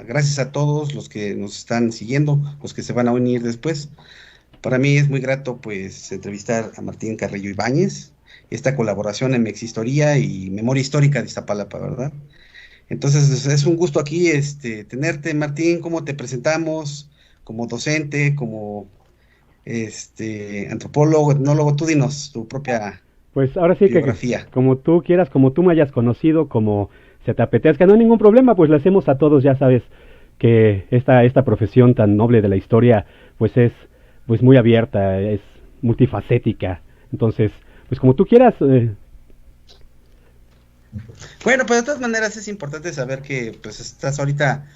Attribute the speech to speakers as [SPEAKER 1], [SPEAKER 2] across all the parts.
[SPEAKER 1] gracias a todos los que nos están siguiendo, los que se van a unir después. Para mí es muy grato pues entrevistar a Martín Carrillo Ibáñez, esta colaboración en Mexihistoría y Memoria Histórica de Iztapalapa, ¿verdad? Entonces es un gusto aquí tenerte, Martín. ¿Cómo te presentamos? Como docente, como antropólogo, etnólogo, tú dinos tu propia
[SPEAKER 2] Pues ahora sí que
[SPEAKER 1] biografía.
[SPEAKER 2] como tú quieras, como tú me hayas conocido, como se te apetezca, no hay ningún problema, pues le hacemos a todos, ya sabes que esta profesión tan noble de la historia, pues es pues muy abierta, es multifacética. Entonces, pues como tú quieras.
[SPEAKER 1] Bueno, pero de todas maneras es importante saber que pues estás ahorita,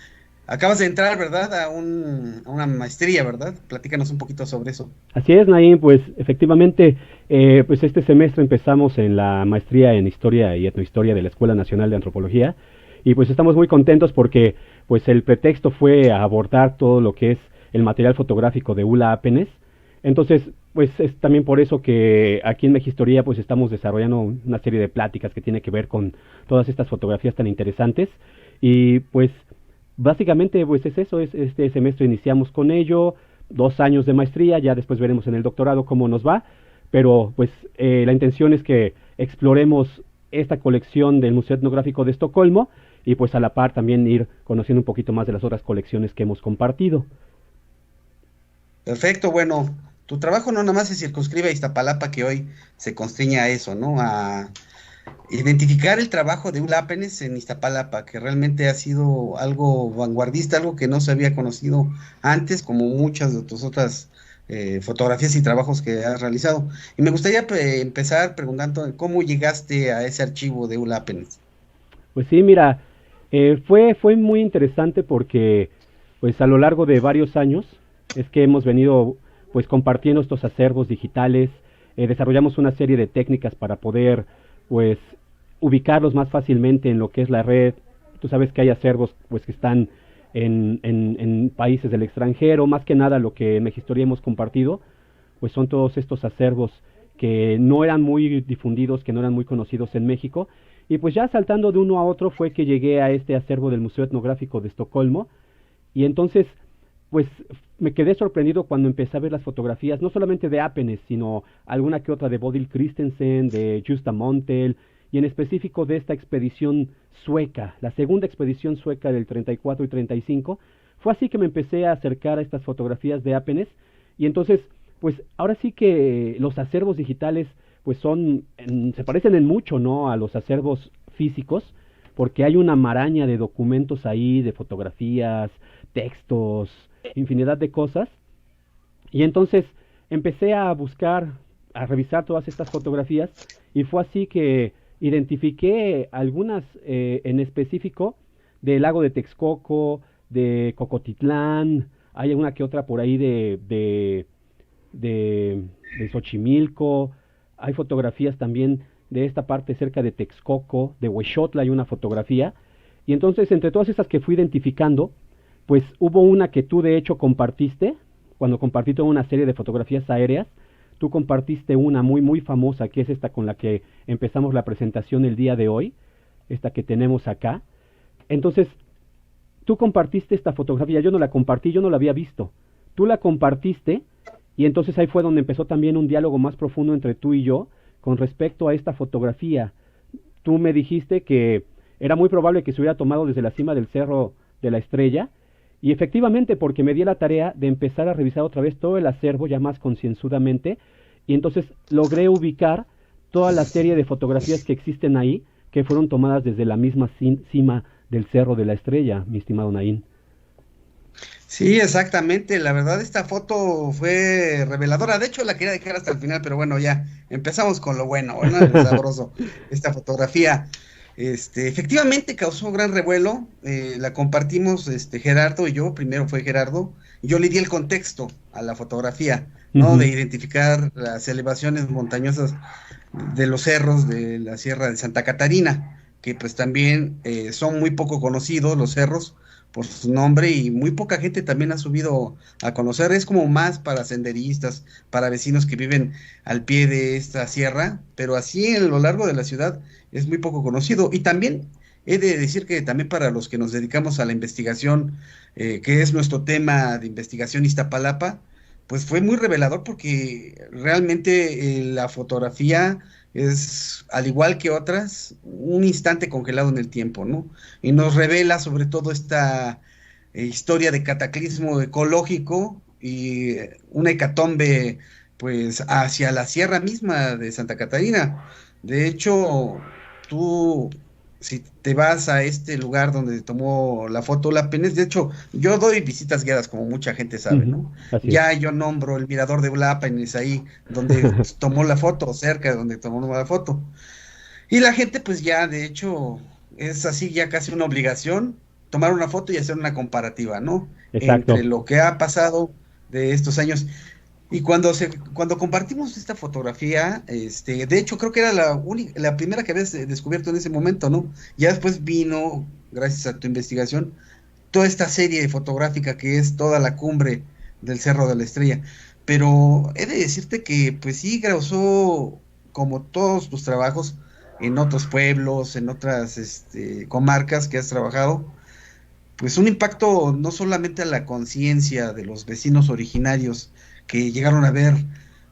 [SPEAKER 1] acabas de entrar, ¿verdad? A una maestría, ¿verdad? Platícanos un poquito sobre eso.
[SPEAKER 2] Así es, Naim, pues efectivamente, pues este semestre empezamos en la maestría en Historia y Etnohistoria de la Escuela Nacional de Antropología y pues estamos muy contentos porque pues el pretexto fue abordar todo lo que es el material fotográfico de Ula Apenes. Entonces, pues es también por eso que aquí en Mexihistoría pues estamos desarrollando una serie de pláticas que tiene que ver con todas estas fotografías tan interesantes y pues básicamente pues es eso, este semestre iniciamos con ello, 2 años de maestría, ya después veremos en el doctorado cómo nos va, pero pues la intención es que exploremos esta colección del Museo Etnográfico de Estocolmo y pues a la par también ir conociendo un poquito más de las otras colecciones que hemos compartido.
[SPEAKER 1] Perfecto, bueno, tu trabajo no nada más se circunscribe a Iztapalapa, que hoy se constriñe a eso, ¿no? A identificar el trabajo de Ulápenes en Iztapalapa, que realmente ha sido algo vanguardista, algo que no se había conocido antes, como muchas de tus otras fotografías y trabajos que has realizado. Y me gustaría empezar preguntando cómo llegaste a ese archivo de Ulápenes.
[SPEAKER 2] Pues sí, mira, fue muy interesante porque pues a lo largo de varios años es que hemos venido pues compartiendo estos acervos digitales, desarrollamos una serie de técnicas para poder pues ubicarlos más fácilmente en lo que es la red. Tú sabes que hay acervos pues que están en países del extranjero, más que nada lo que en Mexihistoria hemos compartido, pues son todos estos acervos que no eran muy difundidos, que no eran muy conocidos en México, y pues ya saltando de uno a otro fue que llegué a este acervo del Museo Etnográfico de Estocolmo, y entonces pues me quedé sorprendido cuando empecé a ver las fotografías, no solamente de Apenes, sino alguna que otra de Bodil Christensen, de Justa Montel, y en específico de esta expedición sueca, la segunda expedición sueca del 34 y 35. Fue así que me empecé a acercar a estas fotografías de Apenes, y entonces, pues ahora sí que los acervos digitales, pues se parecen en mucho, ¿no? A los acervos físicos, porque hay una maraña de documentos ahí, de fotografías, textos, infinidad de cosas. Y entonces empecé a buscar, a revisar todas estas fotografías y fue así que identifiqué algunas en específico del lago de Texcoco, de Cocotitlán, hay una que otra por ahí de Xochimilco, hay fotografías también de esta parte cerca de Texcoco, de Huexotla hay una fotografía, y entonces entre todas esas que fui identificando, pues hubo una que tú de hecho compartiste, cuando compartí toda una serie de fotografías aéreas, tú compartiste una muy muy famosa, que es esta con la que empezamos la presentación el día de hoy, esta que tenemos acá. Entonces, tú compartiste esta fotografía, yo no la compartí, yo no la había visto. Tú la compartiste y entonces ahí fue donde empezó también un diálogo más profundo entre tú y yo con respecto a esta fotografía. Tú me dijiste que era muy probable que se hubiera tomado desde la cima del Cerro de la Estrella, y efectivamente, porque me di la tarea de empezar a revisar otra vez todo el acervo ya más concienzudamente, y entonces logré ubicar toda la serie de fotografías que existen ahí, que fueron tomadas desde la misma cima del Cerro de la Estrella, mi estimado Naín.
[SPEAKER 1] Sí, exactamente. La verdad, esta foto fue reveladora. De hecho, la quería dejar hasta el final, pero bueno, ya empezamos con lo bueno, bueno, lo sabroso. Esta fotografía, efectivamente causó gran revuelo. La compartimos, Gerardo y yo. Primero fue Gerardo. Y yo le di el contexto a la fotografía, ¿no? De
[SPEAKER 2] Ujú.
[SPEAKER 1] identificar las elevaciones montañosas de los cerros de la Sierra de Santa Catarina, que pues también son muy poco conocidos los cerros por su nombre y muy poca gente también ha subido a conocer. Es como más para senderistas, para vecinos que viven al pie de esta sierra, pero así en lo largo de la ciudad es muy poco conocido. Y también he de decir que también para los que nos dedicamos a la investigación, que es nuestro tema de investigación Iztapalapa, pues fue muy revelador porque realmente la fotografía es, al igual que otras, un instante congelado en el tiempo, ¿no? Y nos revela sobre todo esta historia de cataclismo ecológico y una hecatombe, pues, hacia la sierra misma de Santa Catarina. De hecho, tú, si te vas a este lugar donde tomó la foto Lápenes, de hecho, yo doy visitas guiadas, como mucha gente sabe,
[SPEAKER 2] Ujú,
[SPEAKER 1] ¿no?
[SPEAKER 2] así es.
[SPEAKER 1] Ya yo nombro el mirador de Lápenes ahí donde tomó la foto, cerca de donde tomó la foto. Y la gente, pues ya, de hecho, es así ya casi una obligación tomar una foto y hacer una comparativa, ¿no? Entre
[SPEAKER 2] Exacto.
[SPEAKER 1] lo que ha pasado de estos años. Y cuando compartimos esta fotografía, de hecho creo que era la primera que habías descubierto en ese momento, ¿no? Ya después vino, gracias a tu investigación, toda esta serie fotográfica que es toda la cumbre del Cerro de la Estrella. Pero he de decirte que, pues sí, causó, como todos tus trabajos, en otros pueblos, en otras comarcas que has trabajado, pues un impacto no solamente a la conciencia de los vecinos originarios que llegaron a ver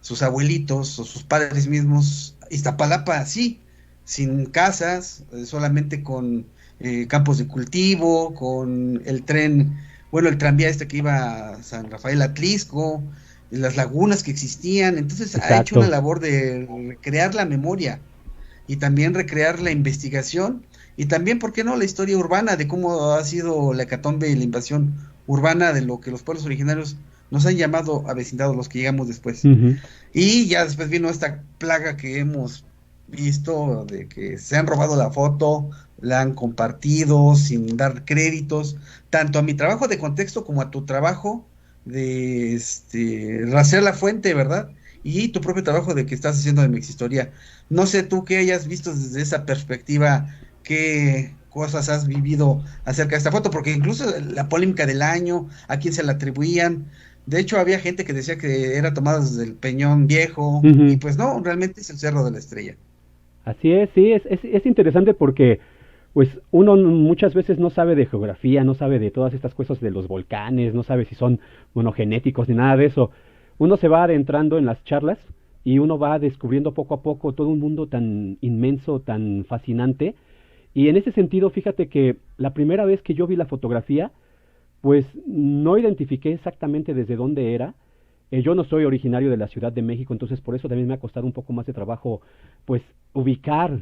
[SPEAKER 1] sus abuelitos o sus padres mismos, Iztapalapa, sí, sin casas, solamente con campos de cultivo, con el tren, bueno, el tranvía este que iba a San Rafael Atlisco, las lagunas que existían, entonces ha hecho una
[SPEAKER 2] Exacto.
[SPEAKER 1] labor de recrear la memoria y también recrear la investigación y también, ¿por qué no?, la historia urbana de cómo ha sido la hecatombe y la invasión urbana de lo que los pueblos originarios nos han llamado avecindados, los que llegamos después.
[SPEAKER 2] Ujú.
[SPEAKER 1] Y ya después vino esta plaga que hemos visto de que se han robado la foto, la han compartido sin dar créditos, tanto a mi trabajo de contexto como a tu trabajo de rastrear la fuente, ¿verdad? Y tu propio trabajo de que estás haciendo de Mexihistoria. No sé tú qué hayas visto desde esa perspectiva, qué cosas has vivido acerca de esta foto, porque incluso la polémica del año, a quién se la atribuían. De hecho, había gente que decía que era tomada desde el Peñón Viejo, y
[SPEAKER 2] Ujú.
[SPEAKER 1] pues no, realmente es el Cerro de la Estrella.
[SPEAKER 2] Así es, sí, es interesante porque pues uno muchas veces no sabe de geografía, no sabe de todas estas cosas de los volcanes, no sabe si son monogenéticos ni nada de eso. Uno se va adentrando en las charlas y uno va descubriendo poco a poco todo un mundo tan inmenso, tan fascinante. Y en ese sentido, fíjate que la primera vez que yo vi la fotografía, pues no identifiqué exactamente desde dónde era. Yo no soy originario de la Ciudad de México, entonces por eso también me ha costado un poco más de trabajo, pues, ubicar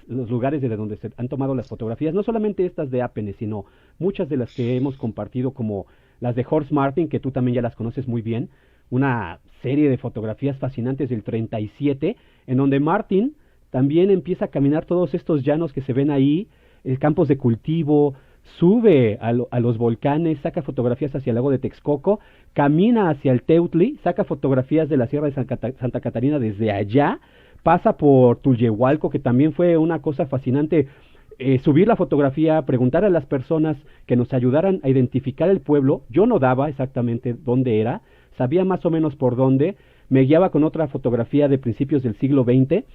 [SPEAKER 2] los lugares desde donde se han tomado las fotografías, no solamente estas de Apene, sino muchas de las que hemos compartido, como las de Horst Martin, que tú también ya las conoces muy bien, una serie de fotografías fascinantes del 37, en donde Martin también empieza a caminar todos estos llanos que se ven ahí, campos de cultivo, sube a los volcanes, saca fotografías hacia el lago de Texcoco, camina hacia el Teutli, saca fotografías de la Sierra de Santa Catarina desde allá, pasa por Tulyehualco, que también fue una cosa fascinante. Subir la fotografía, preguntar a las personas que nos ayudaran a identificar el pueblo. Yo no daba exactamente dónde era, sabía más o menos por dónde, me guiaba con otra fotografía de principios del siglo XX,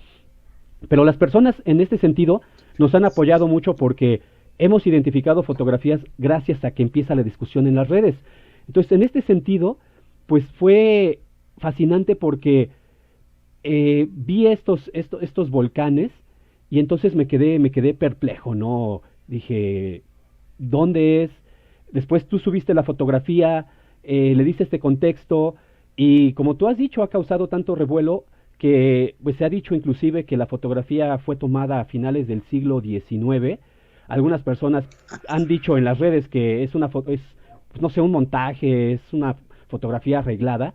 [SPEAKER 2] pero las personas en este sentido nos han apoyado mucho porque hemos identificado fotografías gracias a que empieza la discusión en las redes. Entonces, en este sentido, pues fue fascinante porque vi estos volcanes y entonces me quedé perplejo, ¿no? Dije, ¿dónde es? Después tú subiste la fotografía, le diste este contexto y como tú has dicho, ha causado tanto revuelo que pues se ha dicho inclusive que la fotografía fue tomada a finales del siglo XIX. Algunas personas han dicho en las redes que es una foto, es, pues, no sé, un montaje, es una fotografía arreglada.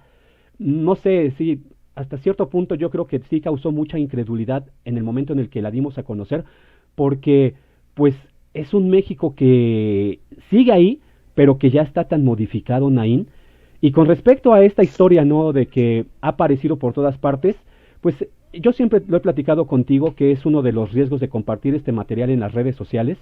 [SPEAKER 2] No sé si hasta cierto punto yo creo que sí causó mucha incredulidad en el momento en el que la dimos a conocer, porque pues es un México que sigue ahí, pero que ya está tan modificado, Naín. Y con respecto a esta historia, ¿no? De que ha aparecido por todas partes, pues yo siempre lo he platicado contigo que es uno de los riesgos de compartir este material en las redes sociales.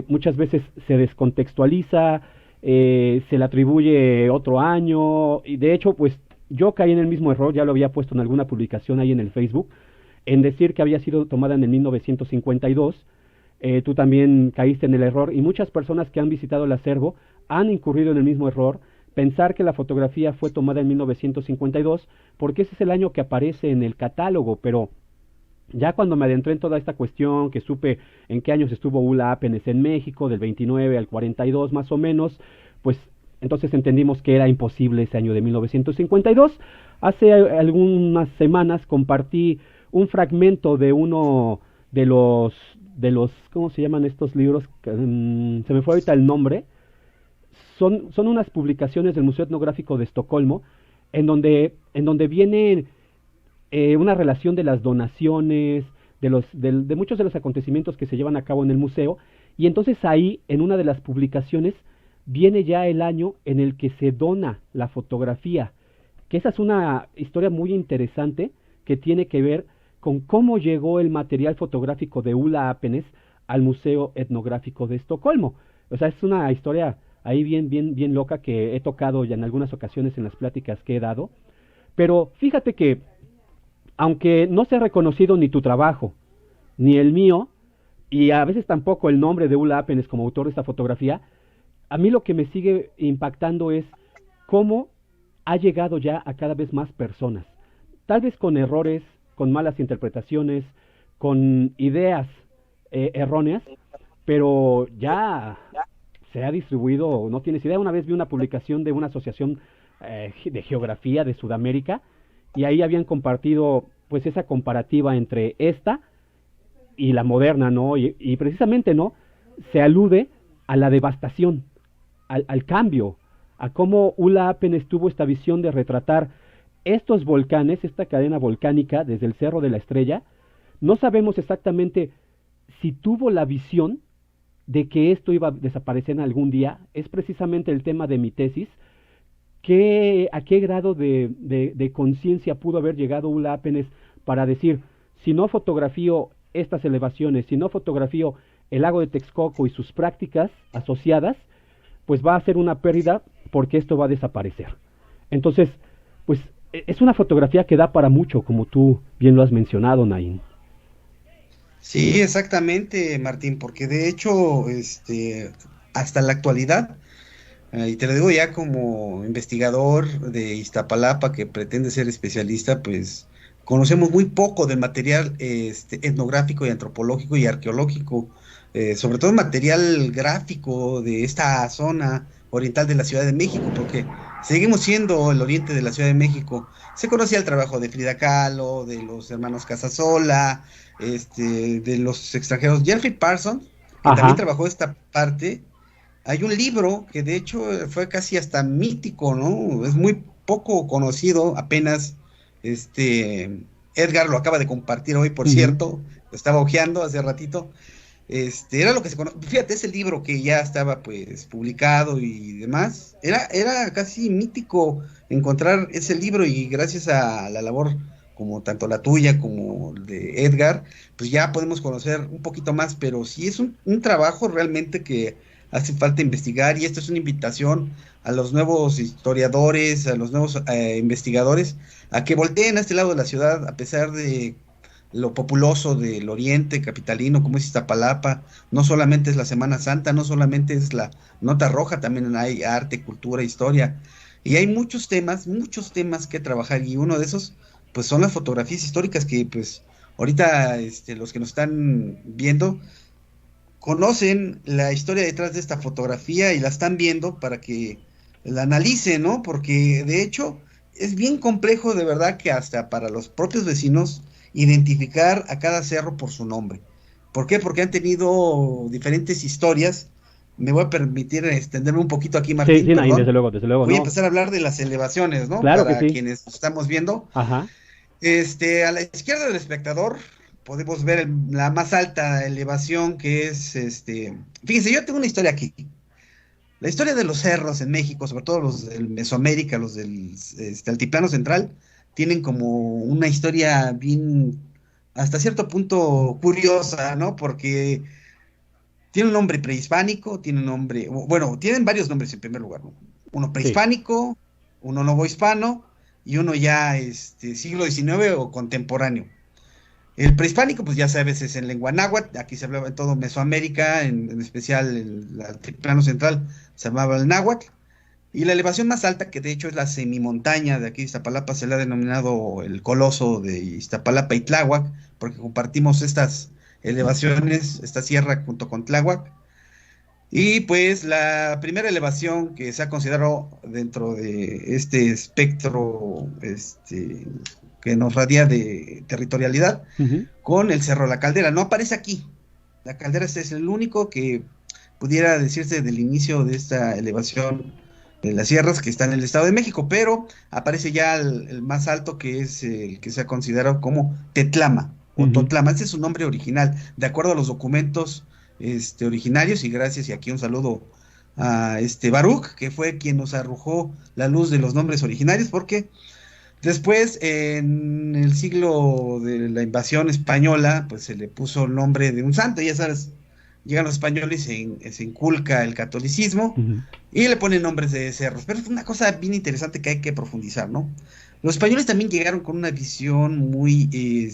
[SPEAKER 2] Muchas veces se descontextualiza, se le atribuye otro año, y de hecho, pues yo caí en el mismo error, ya lo había puesto en alguna publicación ahí en el Facebook, en decir que había sido tomada en el 1952, tú también caíste en el error y muchas personas que han visitado el acervo han incurrido en el mismo error, pensar que la fotografía fue tomada en 1952 porque ese es el año que aparece en el catálogo, pero ya cuando me adentré en toda esta cuestión, que supe en qué años estuvo Ulla Apenes en México, del 29 al 42 más o menos, pues entonces entendimos que era imposible ese año de 1952. Hace algunas semanas compartí un fragmento de uno de los, ¿cómo se llaman estos libros? Se me fue ahorita el nombre. Son unas publicaciones del Museo Etnográfico de Estocolmo, en donde viene una relación de las donaciones, de muchos de los acontecimientos que se llevan a cabo en el museo, y entonces ahí, en una de las publicaciones, viene ya el año en el que se dona la fotografía, que esa es una historia muy interesante que tiene que ver con cómo llegó el material fotográfico de Ulla Apenes al Museo Etnográfico de Estocolmo. O sea, es una historia ahí bien, bien, bien loca que he tocado ya en algunas ocasiones en las pláticas que he dado. Pero fíjate que, aunque no se ha reconocido ni tu trabajo, ni el mío, y a veces tampoco el nombre de Ulla Apenes como autor de esta fotografía, a mí lo que me sigue impactando es cómo ha llegado ya a cada vez más personas, tal vez con errores, con malas interpretaciones, con ideas erróneas, pero ya se ha distribuido, no tienes idea. Una vez vi una publicación de una asociación de geografía de Sudamérica, y ahí habían compartido pues esa comparativa entre esta y la moderna, ¿no? Y precisamente, ¿no? Se alude a la devastación, al cambio, a cómo Ulla Apenes tuvo esta visión de retratar estos volcanes, esta cadena volcánica desde el Cerro de la Estrella. No sabemos exactamente si tuvo la visión de que esto iba a desaparecer en algún día. Es precisamente el tema de mi tesis. ¿A qué grado de conciencia pudo haber llegado Ulla Apenes para decir, si no fotografío estas elevaciones, si no fotografío el lago de Texcoco y sus prácticas asociadas, pues va a ser una pérdida porque esto va a desaparecer? Entonces, pues es una fotografía que da para mucho, como tú bien lo has mencionado, Nain.
[SPEAKER 1] Sí, exactamente, Martín, porque de hecho, hasta la actualidad, y te lo digo ya como investigador de Iztapalapa que pretende ser especialista, pues conocemos muy poco del material etnográfico y antropológico y arqueológico, sobre todo material gráfico de esta zona oriental de la Ciudad de México, porque seguimos siendo el oriente de la Ciudad de México. Se conocía el trabajo de Frida Kahlo, de los hermanos Casasola, de los extranjeros. Jeffrey Parsons, que también
[SPEAKER 2] Ajá.
[SPEAKER 1] trabajó esta parte. Hay un libro que de hecho fue casi hasta mítico, ¿no? Es muy poco conocido, apenas Edgar lo acaba de compartir hoy, por
[SPEAKER 2] Ujú.
[SPEAKER 1] cierto, lo estaba hojeando hace ratito. Era lo que se conoce, fíjate, ese libro que ya estaba pues publicado y demás, era casi mítico encontrar ese libro, y gracias a la labor como tanto la tuya como de Edgar, pues ya podemos conocer un poquito más, pero sí es un trabajo realmente que hace falta investigar, y esta es una invitación a los nuevos historiadores, a los nuevos investigadores, a que volteen a este lado de la ciudad, a pesar de lo populoso del oriente capitalino, como es Iztapalapa. No solamente es la Semana Santa, no solamente es la nota roja, también hay arte, cultura, historia, y hay muchos temas que trabajar, y uno de esos, pues son las fotografías históricas que, pues, ahorita, los que nos están viendo, conocen la historia detrás de esta fotografía y la están viendo para que la analicen, ¿no? Porque de hecho es bien complejo, de verdad, que hasta para los propios vecinos identificar a cada cerro por su nombre. ¿Por qué? Porque han tenido diferentes historias. Me voy a permitir extenderme un poquito aquí,
[SPEAKER 2] Sí,
[SPEAKER 1] Martín,
[SPEAKER 2] sí, Nain,
[SPEAKER 1] perdón.
[SPEAKER 2] desde luego,
[SPEAKER 1] Voy a
[SPEAKER 2] no.
[SPEAKER 1] empezar a hablar de las elevaciones, ¿no?
[SPEAKER 2] Claro que
[SPEAKER 1] Para
[SPEAKER 2] sí.
[SPEAKER 1] quienes estamos viendo.
[SPEAKER 2] Ajá.
[SPEAKER 1] A la izquierda del espectador podemos ver la más alta elevación, que es Fíjense, yo tengo una historia aquí. La historia de los cerros en México, sobre todo los del Mesoamérica, los del Altiplano Central, tienen como una historia bien, hasta cierto punto, curiosa, ¿no? Porque tiene un nombre prehispánico, tiene un nombre, bueno, tienen varios nombres en primer lugar, ¿no? Uno
[SPEAKER 2] Sí.
[SPEAKER 1] prehispánico, uno novohispano y uno ya siglo XIX o contemporáneo. El prehispánico, pues ya sabes, es en lengua náhuatl, aquí se hablaba en todo Mesoamérica, en especial el altiplano central, se hablaba el náhuatl. Y la elevación más alta, que de hecho es la semimontaña de aquí de Iztapalapa, se le ha denominado el coloso de Iztapalapa y Tláhuac, porque compartimos estas elevaciones, esta sierra junto con Tláhuac. Y pues la primera elevación que se ha considerado dentro de este espectro que nos radia de territorialidad,
[SPEAKER 2] Ujú.
[SPEAKER 1] con el Cerro La Caldera. No aparece aquí. La Caldera este es el único que pudiera decirse del inicio de esta elevación de las sierras que está en el Estado de México, pero aparece ya el más alto, que es el que se ha considerado como Tetlama o
[SPEAKER 2] Ujú.
[SPEAKER 1] Totlama. Ese es su nombre original, de acuerdo a los documentos originarios. Y gracias, y aquí un saludo a Baruch, que fue quien nos arrojó la luz de los nombres originarios, porque después, en el siglo de la invasión española, pues se le puso el nombre de un santo. Ya sabes, llegan los españoles y se inculca el catolicismo
[SPEAKER 2] Ujú.
[SPEAKER 1] y le ponen nombres de cerros. Pero es una cosa bien interesante que hay que profundizar, ¿no? Los españoles también llegaron con una visión muy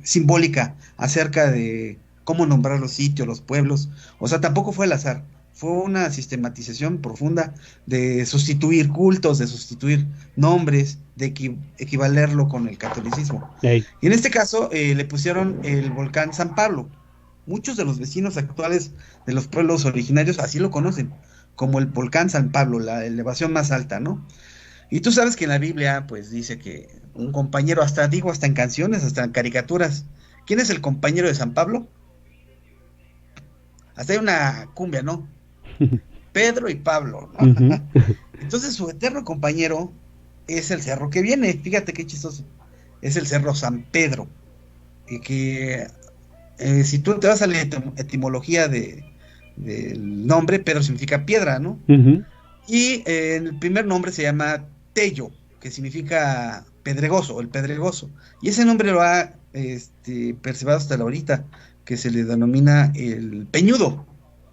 [SPEAKER 1] simbólica acerca de cómo nombrar los sitios, los pueblos. O sea, tampoco fue al azar. Fue una sistematización profunda de sustituir cultos, de sustituir nombres, de equivalerlo con el catolicismo.
[SPEAKER 2] Ey.
[SPEAKER 1] Y en este caso le pusieron el volcán San Pablo. Muchos de los vecinos actuales de los pueblos originarios así lo conocen, como el volcán San Pablo, la elevación más alta, ¿no? Y tú sabes que en la Biblia, pues dice que un compañero, hasta digo, hasta en canciones, hasta en caricaturas. ¿Quién es el compañero de San Pablo? Hasta hay una cumbia, ¿no? Pedro y Pablo, ¿no?
[SPEAKER 2] Ujú.
[SPEAKER 1] Entonces su eterno compañero es el cerro que viene. Fíjate qué chistoso. Es el cerro San Pedro. Y que si tú te vas a la etimología del nombre, Pedro significa piedra, ¿no?
[SPEAKER 2] Ujú.
[SPEAKER 1] Y el primer nombre se llama Tello, que significa pedregoso, el pedregoso. Y ese nombre lo ha percibido hasta la ahorita, que se le denomina el Peñudo,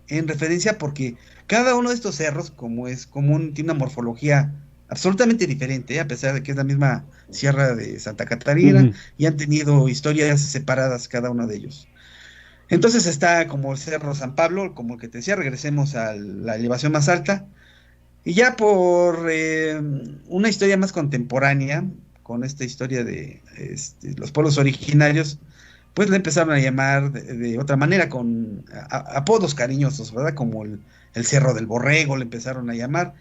[SPEAKER 1] en referencia porque cada uno de estos cerros, como es común, tiene una morfología absolutamente diferente, a pesar de que es la misma Sierra de Santa Catarina,
[SPEAKER 2] Ujú.
[SPEAKER 1] y han tenido historias separadas cada uno de ellos. Entonces está como el Cerro San Pablo, como el que te decía, regresemos a la elevación más alta. Y ya por una historia más contemporánea, con esta historia de los pueblos originarios, pues le empezaron a llamar de otra manera, con apodos cariñosos, ¿verdad? Como el Cerro del Borrego le empezaron a llamar.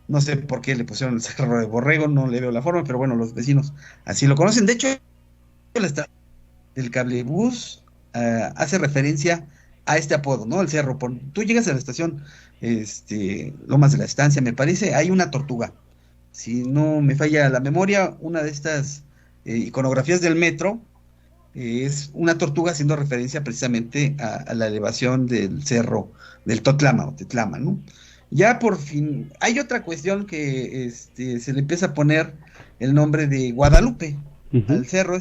[SPEAKER 1] No sé por qué le pusieron el Cerro del Borrego, no le veo la forma, pero bueno, los vecinos así lo conocen. De hecho, el del cablebús hace referencia a este apodo, ¿no? El cerro. Tú llegas a la estación Lomas de la Estancia, me parece, hay una tortuga. Si no me falla la memoria, una de estas iconografías del metro es una tortuga haciendo referencia precisamente a la elevación del cerro del Totlama o Tetlama, ¿no? Ya por fin, hay otra cuestión que se le empieza a poner el nombre de Guadalupe
[SPEAKER 2] Ujú.
[SPEAKER 1] al cerro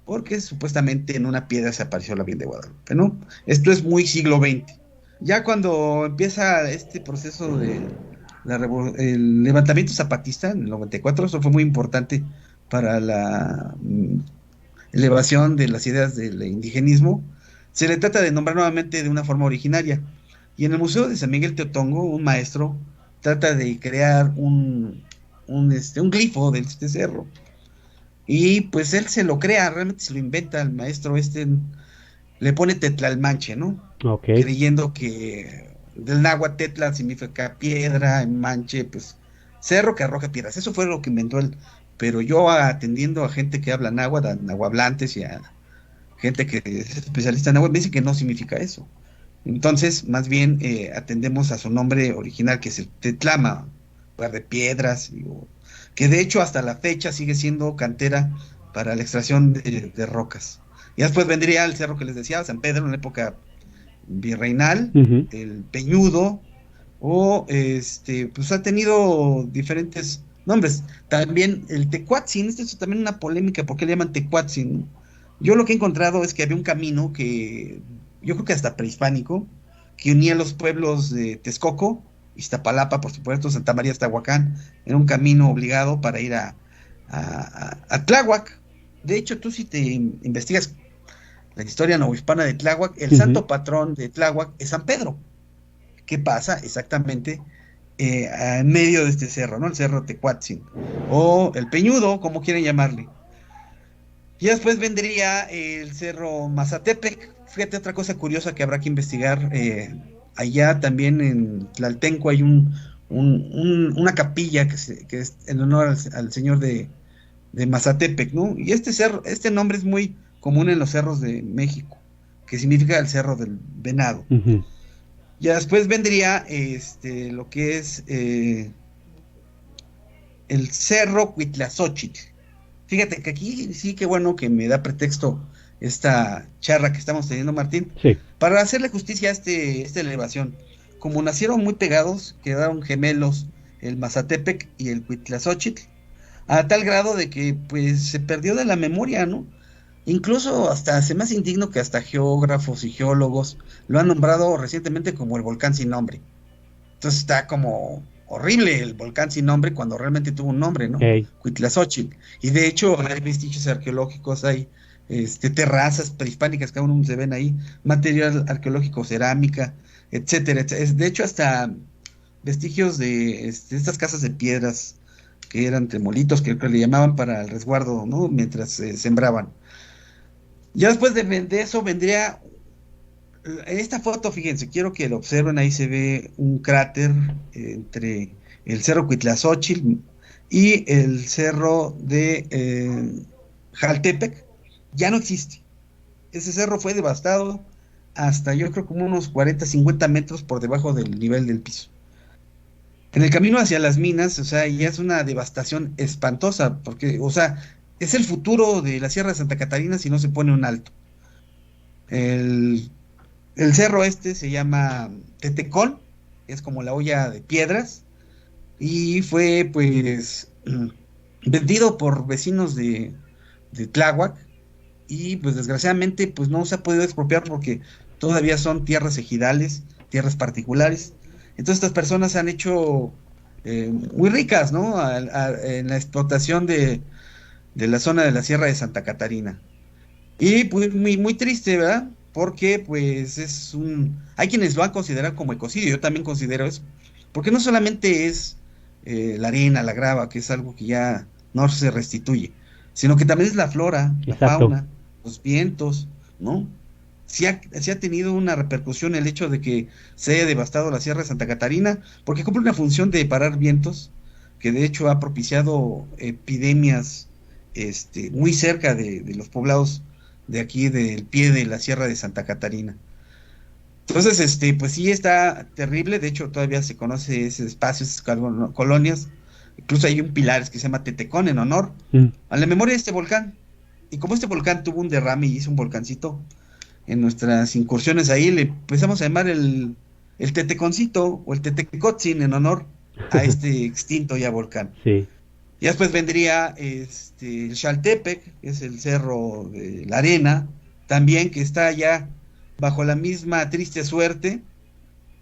[SPEAKER 1] porque supuestamente en una piedra se apareció la Virgen de Guadalupe, ¿no? Esto es muy siglo XX. Ya cuando empieza este proceso de el levantamiento zapatista en el 94, eso fue muy importante para la elevación de las ideas del indigenismo. Se le trata de nombrar nuevamente de una forma originaria. Y en el Museo de San Miguel Teotongo, un maestro trata de crear un glifo de este cerro. Y pues él se lo crea, realmente se lo inventa el maestro le pone Tetlalmanche, ¿no?
[SPEAKER 2] Ok.
[SPEAKER 1] Creyendo que del náhuatl Tetla significa piedra, en Manche, pues cerro que arroja piedras. Eso fue lo que inventó él. Pero yo atendiendo a gente que habla náhuatl, a nahuablantes y a gente que es especialista en náhuatl, me dice que no significa eso. Entonces, más bien atendemos a su nombre original, que es el Tetlama, lugar de piedras, que de hecho hasta la fecha sigue siendo cantera para la extracción de rocas. Y después vendría el cerro que les decía, San Pedro, en la época virreinal,
[SPEAKER 2] Ujú.
[SPEAKER 1] el Peñudo, o pues ha tenido diferentes nombres. También el Tecuatzin, esto es también una polémica, ¿por qué le llaman Tecuatzin? Yo lo que he encontrado es que había un camino que, yo creo que hasta prehispánico, que unía los pueblos de Texcoco, Iztapalapa, por supuesto, Santa María, Tahuacán, era un camino obligado para ir a Tláhuac. De hecho, tú si te investigas la historia novohispana de Tláhuac, el
[SPEAKER 2] Ujú.
[SPEAKER 1] santo patrón de Tláhuac es San Pedro. ¿Qué pasa exactamente en medio de este cerro, ¿no? El cerro Tecuatzin, o el Peñudo, como quieren llamarle. Y después vendría el cerro Mazatepec. Fíjate otra cosa curiosa que habrá que investigar. Allá también en Tlaltenco hay una capilla que es en honor al señor de Mazatepec, ¿no? Y este cerro, este nombre es muy común en los cerros de México, que significa el cerro del venado.
[SPEAKER 2] Ujú.
[SPEAKER 1] Ya después vendría lo que es el cerro Cuitlazóchitl. Fíjate que aquí sí que bueno que me da pretexto esta charla que estamos teniendo, Martín,
[SPEAKER 2] Sí.
[SPEAKER 1] para hacerle justicia a esta elevación. Como nacieron muy pegados, quedaron gemelos el Mazatepec y el Cuitlazóchitl, a tal grado de que pues se perdió de la memoria, ¿no? Incluso hasta se me hace indigno que hasta geógrafos y geólogos lo han nombrado recientemente como el volcán sin nombre. Entonces está como horrible el volcán sin nombre cuando realmente tuvo un nombre, ¿no?
[SPEAKER 2] Ey.
[SPEAKER 1] Cuitlazóchitl. Y de hecho hay vestigios arqueológicos, hay terrazas prehispánicas que aún se ven ahí, material arqueológico, cerámica, etcétera, etcétera. De hecho, hasta vestigios de estas casas de piedras que eran tremolitos, que le llamaban para el resguardo, ¿no? Mientras sembraban. Ya después de eso vendría en esta foto, fíjense, quiero que lo observen, ahí se ve un cráter entre el cerro Cuitlazóchitl y el cerro de Jaltepec, ya no existe. Ese cerro fue devastado hasta yo creo como unos 40, 50 metros por debajo del nivel del piso. En el camino hacia las minas, o sea, ya es una devastación espantosa, porque, o sea, es el futuro de la Sierra de Santa Catarina si no se pone un alto. El El cerro este se llama Tetecón, es como la olla de piedras, y fue pues vendido por vecinos de Tláhuac, y pues desgraciadamente pues no se ha podido expropiar porque todavía son tierras ejidales, tierras particulares. Entonces estas personas se han hecho muy ricas, ¿no? En la explotación de la zona de la Sierra de Santa Catarina. Y pues muy, muy triste, ¿verdad? Porque pues hay quienes lo han considerado como ecocidio, yo también considero eso, porque no solamente es la arena, la grava, que es algo que ya no se restituye, sino que también es la flora, la
[SPEAKER 2] Exacto.
[SPEAKER 1] fauna, los vientos, ¿no? Sí ha tenido una repercusión el hecho de que se haya devastado la Sierra de Santa Catarina, porque cumple una función de parar vientos, que de hecho ha propiciado epidemias muy cerca de los poblados de aquí del pie de la Sierra de Santa Catarina. Entonces, pues sí está terrible, de hecho todavía se conoce ese espacio, esas colonias, incluso hay un pilar que se llama Tetecón en honor
[SPEAKER 2] Mm.
[SPEAKER 1] a la memoria de este volcán. Y como este volcán tuvo un derrame y hizo un volcancito, en nuestras incursiones ahí le empezamos a llamar el Teteconcito o el Tetecotzin en honor a este extinto ya volcán.
[SPEAKER 2] Sí.
[SPEAKER 1] Y después vendría el Xaltepec, que es el cerro de la arena, también que está ya bajo la misma triste suerte.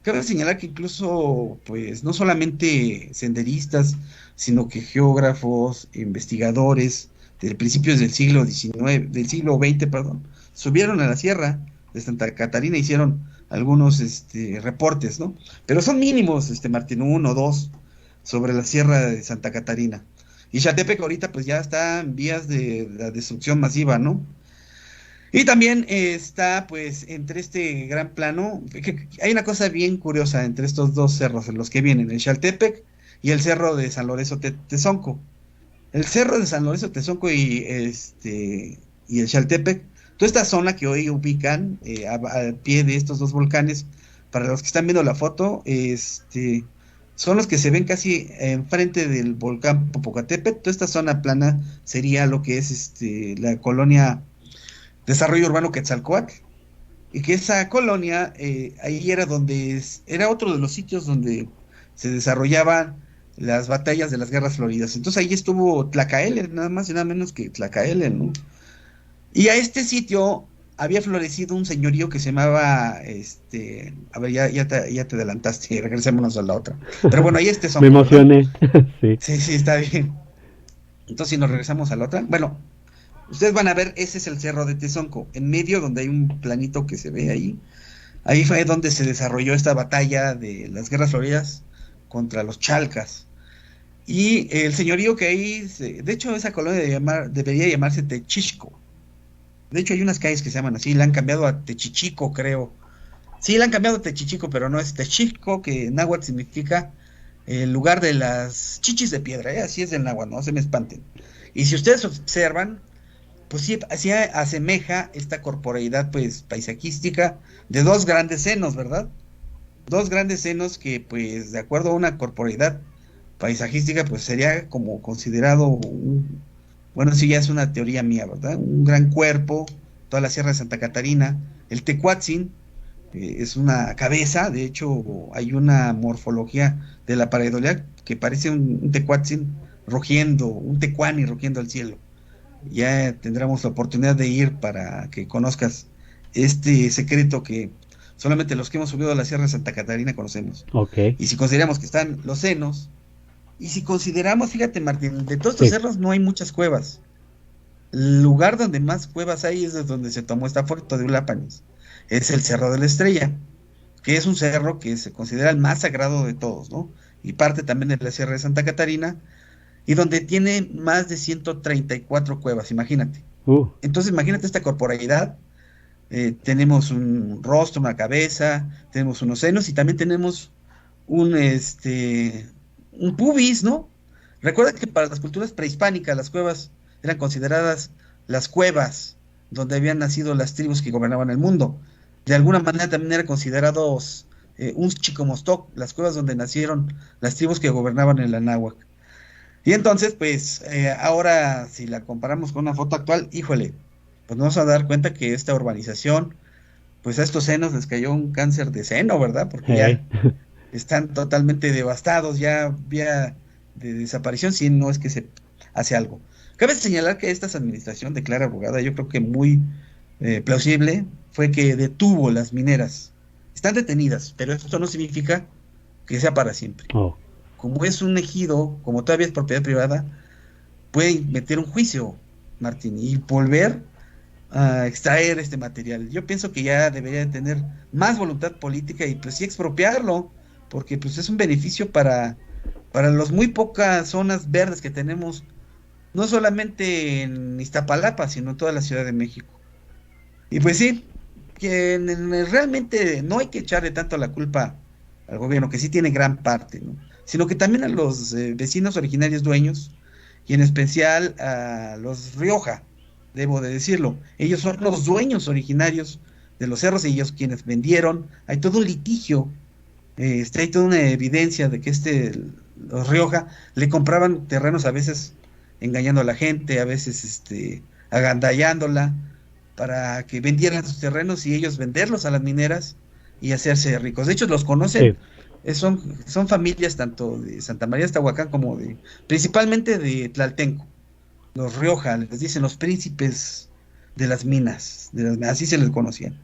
[SPEAKER 1] Cabe señalar que incluso, pues, no solamente senderistas, sino que geógrafos, investigadores de principios del siglo XIX, del siglo XX, perdón, subieron a la sierra de Santa Catarina, hicieron algunos reportes, ¿no? Pero son mínimos, Martín, uno o dos sobre la sierra de Santa Catarina. Y Xatepec ahorita pues ya está en vías de la destrucción masiva, ¿no? Y también está pues entre este gran plano, que hay una cosa bien curiosa entre estos dos cerros en los que vienen, el Xaltepec y el cerro de San Lorenzo Tezonco. El cerro de San Lorenzo Tezonco y el Xaltepec, toda esta zona que hoy ubican al pie de estos dos volcanes, para los que están viendo la foto, son los que se ven casi enfrente del volcán Popocatépetl. Toda esta zona plana sería lo que es la colonia Desarrollo Urbano Quetzalcóatl, y que esa colonia ahí era era otro de los sitios donde se desarrollaban las batallas de las guerras floridas. Entonces ahí estuvo Tlacaele, nada más y nada menos que Tlacaele, ¿no? Y a este sitio había florecido un señorío que se llamaba, a ver, ya te adelantaste, regresémonos a la otra. Pero bueno, ahí
[SPEAKER 2] Me
[SPEAKER 1] ¿verdad?
[SPEAKER 2] emocioné. Sí.
[SPEAKER 1] Sí, sí, está bien. Entonces, si nos regresamos a la otra, bueno, Ustedes van a ver, ese es el cerro de Tezonco, en medio donde hay un planito que se ve ahí. Ahí fue donde se desarrolló esta batalla de las guerras floridas contra los chalcas. Y el señorío que ahí, de hecho esa colonia debería llamarse Techixco. De hecho hay unas calles que se llaman así, la han cambiado a Techichico, creo. Sí, la han cambiado a Techichico, pero no es Techixco, que en náhuatl significa el lugar de las chichis de piedra, ¿eh? Así es el náhuatl, no se me espanten. Y si ustedes observan, pues sí, así asemeja esta corporeidad pues paisajística de dos grandes senos, ¿verdad? Dos grandes senos que pues de acuerdo a una corporeidad paisajística pues sería como considerado bueno, sí ya es una teoría mía, ¿verdad? Un gran cuerpo, toda la Sierra de Santa Catarina, el Tecuatzin, es una cabeza, de hecho hay una morfología de la pareidolia que parece un tecuatzin rugiendo, un tecuani rugiendo al cielo. Ya tendremos la oportunidad de ir para que conozcas este secreto que solamente los que hemos subido a la Sierra de Santa Catarina conocemos.
[SPEAKER 2] Ok,
[SPEAKER 1] Y si consideramos que están los senos, y si consideramos, fíjate Martín, de todos estos
[SPEAKER 2] sí,
[SPEAKER 1] cerros no hay muchas cuevas. El lugar donde más cuevas hay es desde donde se tomó esta foto de Ulápanis. Es el Cerro de la Estrella, que es un cerro que se considera el más sagrado de todos, ¿no? Y parte también de la Sierra de Santa Catarina, y donde tiene más de 134 cuevas, imagínate.
[SPEAKER 2] uh,
[SPEAKER 1] Entonces, imagínate esta corporeidad. Tenemos un rostro, una cabeza, tenemos unos senos y también tenemos un pubis, ¿no? Recuerda que para las culturas prehispánicas las cuevas eran consideradas las cuevas donde habían nacido las tribus que gobernaban el mundo. De alguna manera también eran considerados un chicomostoc, las cuevas donde nacieron las tribus que gobernaban el Anáhuac. Y entonces, pues, ahora si la comparamos con una foto actual, híjole, pues nos vamos a dar cuenta que esta urbanización, pues a estos senos les cayó un cáncer de seno, ¿verdad? Porque
[SPEAKER 2] hey,
[SPEAKER 1] ya están totalmente devastados, ya vía de desaparición, si no es que se hace algo. Cabe señalar que esta administración de Clara Brugada, yo creo que muy plausible, fue que detuvo las mineras. Están detenidas, pero esto no significa que sea para siempre.
[SPEAKER 2] oh,
[SPEAKER 1] Como es un ejido, como todavía es propiedad privada, pueden meter un juicio, Martín, y volver a extraer este material. Yo pienso que ya debería de tener más voluntad política y pues sí expropiarlo, porque pues es un beneficio para las muy pocas zonas verdes que tenemos, no solamente en Iztapalapa, sino en toda la Ciudad de México. Y pues sí, que realmente no hay que echarle tanto la culpa al gobierno, que sí tiene gran parte, ¿no? Sino que también a los vecinos originarios dueños, y en especial a los Rioja, debo de decirlo. Ellos son los dueños originarios de los cerros, y ellos quienes vendieron. Hay todo un litigio, hay toda una evidencia de que los Rioja le compraban terrenos a veces engañando a la gente, a veces agandallándola para que vendieran sus terrenos y ellos venderlos a las mineras y hacerse ricos. De hecho, los
[SPEAKER 2] sí,
[SPEAKER 1] conocen, son familias tanto de Santa María de Tahuacán como principalmente de Tlaltenco, los Rioja, les dicen los príncipes de las minas, así se les conocían.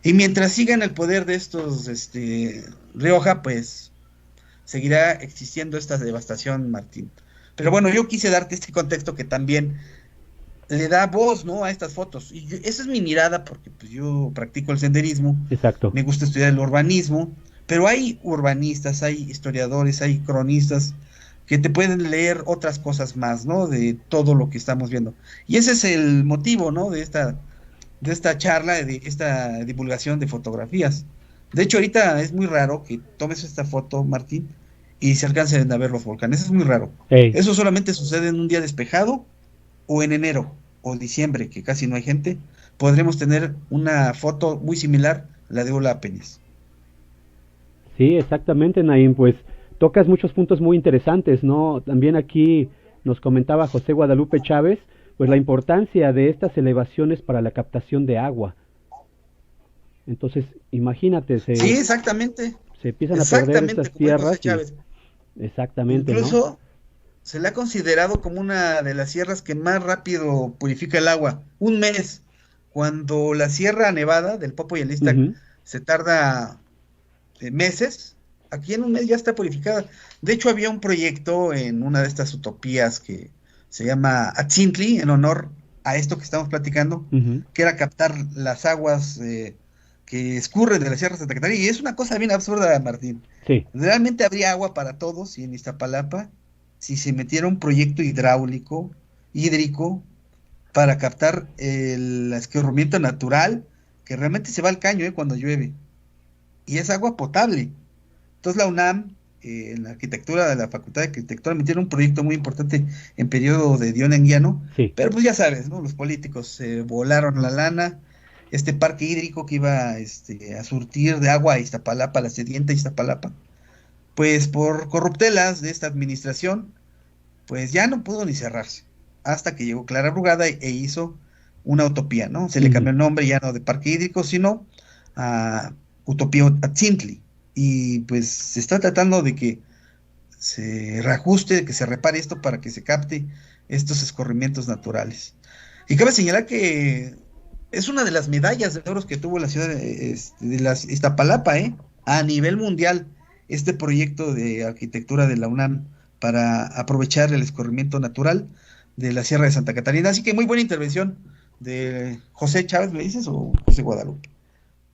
[SPEAKER 1] Y mientras sigan el poder de estos Rioja, pues seguirá existiendo esta devastación, Martín. Pero bueno, yo quise darte este contexto que también le da voz, ¿no?, a estas fotos. Y esa es mi mirada, porque pues, yo practico el senderismo,
[SPEAKER 2] exacto.
[SPEAKER 1] me gusta estudiar el urbanismo, pero hay urbanistas, hay historiadores, hay cronistas que te pueden leer otras cosas más, ¿no?, de todo lo que estamos viendo. Y ese es el motivo, ¿no?, de esta charla, de esta divulgación de fotografías. De hecho, ahorita es muy raro que tomes esta foto, Martín, y se alcancen a ver los volcanes. Es muy raro.
[SPEAKER 2] Hey,
[SPEAKER 1] Eso solamente sucede en un día despejado o en enero o diciembre, que casi no hay gente. Podremos tener una foto muy similar a la de Ulápenes.
[SPEAKER 2] sí, exactamente, Naim, pues tocas muchos puntos muy interesantes, ¿no? También aquí nos comentaba José Guadalupe Chávez, pues la importancia de estas elevaciones para la captación de agua. Entonces, imagínate,
[SPEAKER 1] Sí, exactamente.
[SPEAKER 2] se empiezan a perder
[SPEAKER 1] Exactamente,
[SPEAKER 2] estas
[SPEAKER 1] como dijo
[SPEAKER 2] tierras
[SPEAKER 1] José
[SPEAKER 2] y
[SPEAKER 1] Chávez.
[SPEAKER 2] exactamente, ¿no?
[SPEAKER 1] Incluso se le ha considerado como una de las sierras que más rápido purifica el agua. Un mes, cuando la Sierra Nevada del Popo y el Iztac
[SPEAKER 2] Ujú.
[SPEAKER 1] se tarda meses, aquí en un mes ya está purificada. De hecho, había un proyecto en una de estas utopías que se llama Atzintli, en honor a esto que estamos platicando,
[SPEAKER 2] Ujú.
[SPEAKER 1] que era captar las aguas que escurren de la Sierra de Santa Catarina. Y es una cosa bien absurda, Martín.
[SPEAKER 2] Sí.
[SPEAKER 1] Realmente habría agua para todos y en Iztapalapa si se metiera un proyecto hidráulico, hídrico, para captar el escurrimiento natural, que realmente se va al caño cuando llueve. Y es agua potable. Entonces la UNAM, en la arquitectura de la Facultad de Arquitectura, metieron un proyecto muy importante en periodo de Dion Anguiano,
[SPEAKER 2] Sí.
[SPEAKER 1] pero pues ya sabes, ¿no? Los políticos se volaron la lana, este parque hídrico que iba a surtir de agua a Iztapalapa, la sedienta Iztapalapa, pues por corruptelas de esta administración, pues ya no pudo ni cerrarse, hasta que llegó Clara Brugada e hizo una utopía, ¿no? Se le
[SPEAKER 2] Ujú.
[SPEAKER 1] cambió el nombre ya no de parque hídrico, sino a Utopía Atzintli. Y pues se está tratando de que se reajuste, de que se repare esto para que se capte estos escorrimientos naturales. Y cabe señalar que es una de las medallas de oro que tuvo la ciudad de Iztapalapa, a nivel mundial, este proyecto de arquitectura de la UNAM para aprovechar el escorrimiento natural de la Sierra de Santa Catarina. Así que muy buena intervención de José Chávez, ¿me dices? ¿O José Guadalupe?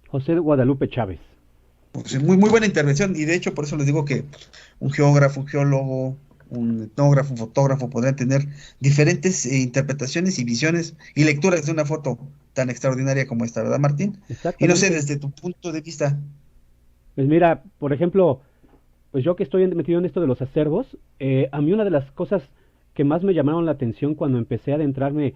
[SPEAKER 2] José Guadalupe Chávez.
[SPEAKER 1] Pues, muy, muy buena intervención, y de hecho por eso les digo que un geógrafo, un geólogo, un etnógrafo, un fotógrafo podrían tener diferentes interpretaciones y visiones y lecturas de una foto tan extraordinaria como esta, ¿verdad, Martín? Y no sé,
[SPEAKER 2] Exactamente.
[SPEAKER 1] desde tu punto de vista.
[SPEAKER 2] Pues mira, por ejemplo, pues yo que estoy metido en esto de los acervos, a mí una de las cosas que más me llamaron la atención cuando empecé a adentrarme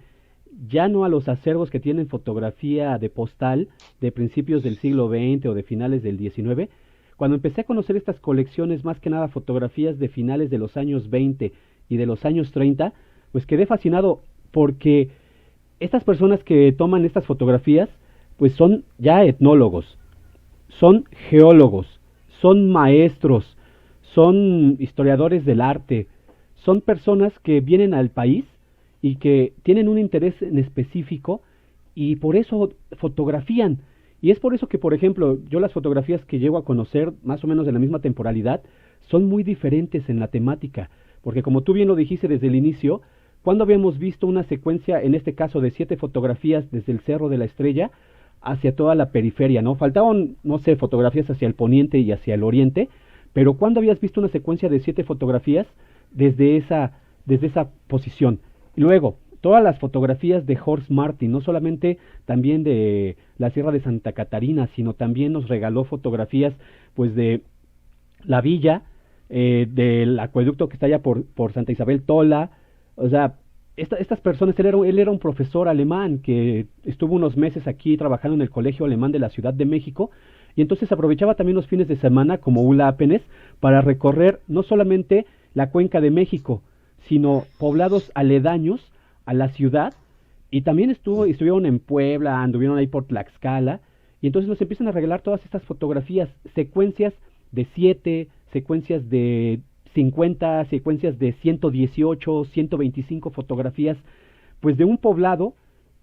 [SPEAKER 2] ya no a los acervos que tienen fotografía de postal de principios del siglo XX o de finales del XIX, cuando empecé a conocer estas colecciones, más que nada fotografías de finales de los años 20 y de los años 30, pues quedé fascinado porque estas personas que toman estas fotografías, pues son ya etnólogos, son geólogos, son maestros, son historiadores del arte, son personas que vienen al país y que tienen un interés en específico y por eso fotografían. Y es por eso que, por ejemplo, yo las fotografías que llego a conocer, más o menos de la misma temporalidad, son muy diferentes en la temática. Porque como tú bien lo dijiste desde el inicio, cuando habíamos visto una secuencia, en este caso de 7 fotografías desde el Cerro de la Estrella hacia toda la periferia, ¿no? Faltaban, no sé, fotografías hacia el poniente y hacia el oriente, pero ¿cuándo habías visto una secuencia de 7 fotografías desde esa posición? Y luego, todas las fotografías de Horst Martin, no solamente también de la Sierra de Santa Catarina, sino también nos regaló fotografías pues de la villa, del acueducto que está allá por Santa Isabel Tola. O sea, estas personas, él era un profesor alemán que estuvo unos meses aquí trabajando en el colegio alemán de la Ciudad de México y entonces aprovechaba también los fines de semana como Ula Apenes para recorrer no solamente la cuenca de México, sino poblados aledaños a la ciudad y también estuvieron en Puebla, anduvieron ahí por Tlaxcala y entonces nos empiezan a regalar todas estas fotografías, secuencias de 7, secuencias de 50, secuencias de 118, 125 fotografías, pues de un poblado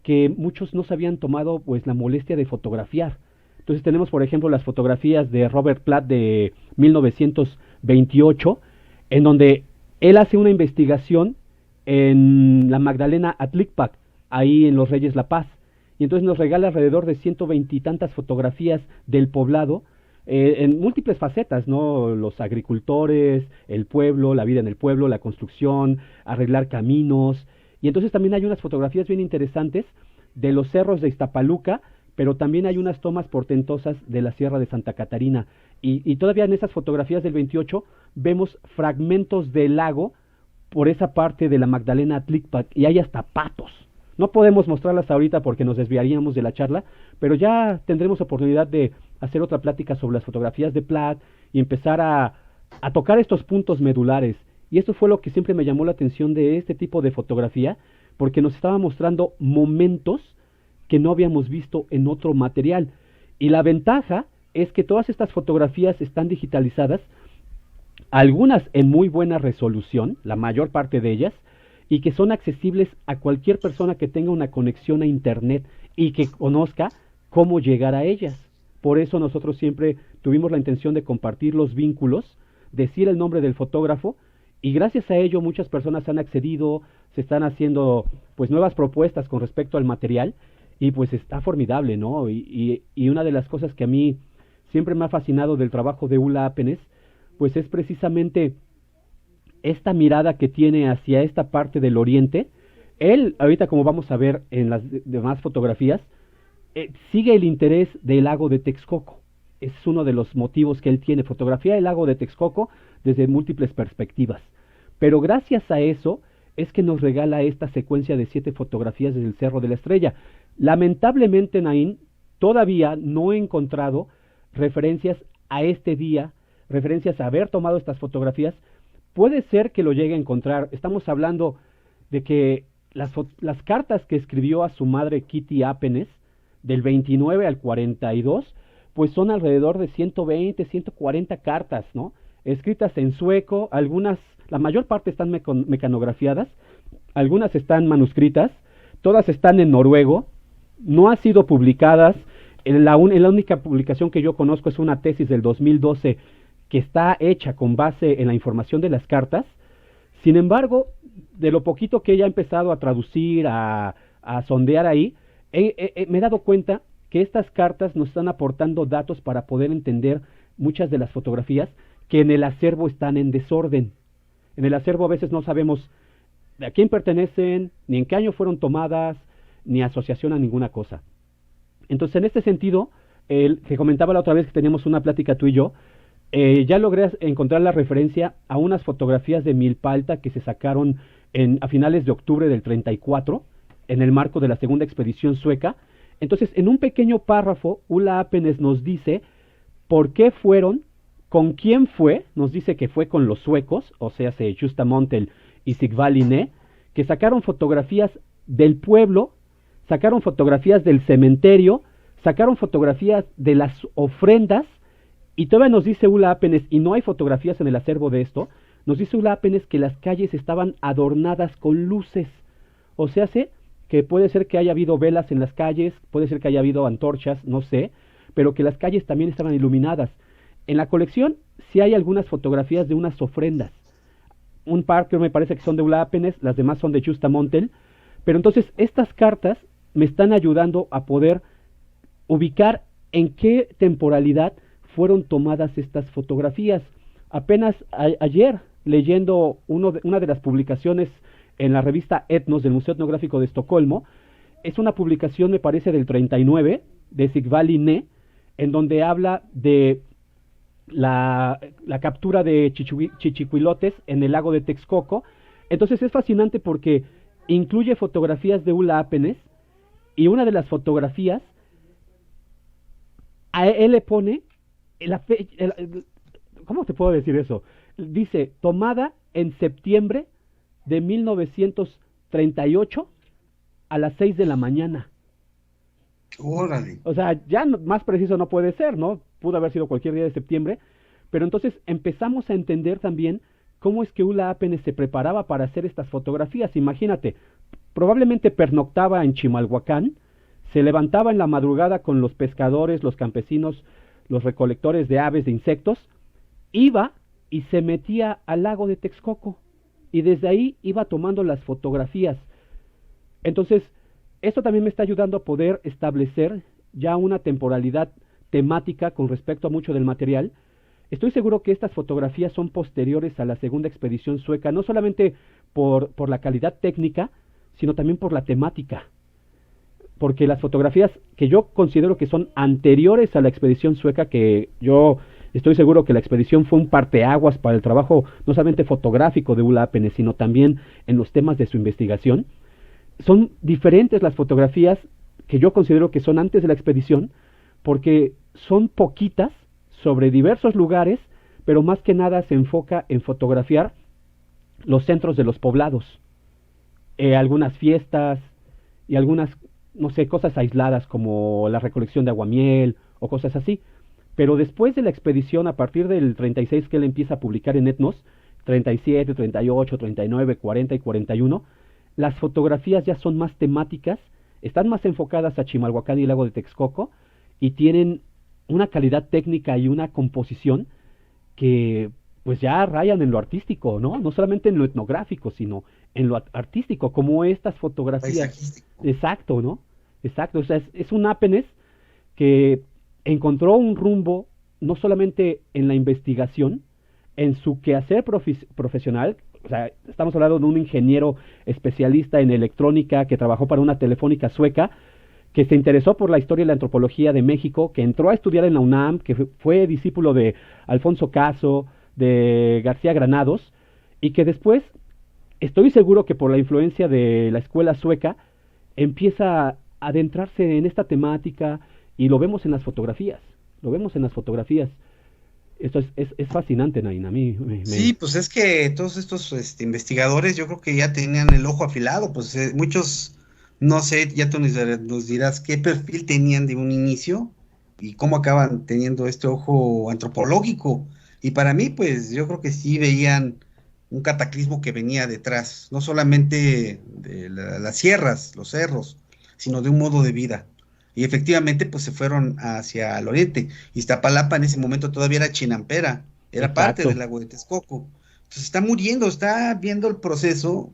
[SPEAKER 2] que muchos no se habían tomado pues la molestia de fotografiar. Entonces tenemos por ejemplo las fotografías de Robert Platt de 1928, en donde él hace una investigación en la Magdalena Atlicpac, ahí en Los Reyes La Paz, y entonces nos regala alrededor de 120 y tantas fotografías del poblado, en múltiples facetas, ¿no? Los agricultores, el pueblo, la vida en el pueblo, la construcción, arreglar caminos. Y entonces también hay unas fotografías bien interesantes de los cerros de Iztapaluca, pero también hay unas tomas portentosas de la Sierra de Santa Catarina. Y todavía en esas fotografías del 28 vemos fragmentos del lago por esa parte de la Magdalena Atlicpac y hay hasta patos. No podemos mostrarlas ahorita porque nos desviaríamos de la charla, pero ya tendremos oportunidad de hacer otra plática sobre las fotografías de Platt y empezar a tocar estos puntos medulares. Y esto fue lo que siempre me llamó la atención de este tipo de fotografía, porque nos estaba mostrando momentos que no habíamos visto en otro material. Y la ventaja es que todas estas fotografías están digitalizadas, algunas en muy buena resolución, la mayor parte de ellas, y que son accesibles a cualquier persona que tenga una conexión a internet y que conozca cómo llegar a ellas. Por eso nosotros siempre tuvimos la intención de compartir los vínculos, decir el nombre del fotógrafo y gracias a ello muchas personas han accedido, se están haciendo pues nuevas propuestas con respecto al material y pues está formidable, ¿no? Y una de las cosas que a mí siempre me ha fascinado del trabajo de Ulla Apenes, pues es precisamente esta mirada que tiene hacia esta parte del oriente. Él, ahorita como vamos a ver en las demás fotografías, sigue el interés del lago de Texcoco. Es uno de los motivos que él tiene, fotografía el lago de Texcoco desde múltiples perspectivas. Pero gracias a eso es que nos regala esta secuencia de 7 fotografías desde el Cerro de la Estrella. Lamentablemente, Naín, todavía no he encontrado referencias a este día, referencias a haber tomado estas fotografías. Puede ser que lo llegue a encontrar. Estamos hablando de que las cartas que escribió a su madre Kitty Apenes, del 29 al 42, pues son alrededor de 120, 140 cartas, ¿no? Escritas en sueco, algunas, la mayor parte están mecanografiadas, algunas están manuscritas, todas están en noruego, no han sido publicadas. La única publicación que yo conozco es una tesis del 2012 que está hecha con base en la información de las cartas. Sin embargo, de lo poquito que ella ha empezado a traducir, a sondear ahí, me he dado cuenta que estas cartas nos están aportando datos para poder entender muchas de las fotografías que en el acervo están en desorden. En el acervo a veces no sabemos a quién pertenecen, ni en qué año fueron tomadas, ni asociación a ninguna cosa. Entonces, en este sentido, que comentaba la otra vez que teníamos una plática tú y yo, ya logré encontrar la referencia a unas fotografías de Milpalta que se sacaron a finales de octubre del 34, en el marco de la segunda expedición sueca. Entonces, en un pequeño párrafo, Ulla Apenes nos dice por qué fueron, con quién fue, nos dice que fue con los suecos, o sea, Justa Montel y Sigvald, que sacaron fotografías del pueblo, sacaron fotografías del cementerio, sacaron fotografías de las ofrendas, y todavía nos dice Ulla Apenes, y no hay fotografías en el acervo de esto, nos dice Ulla Apenes que las calles estaban adornadas con luces, o sea, que puede ser que haya habido velas en las calles, puede ser que haya habido antorchas, no sé, pero que las calles también estaban iluminadas. En la colección sí hay algunas fotografías de unas ofrendas, un par que me parece que son de Ulla Apenes, las demás son de Justa Montel, pero entonces estas cartas me están ayudando a poder ubicar en qué temporalidad fueron tomadas estas fotografías. Apenas ayer, leyendo una de las publicaciones en la revista Etnos del Museo Etnográfico de Estocolmo, es una publicación, me parece, del 39, de Sigvald, en donde habla de la captura de chichicuilotes en el lago de Texcoco. Entonces es fascinante porque incluye fotografías de Ulla Apenes, y una de las fotografías, a él le pone, ¿cómo te puedo decir eso? Dice, tomada en septiembre de 1938 a las 6 de la mañana.
[SPEAKER 1] Órale.
[SPEAKER 2] O sea, ya más preciso no puede ser, ¿no? Pudo haber sido cualquier día de septiembre, pero entonces empezamos a entender también cómo es que Ulla Apenes se preparaba para hacer estas fotografías. Imagínate, probablemente pernoctaba en Chimalhuacán, se levantaba en la madrugada con los pescadores, los campesinos, los recolectores de aves, de insectos, iba y se metía al lago de Texcoco, y desde ahí iba tomando las fotografías. Entonces, esto también me está ayudando a poder establecer ya una temporalidad temática con respecto a mucho del material. Estoy seguro que estas fotografías son posteriores a la segunda expedición sueca, no solamente por la calidad técnica, sino también por la temática. Porque las fotografías que yo considero que son anteriores a la expedición sueca, que yo estoy seguro que la expedición fue un parteaguas para el trabajo no solamente fotográfico de Ulla Apenes, sino también en los temas de su investigación, son diferentes las fotografías que yo considero que son antes de la expedición, porque son poquitas sobre diversos lugares, pero más que nada se enfoca en fotografiar los centros de los poblados, algunas fiestas y algunas, no sé, cosas aisladas como la recolección de aguamiel o cosas así. Pero después de la expedición, a partir del 36 que él empieza a publicar en Etnos, 37, 38, 39, 40 y 41, las fotografías ya son más temáticas, están más enfocadas a Chimalhuacán y el lago de Texcoco, y tienen una calidad técnica y una composición que pues ya rayan en lo artístico, ¿no? No solamente en lo etnográfico, sino en lo artístico, como estas fotografías.
[SPEAKER 1] Paisajístico.
[SPEAKER 2] Exacto, ¿no? Exacto, o sea, es un Ápenes que encontró un rumbo no solamente en la investigación, en su quehacer profesional, o sea, estamos hablando de un ingeniero especialista en electrónica que trabajó para una telefónica sueca, que se interesó por la historia y la antropología de México, que entró a estudiar en la UNAM, que fue discípulo de Alfonso Caso, de García Granados, y que después, estoy seguro que por la influencia de la escuela sueca, empieza a adentrarse en esta temática y lo vemos en las fotografías, lo vemos en las fotografías. Esto es fascinante, Naina, a mí
[SPEAKER 1] Sí, pues es que todos estos investigadores yo creo que ya tenían el ojo afilado, pues muchos, no sé, ya tú nos dirás qué perfil tenían de un inicio y cómo acaban teniendo este ojo antropológico. Y para mí, pues yo creo que sí veían un cataclismo que venía detrás, no solamente de las sierras, los cerros, sino de un modo de vida. Y efectivamente, pues se fueron hacia el oriente. Iztapalapa en ese momento todavía era Chinampera, era parte del
[SPEAKER 2] exacto,
[SPEAKER 1] lago de Texcoco. Entonces está muriendo, está viendo el proceso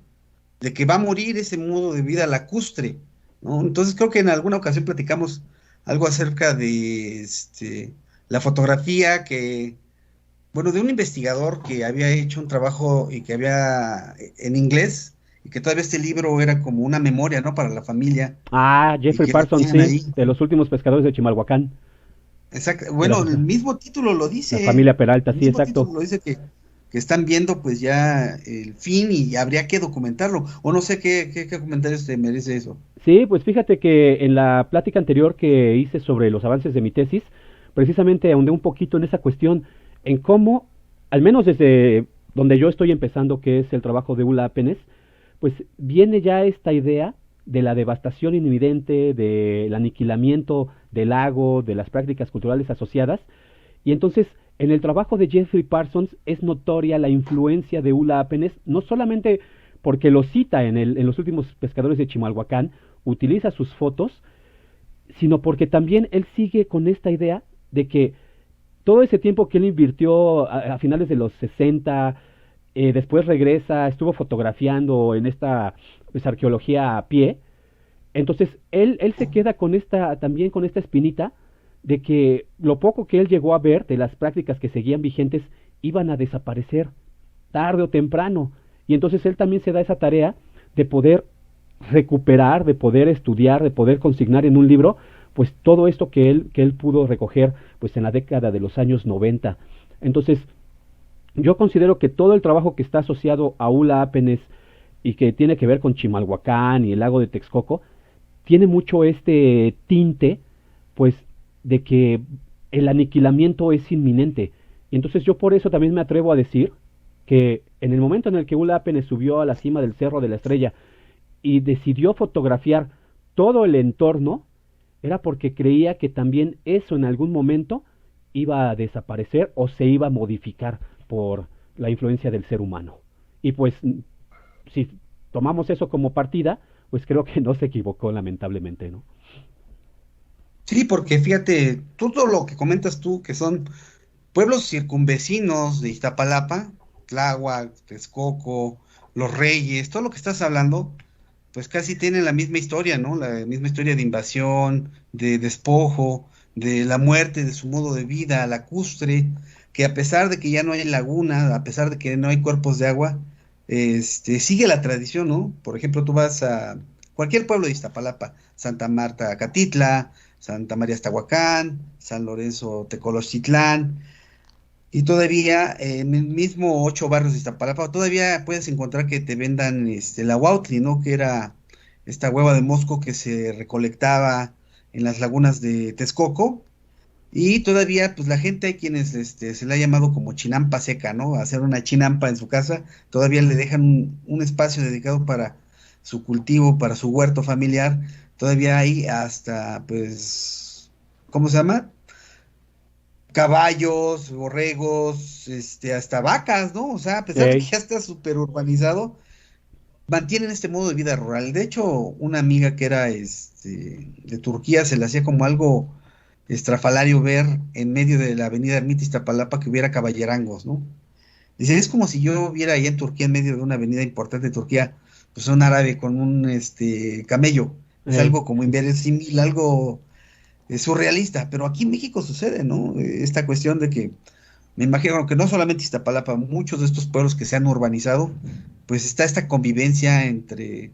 [SPEAKER 1] de que va a morir ese modo de vida lacustre, ¿no? Entonces creo que en alguna ocasión platicamos algo acerca de la fotografía que, bueno, de un investigador que había hecho un trabajo y que había en inglés, y que todavía este libro era como una memoria, ¿no? Para la familia,
[SPEAKER 2] ah,
[SPEAKER 1] y
[SPEAKER 2] Jeffrey
[SPEAKER 1] que lo
[SPEAKER 2] Parsons,
[SPEAKER 1] tienen
[SPEAKER 2] sí,
[SPEAKER 1] ahí.
[SPEAKER 2] de los últimos pescadores de Chimalhuacán,
[SPEAKER 1] Exacto.
[SPEAKER 2] de
[SPEAKER 1] Bueno, el mismo título lo
[SPEAKER 2] la
[SPEAKER 1] dice,
[SPEAKER 2] familia Peralta,
[SPEAKER 1] el
[SPEAKER 2] sí,
[SPEAKER 1] mismo
[SPEAKER 2] exacto.
[SPEAKER 1] título lo dice que están viendo pues ya el fin y habría que documentarlo. O no sé qué comentarios te merece eso.
[SPEAKER 2] Sí, pues fíjate que en la plática anterior que hice sobre los avances de mi tesis, precisamente ahondé un poquito en esa cuestión, en cómo, al menos desde donde yo estoy empezando, que es el trabajo de Ula Penes, pues viene ya esta idea de la devastación inminente, del aniquilamiento del lago, de las prácticas culturales asociadas, y entonces en el trabajo de Jeffrey Parsons es notoria la influencia de Ula Apenes, no solamente porque lo cita en los últimos pescadores de Chimalhuacán, utiliza sus fotos, sino porque también él sigue con esta idea de que todo ese tiempo que él invirtió a finales de los 60, después regresa, estuvo fotografiando en esta pues, arqueología a pie, entonces él se queda con esta, también con esta espinita de que lo poco que él llegó a ver de las prácticas que seguían vigentes iban a desaparecer tarde o temprano. Y entonces él también se da esa tarea de poder recuperar, de poder estudiar, de poder consignar en un libro, pues todo esto que él pudo recoger pues en la década de los años 90. Entonces, yo considero que todo el trabajo que está asociado a Ula Apenes y que tiene que ver con Chimalhuacán y el lago de Texcoco, tiene mucho este tinte, pues, de que el aniquilamiento es inminente. Y entonces yo por eso también me atrevo a decir que en el momento en el que Ula Apenes subió a la cima del Cerro de la Estrella y decidió fotografiar todo el entorno, era porque creía que también eso en algún momento iba a desaparecer o se iba a modificar por la influencia del ser humano. Y pues si tomamos eso como partida, pues creo que no se equivocó lamentablemente, ¿no?
[SPEAKER 1] Sí, porque fíjate, todo lo que comentas tú, que son pueblos circunvecinos de Iztapalapa, Tláhuac, Texcoco, Los Reyes, todo lo que estás hablando, pues casi tienen la misma historia, ¿no? La misma historia de invasión, de despojo, de la muerte de su modo de vida lacustre, que a pesar de que ya no hay laguna, a pesar de que no hay cuerpos de agua, sigue la tradición, ¿no? Por ejemplo, tú vas a cualquier pueblo de Iztapalapa, Santa Marta, Catitla, Santa María Aztahuacán, San Lorenzo Tecolochitlán, y todavía en el mismo 8 barrios de Iztapalapa, todavía puedes encontrar que te vendan la huautli, ¿no? Que era esta hueva de mosco que se recolectaba en las lagunas de Texcoco. Y todavía, pues la gente, hay quienes se le ha llamado como chinampa seca, ¿no? Hacer una chinampa en su casa, todavía le dejan un espacio dedicado para su cultivo, para su huerto familiar. Todavía hay hasta, pues, ¿cómo se llama? Caballos, borregos, hasta vacas, ¿no? O sea, a pesar de que
[SPEAKER 2] Hey,
[SPEAKER 1] ya está súper urbanizado, mantienen este modo de vida rural. De hecho, una amiga que era de Turquía se le hacía como algo estrafalario ver en medio de la avenida Ermita Iztapalapa que hubiera caballerangos, ¿no? Dice, es como si yo viera ahí en Turquía, en medio de una avenida importante de Turquía, pues un árabe con un camello. Es
[SPEAKER 2] Ey,
[SPEAKER 1] algo como inverosímil, algo surrealista, pero aquí en México sucede, ¿no? Esta cuestión de que, me imagino que no solamente Iztapalapa, muchos de estos pueblos que se han urbanizado, pues está esta convivencia entre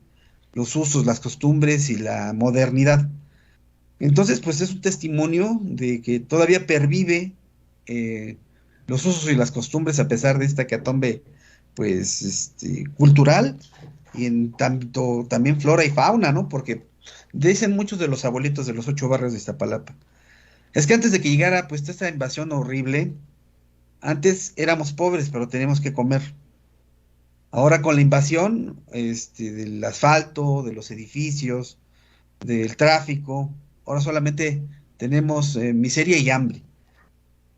[SPEAKER 1] los usos, las costumbres y la modernidad. Entonces, pues es un testimonio de que todavía pervive eh, los usos y las costumbres a pesar de esta hecatombe, pues, cultural y en tanto también flora y fauna, ¿no? Porque dicen muchos de los abuelitos de los 8 barrios de Iztapalapa. Es que antes de que llegara, pues, toda esta invasión horrible, antes éramos pobres, pero teníamos que comer. Ahora con la invasión, del asfalto, de los edificios, del tráfico. Ahora solamente tenemos miseria y hambre.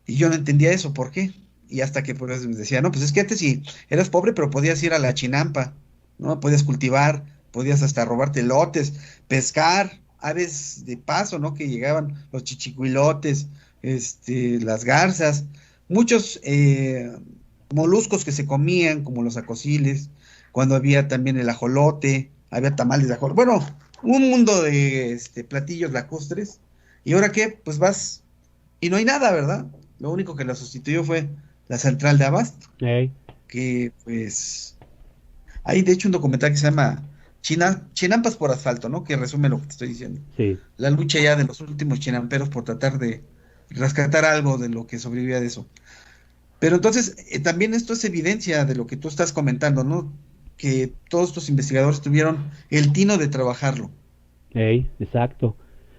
[SPEAKER 1] Y yo no entendía eso, ¿por qué? Y hasta que pues me decía, no, pues es que antes sí eras pobre, pero podías ir a la chinampa, ¿no? Podías cultivar, podías hasta robarte lotes, pescar, aves de paso, ¿no? Que llegaban los chichicuilotes, las garzas, muchos moluscos que se comían, como los acosiles, cuando había también el ajolote, había tamales de ajolote. Bueno, un mundo de platillos lacustres. ¿Y ahora qué? Pues vas y no hay nada, ¿verdad? Lo único que la sustituyó fue la central de abasto,
[SPEAKER 2] ey,
[SPEAKER 1] que pues hay de hecho un documental que se llama Chinampas por asfalto, ¿no? Que resume lo que te estoy diciendo.
[SPEAKER 2] sí.
[SPEAKER 1] La lucha ya de los últimos chinamperos por tratar de rescatar algo de lo que sobrevivía de eso. Pero entonces, también esto es evidencia de lo que tú estás comentando, ¿no? Que todos estos investigadores tuvieron el tino de trabajarlo.
[SPEAKER 2] Ey, exacto.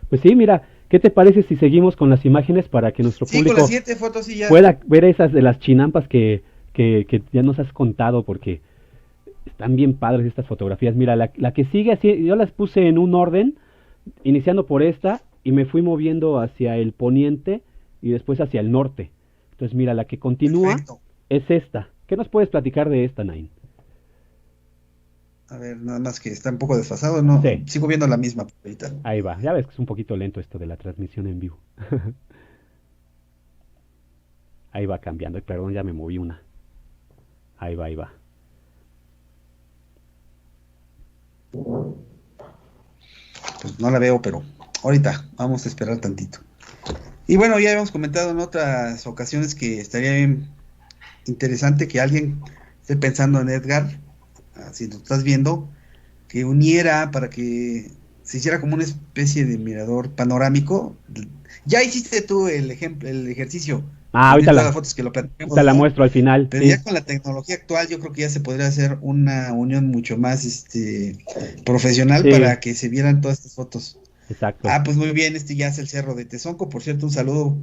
[SPEAKER 2] Pues sí, mira, ¿qué te parece si seguimos con las imágenes para que nuestro
[SPEAKER 1] Sí, con las
[SPEAKER 2] público
[SPEAKER 1] 7 fotos sí ya.
[SPEAKER 2] pueda ver esas de las chinampas que ya nos has contado? Porque están bien padres estas fotografías. Mira, la que sigue así, yo las puse en un orden, iniciando por esta y me fui moviendo hacia el poniente y después hacia el norte. Entonces, mira, la que continúa
[SPEAKER 1] Perfecto.
[SPEAKER 2] es esta. ¿Qué nos puedes platicar de esta, Nain?
[SPEAKER 1] A ver, nada más que está un poco desfasado, no,
[SPEAKER 2] Sí,
[SPEAKER 1] sigo viendo la misma ahorita.
[SPEAKER 2] ahí va. Ya ves que es un poquito lento esto de la transmisión en vivo. Ahí va cambiando. Perdón, ya me moví una. Ahí va, ahí va.
[SPEAKER 1] Pues no la veo, pero ahorita vamos a esperar tantito. Y bueno, ya habíamos comentado en otras ocasiones que estaría bien interesante que alguien esté pensando en Edgar, si lo estás viendo, que uniera para que se hiciera como una especie de mirador panorámico. Ya hiciste tú el ejemplo, el ejercicio
[SPEAKER 2] Ah,
[SPEAKER 1] de tener todas las fotos que lo platicamos,
[SPEAKER 2] ahorita la
[SPEAKER 1] ¿verdad?
[SPEAKER 2] muestro al final.
[SPEAKER 1] Pero ya
[SPEAKER 2] Sí,
[SPEAKER 1] con la tecnología actual, yo creo que ya se podría hacer una unión mucho más profesional
[SPEAKER 2] sí,
[SPEAKER 1] para que se vieran todas estas fotos.
[SPEAKER 2] exacto.
[SPEAKER 1] Ah, pues muy bien, ya es el Cerro de Tezonco. Por cierto, un saludo.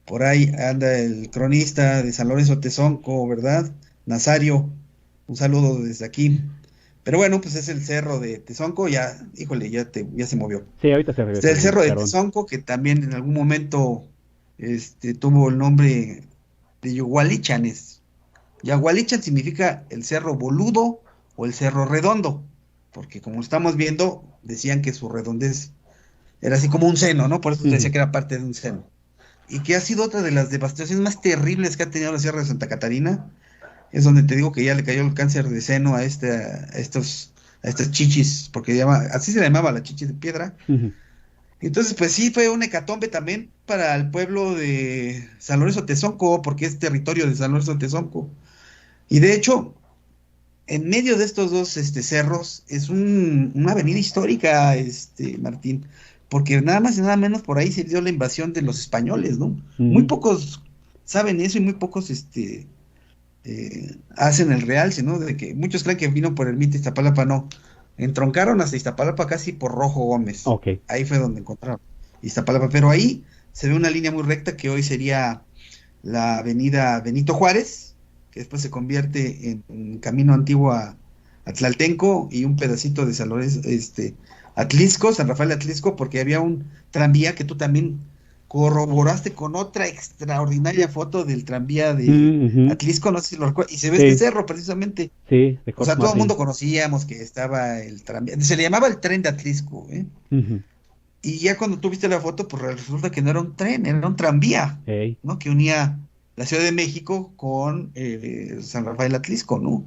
[SPEAKER 1] Por ahí anda el cronista de San Lorenzo Tezonco, ¿verdad? Nazario, un saludo desde aquí. Pero bueno, pues es el Cerro de Tezonco, ya, híjole, ya se movió.
[SPEAKER 2] Sí, ahorita se
[SPEAKER 1] Está
[SPEAKER 2] regresa
[SPEAKER 1] el
[SPEAKER 2] bien,
[SPEAKER 1] Cerro de
[SPEAKER 2] perdón.
[SPEAKER 1] Tezonco, que también en algún momento tuvo el nombre de Yogualichanes. Yagualichan significa el cerro boludo o el cerro redondo, porque como estamos viendo, decían que su redondez era así como un seno, ¿no? Por eso se
[SPEAKER 2] Ujú.
[SPEAKER 1] decía que era parte de un seno. Y que ha sido otra de las devastaciones más terribles que ha tenido la Sierra de Santa Catarina. Es donde te digo que ya le cayó el cáncer de seno a estas chichis, porque así se le llamaba la chichi de piedra.
[SPEAKER 2] Ujú.
[SPEAKER 1] Entonces, pues sí, fue un hecatombe también para el pueblo de San Lorenzo Tezonco, porque es territorio de San Lorenzo Tezonco. Y de hecho, en medio de estos dos cerros es una avenida histórica, Martín, porque nada más y nada menos por ahí se dio la invasión de los españoles, ¿no? Muy
[SPEAKER 2] Ujú.
[SPEAKER 1] pocos saben eso y muy pocos hacen el realce, ¿no? De que muchos creen que vino por Ermita Iztapalapa, no. Entroncaron hasta Iztapalapa casi por Rojo Gómez.
[SPEAKER 2] Ok.
[SPEAKER 1] Ahí fue donde encontraron Iztapalapa, pero ahí se ve una línea muy recta que hoy sería la avenida Benito Juárez, que después se convierte en camino antiguo a Tlaltenco y un pedacito de San Lorenzo, Atlisco, San Rafael de Atlisco, porque había un tranvía que tú también corroboraste con otra extraordinaria foto del tranvía de
[SPEAKER 2] Ujú.
[SPEAKER 1] Atlisco, no sé si lo recuerdas, y se ve este
[SPEAKER 2] Sí,
[SPEAKER 1] cerro precisamente.
[SPEAKER 2] sí, de
[SPEAKER 1] O
[SPEAKER 2] Jorge
[SPEAKER 1] sea, todo el
[SPEAKER 2] Martín.
[SPEAKER 1] mundo conocíamos que estaba el tranvía, se le llamaba el tren de Atlisco, ¿eh?
[SPEAKER 2] Ujú.
[SPEAKER 1] Y ya cuando tú viste la foto, pues resulta que no era un tren, era un tranvía,
[SPEAKER 2] Ey,
[SPEAKER 1] ¿no? Que unía. la Ciudad de México con San Rafael Atlisco, ¿no?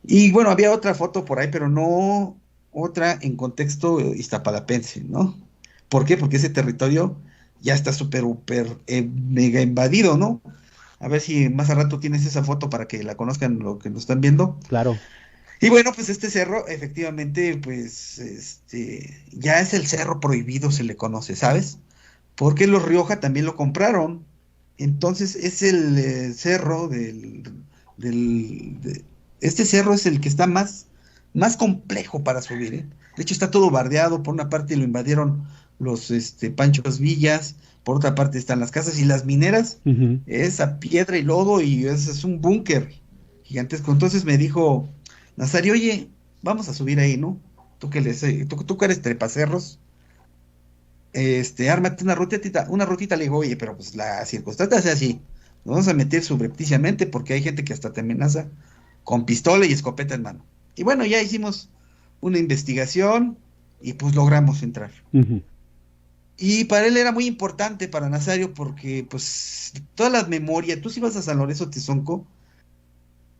[SPEAKER 1] Y bueno, había otra foto por ahí, pero no otra en contexto iztapalapense, ¿no? ¿Por qué? Porque ese territorio ya está súper, súper mega invadido, ¿no? A ver si más a rato tienes esa foto para que la conozcan lo que nos están viendo.
[SPEAKER 2] Claro.
[SPEAKER 1] Y bueno, pues este cerro, efectivamente, pues ya es el cerro prohibido, se le conoce, ¿sabes? Porque los Rioja también lo compraron. Entonces es el cerro este cerro es el que está más complejo para subir, ¿eh? De hecho, está todo bardeado. Por una parte lo invadieron los Panchos Villas, por otra parte están las casas y las mineras,
[SPEAKER 2] Ujú.
[SPEAKER 1] es a piedra y lodo y es un búnker gigantesco. Entonces me dijo Nazario, oye, vamos a subir ahí, ¿no? Tú que eres trepacerros, ármate una rutita, le digo, oye, pero pues la circunstancia es así, nos vamos a meter subrepticiamente porque hay gente que hasta te amenaza con pistola y escopeta en mano. Y bueno, ya hicimos una investigación y pues logramos entrar.
[SPEAKER 2] Ujú.
[SPEAKER 1] Y para él era muy importante, para Nazario, porque pues toda la memoria, tú si vas a San Lorenzo Tezonco,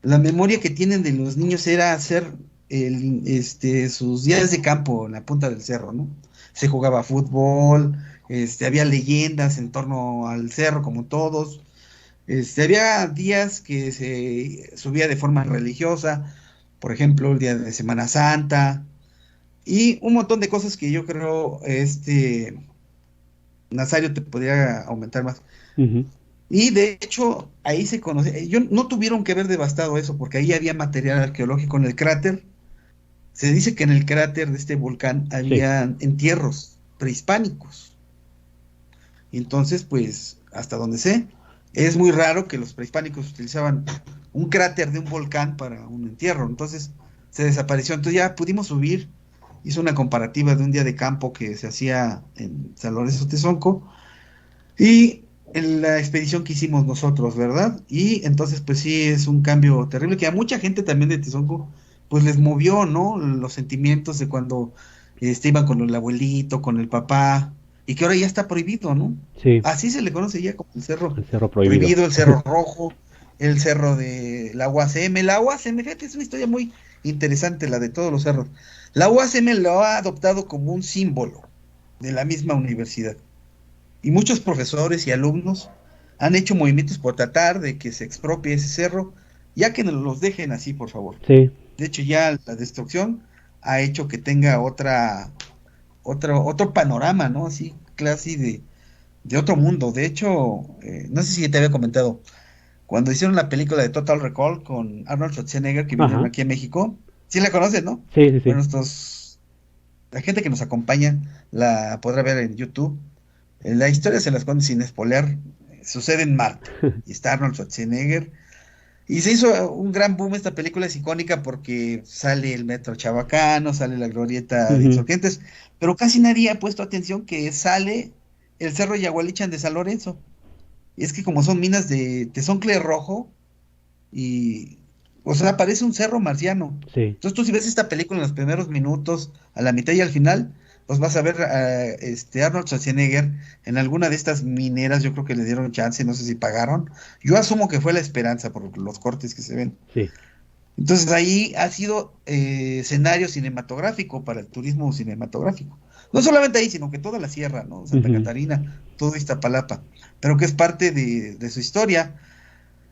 [SPEAKER 1] la memoria que tienen de los niños era hacer sus días de campo en la punta del cerro, ¿no? Se jugaba fútbol, había leyendas en torno al cerro, como todos. Había días que se subía de forma religiosa, por ejemplo, el día de Semana Santa, y un montón de cosas que yo creo, Nazario te podría aumentar más.
[SPEAKER 2] Ujú.
[SPEAKER 1] Y de hecho, ahí se conoce, no tuvieron que haber devastado eso, porque ahí había material arqueológico en el cráter. Se dice que en el cráter de este volcán
[SPEAKER 2] Sí.
[SPEAKER 1] había entierros prehispánicos. Y entonces, pues, hasta donde sé, es muy raro que los prehispánicos utilizaban un cráter de un volcán para un entierro. Entonces, se desapareció. Entonces ya pudimos subir. Hizo una comparativa de un día de campo que se hacía en San Lorenzo Tezonco y en la expedición que hicimos nosotros, ¿verdad? Y entonces, pues sí, es un cambio terrible que a mucha gente también de Tezonco, pues les movió, ¿no? Los sentimientos de cuando iban con el abuelito, con el papá, y que ahora ya está prohibido, ¿no?
[SPEAKER 2] Sí.
[SPEAKER 1] Así se le conoce ya como el cerro
[SPEAKER 2] El cerro prohibido.
[SPEAKER 1] prohibido, el cerro rojo, el cerro de la UACM. La UACM, fíjate, es una historia muy interesante, la de todos los cerros. La UACM lo ha adoptado como un símbolo de la misma universidad. Y muchos profesores y alumnos han hecho movimientos por tratar de que se expropie ese cerro, ya que nos los dejen así, por favor.
[SPEAKER 2] Sí.
[SPEAKER 1] De hecho, ya la destrucción ha hecho que tenga otro panorama, ¿no? Así, casi de otro mundo. De hecho, no sé si te había comentado, cuando hicieron la película de Total Recall con Arnold Schwarzenegger, que vinieron
[SPEAKER 2] Ajá.
[SPEAKER 1] aquí a México, sí la conocen, ¿no?
[SPEAKER 2] Sí, sí, sí.
[SPEAKER 1] Bueno, la gente que nos acompaña la podrá ver en YouTube. La historia se las cuento sin spoiler. Sucede en Marte. Y está Arnold Schwarzenegger. Y se hizo un gran boom. Esta película es icónica porque sale el Metro Chabacano, sale la glorieta de
[SPEAKER 2] Ujú.
[SPEAKER 1] Insurgentes, pero casi nadie ha puesto atención que sale el Cerro Yagualichan de San Lorenzo. Y es que como son minas de tezoncle rojo, y, o sea, parece un cerro marciano.
[SPEAKER 2] Sí.
[SPEAKER 1] Entonces tú si ves esta película en los primeros minutos, a la mitad y al final, pues vas a ver a Arnold Schwarzenegger en alguna de estas mineras, yo creo que le dieron chance, no sé si pagaron. Yo asumo que fue La Esperanza por los cortes que se ven.
[SPEAKER 2] Sí.
[SPEAKER 1] Entonces ahí ha sido escenario cinematográfico para el turismo cinematográfico. No solamente ahí, sino que toda la sierra, ¿no? Santa
[SPEAKER 2] Ujú.
[SPEAKER 1] Catarina, todo Iztapalapa, pero que es parte de su historia.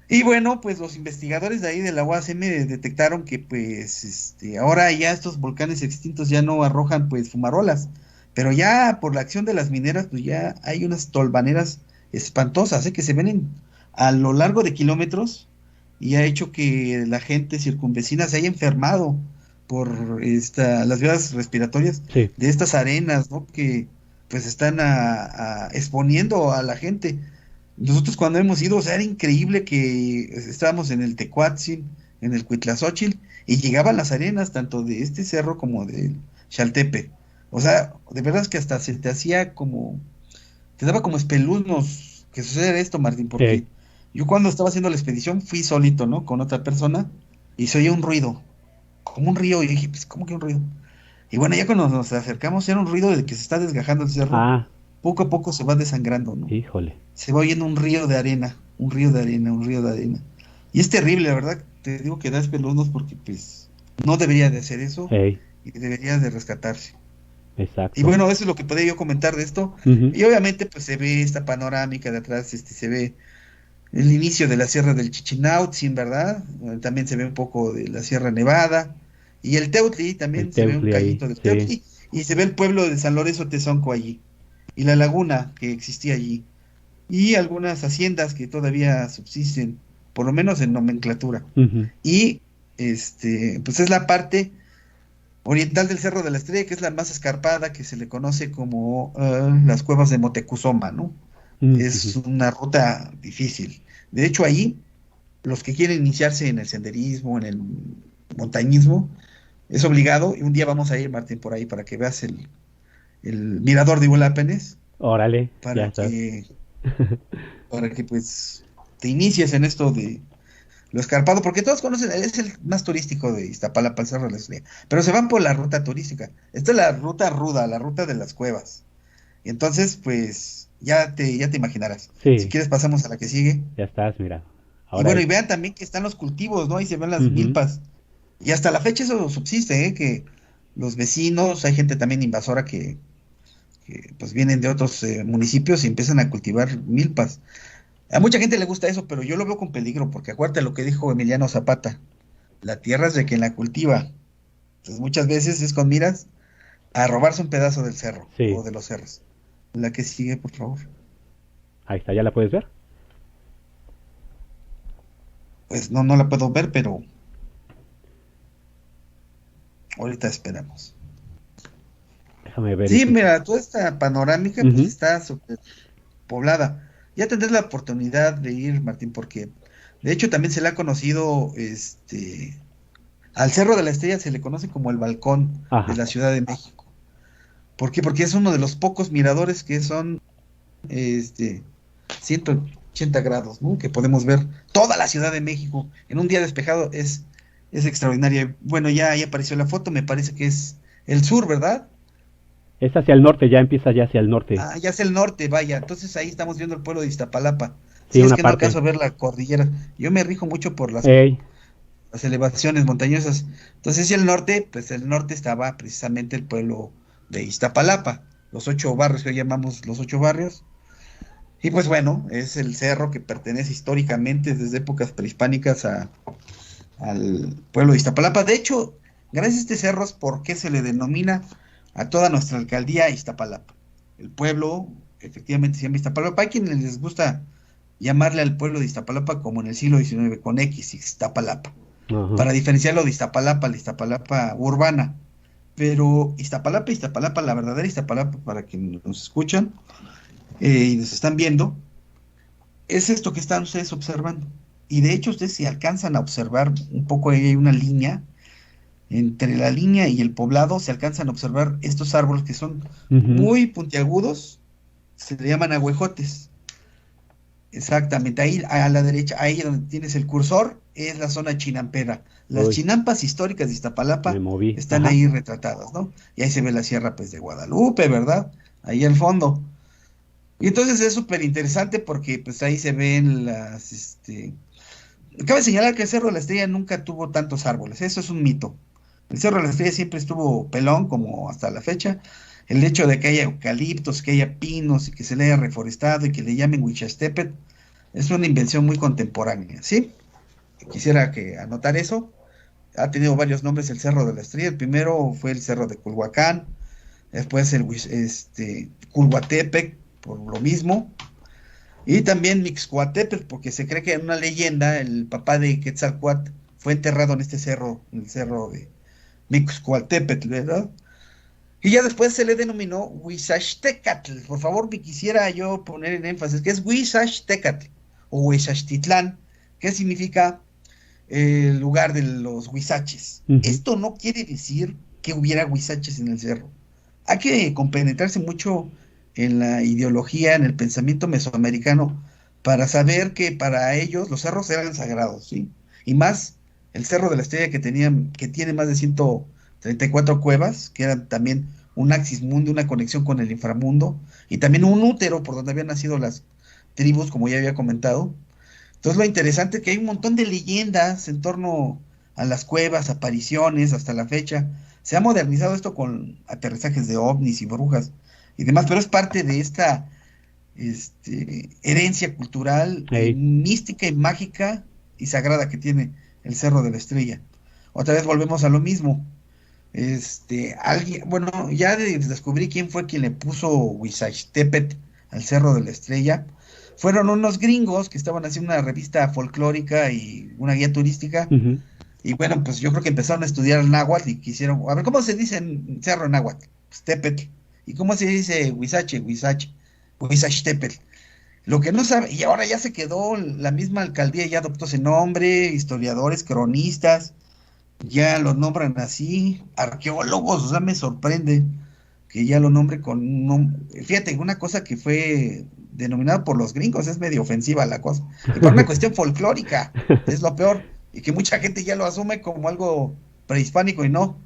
[SPEAKER 1] Y bueno, pues los investigadores de ahí de la UACM detectaron que pues ahora ya estos volcanes extintos ya no arrojan pues fumarolas, pero ya por la acción de las mineras pues ya hay unas tolvaneras espantosas, que se ven a lo largo de kilómetros y ha hecho que la gente circunvecina se haya enfermado por las vías respiratorias
[SPEAKER 2] Sí.
[SPEAKER 1] de estas arenas, ¿no? Que pues están exponiendo a la gente. Nosotros cuando hemos ido, o sea, era increíble que estábamos en el Tecuatzin, en el Cuitlazóchil, y llegaban las arenas tanto de este cerro como de Chaltepe. O sea, de verdad es que hasta se te hacía como, te daba como espeluznos que sucediera esto, Martín, porque
[SPEAKER 2] Sí.
[SPEAKER 1] yo cuando estaba haciendo la expedición fui solito, ¿no? Con otra persona, y se oía un ruido, como un río, y dije, pues, ¿cómo que un ruido? Y bueno, ya cuando nos acercamos era un ruido de que se está desgajando el cerro,
[SPEAKER 2] Ah,
[SPEAKER 1] poco a poco se va desangrando, ¿no?
[SPEAKER 2] híjole.
[SPEAKER 1] Se va oyendo un río de arena. un río de arena, un río de arena. Y es terrible, la verdad, te digo que da espeluznos porque pues no debería de hacer eso
[SPEAKER 2] Ey,
[SPEAKER 1] y debería de rescatarse. Y
[SPEAKER 2] exacto.
[SPEAKER 1] bueno, eso es lo que podía yo comentar de esto.
[SPEAKER 2] Ujú.
[SPEAKER 1] Y obviamente pues se ve esta panorámica de atrás, se ve el inicio de la Sierra del Chichinautzin, ¿verdad? También se ve un poco de la Sierra Nevada. Y el Teutli,
[SPEAKER 2] El
[SPEAKER 1] también se ve un
[SPEAKER 2] Teutli ahí,
[SPEAKER 1] cachito del
[SPEAKER 2] sí.
[SPEAKER 1] Teutli. Y se ve el pueblo de San Lorenzo Tezonco allí. Y la laguna que existía allí. Y algunas haciendas que todavía subsisten, por lo menos en nomenclatura.
[SPEAKER 2] Ujú.
[SPEAKER 1] Y pues es la parte oriental del Cerro de la Estrella, que es la más escarpada, que se le conoce como las cuevas de Motecuzoma, ¿no?
[SPEAKER 2] Ujú.
[SPEAKER 1] Es una ruta difícil. De hecho, ahí, los que quieren iniciarse en el senderismo, en el montañismo, es obligado, y un día vamos a ir, Martín, por ahí para que veas el mirador de Igualapenes,
[SPEAKER 2] Órale, ya
[SPEAKER 1] para
[SPEAKER 2] estás.
[SPEAKER 1] que, para que pues te inicies en esto de lo escarpado, porque todos conocen, es el más turístico de Iztapalapa, el Cerro de la Estrella, pero se van por la ruta turística. Esta es la ruta ruda, la ruta de las cuevas. Y entonces, pues, ya te imaginarás. Si
[SPEAKER 2] Sí,
[SPEAKER 1] quieres, pasamos a la que sigue.
[SPEAKER 2] ya estás, mira.
[SPEAKER 1] Y
[SPEAKER 2] Ahora
[SPEAKER 1] bueno, y
[SPEAKER 2] es.
[SPEAKER 1] vean también que están los cultivos, ¿no? Ahí se ven las
[SPEAKER 2] Ujú.
[SPEAKER 1] milpas. Y hasta la fecha eso subsiste, ¿eh? Que los vecinos, hay gente también invasora que, pues vienen de otros municipios y empiezan a cultivar milpas. A mucha gente le gusta eso, pero yo lo veo con peligro, porque acuérdate lo que dijo Emiliano Zapata, la tierra es de quien la cultiva. Entonces muchas veces es con miras a robarse un pedazo del cerro
[SPEAKER 2] Sí,
[SPEAKER 1] o de los cerros. La que sigue, por favor.
[SPEAKER 2] ahí está, ¿ya la puedes ver?
[SPEAKER 1] Pues no, no la puedo ver, pero ahorita esperamos.
[SPEAKER 2] Déjame ver y
[SPEAKER 1] Sí,
[SPEAKER 2] te...
[SPEAKER 1] mira, toda esta panorámica pues
[SPEAKER 2] Ujú.
[SPEAKER 1] está súper poblada. Ya tendrás la oportunidad de ir, Martín, porque de hecho también se le ha conocido, al Cerro de la Estrella se le conoce como el balcón de
[SPEAKER 2] Ajá.
[SPEAKER 1] la Ciudad de México. ¿Por qué? Porque es uno de los pocos miradores que son, este, 180 grados, ¿no? Que podemos ver toda la Ciudad de México en un día despejado es extraordinario. Bueno, ya apareció la foto, me parece que es el sur, ¿verdad?
[SPEAKER 2] Es hacia el norte, ya empieza ya hacia el norte.
[SPEAKER 1] Ah, ya es el norte, vaya. Entonces ahí estamos viendo el pueblo de Iztapalapa.
[SPEAKER 2] Sí,
[SPEAKER 1] Si es
[SPEAKER 2] una
[SPEAKER 1] que no
[SPEAKER 2] parte.
[SPEAKER 1] alcanzo a ver la cordillera. Yo me rijo mucho por
[SPEAKER 2] Ey,
[SPEAKER 1] las elevaciones montañosas. Entonces, si el norte, pues el norte estaba precisamente el pueblo de Iztapalapa, los 8 barrios que hoy llamamos los 8 barrios. Y pues bueno, es el cerro que pertenece históricamente desde épocas prehispánicas al pueblo de Iztapalapa. De hecho, gracias a este cerro es por qué se le denomina a toda nuestra alcaldía Iztapalapa. El pueblo, efectivamente, se llama Iztapalapa. Hay quienes les gusta llamarle al pueblo de Iztapalapa como en el siglo XIX con X, Iztapalapa,
[SPEAKER 2] ajá.
[SPEAKER 1] para diferenciarlo de Iztapalapa, la Iztapalapa urbana. Pero Iztapalapa, Iztapalapa, la verdadera Iztapalapa, para quienes nos escuchan y nos están viendo, es esto que están ustedes observando. Y de hecho, ustedes si alcanzan a observar un poco, ahí hay una línea, entre la línea y el poblado se alcanzan a observar estos árboles que son
[SPEAKER 2] Ujú.
[SPEAKER 1] muy puntiagudos, se le llaman agüejotes. Exactamente, ahí a la derecha, ahí donde tienes el cursor, es la zona chinampera. Las
[SPEAKER 2] Uy,
[SPEAKER 1] chinampas históricas de
[SPEAKER 2] me
[SPEAKER 1] Iztapalapa
[SPEAKER 2] moví.
[SPEAKER 1] están
[SPEAKER 2] Ajá.
[SPEAKER 1] ahí retratadas, ¿no? Y ahí se ve la sierra, pues, de Guadalupe, ¿verdad? Ahí al fondo. Y entonces es súper interesante porque, pues, ahí se ven Cabe señalar que el Cerro de la Estrella nunca tuvo tantos árboles, eso es un mito. El Cerro de la Estrella siempre estuvo pelón, como hasta la fecha. El hecho de que haya eucaliptos, que haya pinos y que se le haya reforestado y que le llamen Huichastepet es una invención muy contemporánea, ¿sí? Quisiera que anotar eso. Ha tenido varios nombres el Cerro de la Estrella. El primero fue el Cerro de Culhuacán, después Culhuatepec, por lo mismo, y también Mixcoatepec, porque se cree que en una leyenda el papá de Quetzalcóatl fue enterrado en este cerro, en el cerro de Mixcoatepec, ¿verdad? Y ya después se le denominó Huizachtecatl. Por favor, me quisiera yo poner en énfasis que es Huizachtecatl o Huizachtitlan, que significa el lugar de los huizaches.
[SPEAKER 2] Ujú.
[SPEAKER 1] Esto no quiere decir que hubiera huizaches en el cerro. Hay que compenetrarse mucho en la ideología, en el pensamiento mesoamericano, para saber que para ellos los cerros eran sagrados, ¿sí? Y más el Cerro de la Estrella que tiene más de 134 cuevas, que eran también un axis mundi, una conexión con el inframundo, y también un útero por donde habían nacido las tribus, como ya había comentado. Entonces lo interesante es que hay un montón de leyendas en torno a las cuevas, apariciones hasta la fecha. Se ha modernizado esto con aterrizajes de ovnis y brujas y demás, pero es parte de esta herencia cultural,
[SPEAKER 2] Ey,
[SPEAKER 1] mística y mágica y sagrada que tiene el Cerro de la Estrella. Otra vez volvemos a lo mismo. Alguien, bueno, ya descubrí quién fue quien le puso Huizachtepet al Cerro de la Estrella. Fueron unos gringos que estaban haciendo una revista folclórica y una guía turística.
[SPEAKER 2] ujú.
[SPEAKER 1] Y bueno, pues yo creo que empezaron a estudiar el náhuatl y quisieron, a ver, ¿cómo se dice en cerro en náhuatl? Pues, Tepetl. ¿Y cómo se dice Huizachtepetl? Lo que no sabe, y ahora ya se quedó, la misma alcaldía ya adoptó ese nombre, historiadores, cronistas, ya lo nombran así, arqueólogos, o sea, me sorprende que ya lo nombre con un nombre. Fíjate, una cosa que fue denominada por los gringos, es medio ofensiva la cosa, y por una cuestión folclórica, es lo peor, y que mucha gente ya lo asume como algo prehispánico y no.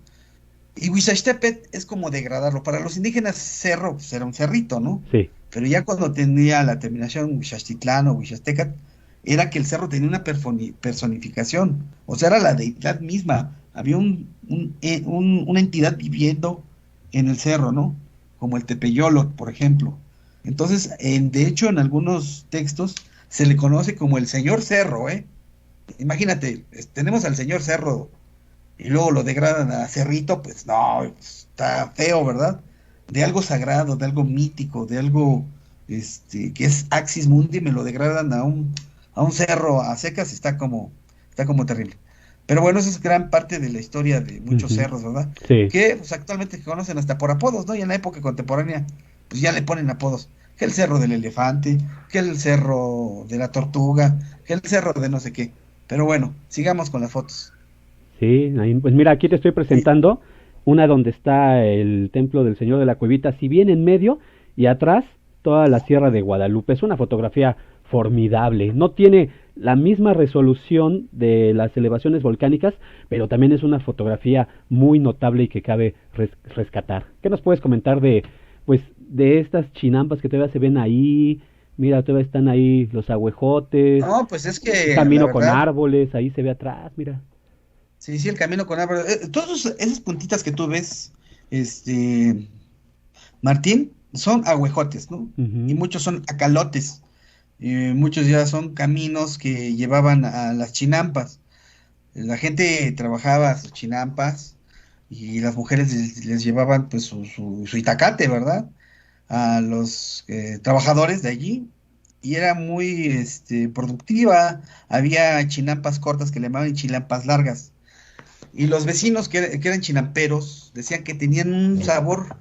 [SPEAKER 1] Y Huizachtepet es como degradarlo. Para los indígenas, cerro, pues era un cerrito, ¿no?
[SPEAKER 2] Sí.
[SPEAKER 1] Pero ya cuando tenía la terminación Huixachtlitlán o Huixastecat, era que el cerro tenía una personificación. O sea, era la deidad misma. Había una entidad viviendo en el cerro, ¿no? Como el Tepeyolot, por ejemplo. Entonces, de hecho, en algunos textos se le conoce como el señor cerro, ¿eh? Imagínate, tenemos al señor cerro y luego lo degradan a cerrito, pues no, pues, está feo, ¿verdad? De algo sagrado, de algo mítico, de algo que es Axis Mundi, me lo degradan a un cerro a secas, está como terrible. Pero bueno, eso es gran parte de la historia de muchos
[SPEAKER 2] Ujú.
[SPEAKER 1] cerros, ¿verdad?
[SPEAKER 2] Sí.
[SPEAKER 1] Que pues actualmente se conocen hasta por apodos, ¿no? Y en la época contemporánea, pues ya le ponen apodos. Que el cerro del elefante, que el cerro de la tortuga, que el cerro de no sé qué. Pero bueno, sigamos con las fotos.
[SPEAKER 2] Sí, Naim. Pues mira, aquí te estoy
[SPEAKER 1] Sí.
[SPEAKER 2] presentando una donde está el templo del Señor de la Cuevita, si bien en medio y atrás toda la Sierra de Guadalupe. Es una fotografía formidable. No tiene la misma resolución de las elevaciones volcánicas, pero también es una fotografía muy notable y que cabe rescatar. ¿Qué nos puedes comentar de, pues, de estas chinampas que todavía se ven ahí? Mira, todavía están ahí los agüejotes,
[SPEAKER 1] No, pues es
[SPEAKER 2] un
[SPEAKER 1] que la
[SPEAKER 2] camino con
[SPEAKER 1] verdad,
[SPEAKER 2] árboles, ahí se ve atrás, mira.
[SPEAKER 1] sí, sí, el camino con árboles, todos esas puntitas que tú ves, este, Martín, son ahuejotes, ¿no? Y
[SPEAKER 2] Ujú,
[SPEAKER 1] muchos son acalotes, muchos ya son caminos que llevaban a las chinampas. La gente trabajaba sus chinampas y las mujeres les llevaban pues su itacate, ¿verdad? A los trabajadores de allí y era muy productiva. Había chinampas cortas que le llamaban chinampas largas. Y los vecinos que eran chinamperos decían que tenían un sabor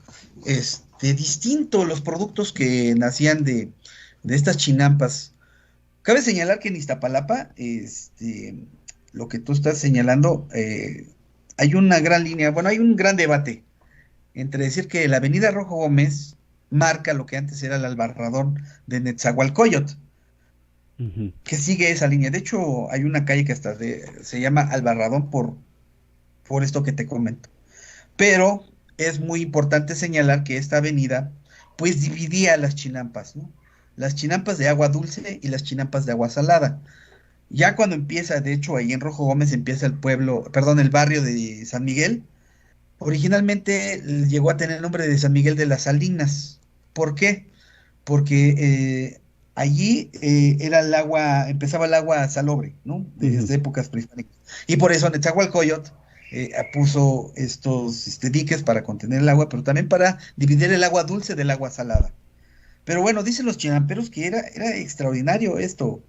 [SPEAKER 1] distinto los productos que nacían de estas chinampas. Cabe señalar que en Iztapalapa, lo que tú estás señalando, hay una gran línea, bueno, hay un gran debate entre decir que la avenida Rojo Gómez marca lo que antes era el Albarradón de Netzahualcóyotl,
[SPEAKER 2] ujú.
[SPEAKER 1] que sigue esa línea. De hecho, hay una calle que hasta se llama Albarradón por esto que te comento. Pero es muy importante señalar que esta avenida, pues dividía las chinampas, ¿no? Las chinampas de agua dulce y las chinampas de agua salada. Ya cuando empieza, de hecho, ahí en Rojo Gómez empieza el pueblo, perdón, el barrio de San Miguel. Originalmente llegó a tener el nombre de San Miguel de las Salinas. ¿Por qué? Porque allí era el agua, empezaba el agua salobre, ¿no?
[SPEAKER 2] Ujú.
[SPEAKER 1] Desde épocas prehispánicas. Y por eso Netzahualcóyotl puso estos diques para contener el agua, pero también para dividir el agua dulce del agua salada. Pero bueno, dicen los chinamperos que era extraordinario esto.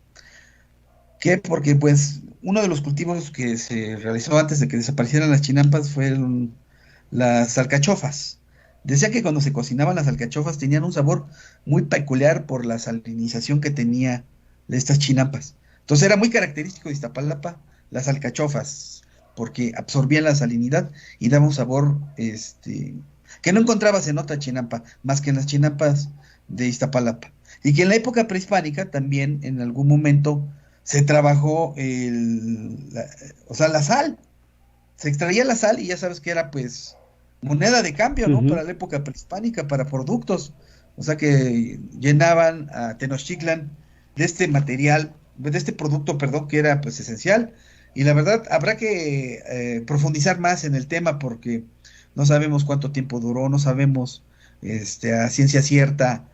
[SPEAKER 1] ¿Qué? Porque pues uno de los cultivos que se realizó antes de que desaparecieran las chinampas fueron las alcachofas. Decía que cuando se cocinaban las alcachofas tenían un sabor muy peculiar por la salinización que tenía de estas chinampas. Entonces era muy característico de Iztapalapa las alcachofas, porque absorbían la salinidad y daba un sabor que no encontrabas en otra chinampa, más que en las chinampas de Iztapalapa. Y que en la época prehispánica también en algún momento se trabajó o sea, la sal. Se extraía la sal y ya sabes que era pues moneda de cambio, ¿no?
[SPEAKER 2] Ujú.
[SPEAKER 1] Para la época prehispánica, para productos. O sea que llenaban a Tenochtitlan de este material de este producto, perdón, que era pues esencial. Y la verdad, habrá que profundizar más en el tema porque no sabemos cuánto tiempo duró, no sabemos a ciencia cierta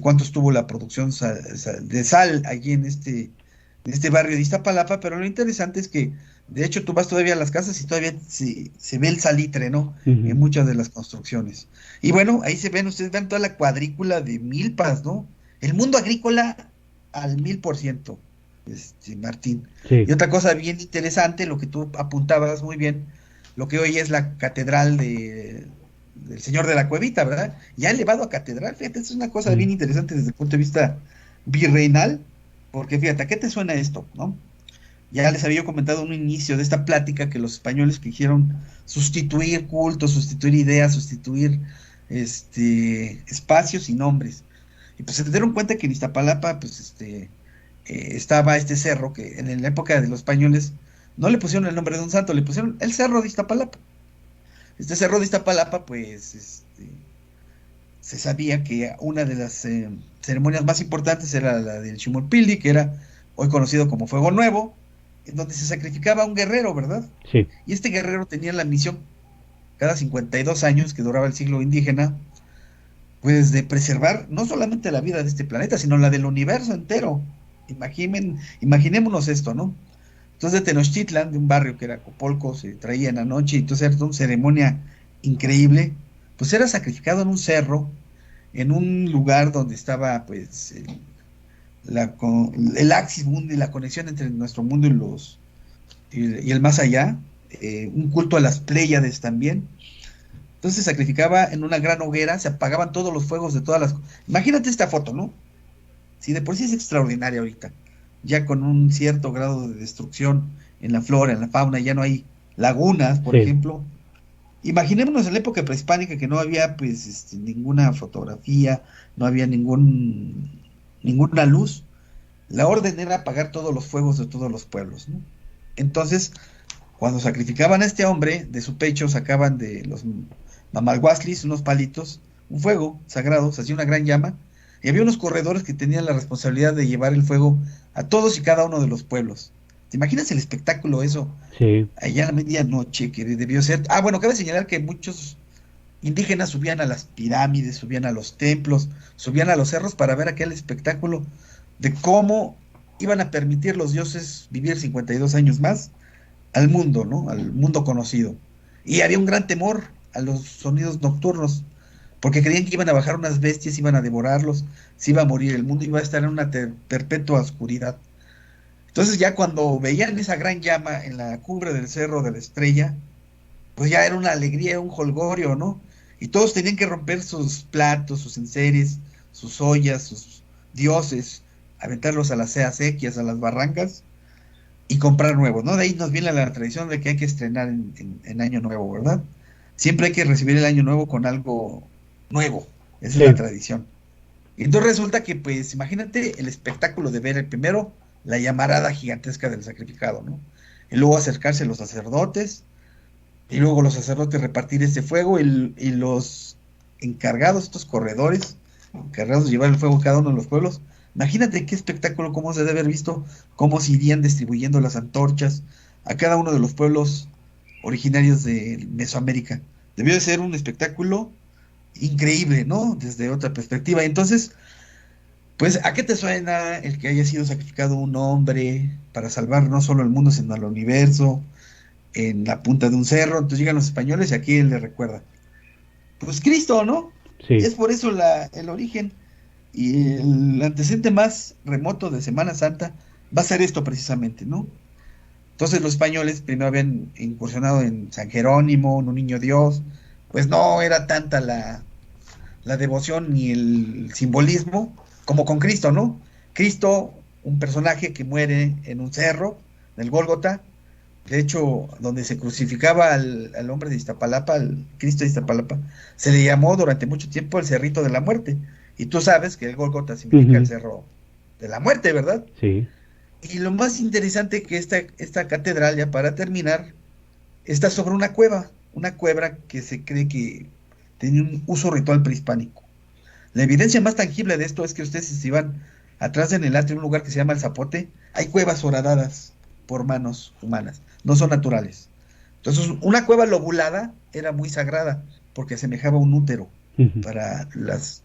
[SPEAKER 1] cuánto estuvo la producción de sal allí en este barrio de Iztapalapa, pero lo interesante es que, de hecho, tú vas todavía a las casas y todavía se ve el salitre, ¿no? En
[SPEAKER 2] Ujú.
[SPEAKER 1] muchas de las construcciones. Y bueno, ahí se ven, ustedes ven toda la cuadrícula de milpas, ¿no? El mundo agrícola al 1000%, Martín.
[SPEAKER 2] Sí,
[SPEAKER 1] Y otra cosa bien interesante, lo que tú apuntabas muy bien, lo que hoy es la catedral del Señor de la Cuevita, ¿verdad? Ya elevado a catedral, fíjate, es una cosa bien
[SPEAKER 2] mm,
[SPEAKER 1] interesante desde el punto de vista virreinal, porque fíjate, ¿a qué te suena esto, no? Ya les había yo comentado en un inicio de esta plática que los españoles quisieron sustituir cultos, sustituir ideas, sustituir espacios y nombres. Y pues se dieron cuenta que en Iztapalapa, pues estaba este cerro que en la época de los españoles no le pusieron el nombre de un santo, le pusieron el cerro de Iztapalapa. Este cerro de Iztapalapa, pues, se sabía que una de las ceremonias más importantes era la del Ximulpilli, que era hoy conocido como Fuego Nuevo, en donde se sacrificaba a un guerrero, ¿verdad?
[SPEAKER 2] sí,
[SPEAKER 1] Y este guerrero tenía la misión, cada 52 años que duraba el siglo indígena, pues de preservar no solamente la vida de este planeta, sino la del universo entero. Imaginémonos esto, ¿no? Entonces de Tenochtitlan, de un barrio que era Copolco, se traía en la noche, y entonces era una ceremonia increíble, pues era sacrificado en un cerro, en un lugar donde estaba pues el axis mundi, la conexión entre nuestro mundo y el más allá, un culto a las Pléyades también. Entonces se sacrificaba en una gran hoguera, se apagaban todos los fuegos de todas las... Imagínate esta foto, ¿no? Si de por sí es extraordinaria ahorita, ya con un cierto grado de destrucción en la flora, en la fauna, ya no hay lagunas, por
[SPEAKER 2] sí,
[SPEAKER 1] ejemplo. Imaginémonos en la época prehispánica que no había pues ninguna fotografía, no había ninguna luz. La orden era apagar todos los fuegos de todos los pueblos, ¿no? Entonces, cuando sacrificaban a este hombre, de su pecho sacaban de los mamalhuaslis, unos palitos, un fuego sagrado, se hacía una gran llama, y había unos corredores que tenían la responsabilidad de llevar el fuego a todos y cada uno de los pueblos. ¿Te imaginas el espectáculo eso?
[SPEAKER 2] sí,
[SPEAKER 1] Allá a la medianoche, que debió ser... Ah, bueno, cabe señalar que muchos indígenas subían a las pirámides, subían a los templos, subían a los cerros para ver aquel espectáculo de cómo iban a permitir los dioses vivir 52 años más al mundo, ¿no? Al mundo conocido. Y había un gran temor a los sonidos nocturnos, porque creían que iban a bajar unas bestias, iban a devorarlos, se iba a morir el mundo, iba a estar en una perpetua oscuridad. Entonces ya cuando veían esa gran llama en la cumbre del cerro de la estrella, pues ya era una alegría, un jolgorio, ¿no? Y todos tenían que romper sus platos, sus enseres, sus ollas, sus dioses, aventarlos a las acequias, a las barrancas y comprar nuevos, ¿no? De ahí nos viene la tradición de que hay que estrenar en Año Nuevo, ¿verdad? Siempre hay que recibir el Año Nuevo con algo nuevo, esa es la
[SPEAKER 2] sí,
[SPEAKER 1] tradición. Y entonces resulta que, pues, imagínate el espectáculo de ver el primero, la llamarada gigantesca del sacrificado, ¿no? Y luego acercarse a los sacerdotes, y luego los sacerdotes repartir este fuego y los encargados, estos corredores, encargados de llevar el fuego a cada uno de los pueblos. Imagínate qué espectáculo, cómo se debe haber visto, cómo se irían distribuyendo las antorchas a cada uno de los pueblos originarios de Mesoamérica. Debió de ser un espectáculo increíble, ¿no? Desde otra perspectiva. Entonces, pues, ¿a qué te suena el que haya sido sacrificado un hombre para salvar no solo el mundo, sino al universo, en la punta de un cerro? Entonces llegan los españoles y aquí él le recuerda, pues Cristo, ¿no?
[SPEAKER 2] sí,
[SPEAKER 1] Es por eso el origen y el antecedente más remoto de Semana Santa va a ser esto precisamente, ¿no? Entonces los españoles primero habían incursionado en San Jerónimo, en un niño Dios, pues no era tanta la devoción ni el simbolismo como con Cristo, ¿no? Cristo, un personaje que muere en un cerro, en el Gólgota, de hecho, donde se crucificaba al hombre de Iztapalapa, al Cristo de Iztapalapa, se le llamó durante mucho tiempo el Cerrito de la Muerte. Y tú sabes que el Gólgota significa el
[SPEAKER 2] ujú,
[SPEAKER 1] Cerro de la Muerte, ¿verdad?
[SPEAKER 2] sí,
[SPEAKER 1] Y lo más interesante que esta catedral, ya para terminar, está sobre una cueva que se cree que tenía un uso ritual prehispánico. La evidencia más tangible de esto es que ustedes si van atrás en el atrio, un lugar que se llama El Zapote, hay cuevas horadadas por manos humanas, no son naturales. Entonces, una cueva lobulada era muy sagrada, porque asemejaba un útero
[SPEAKER 2] Ujú.
[SPEAKER 1] para las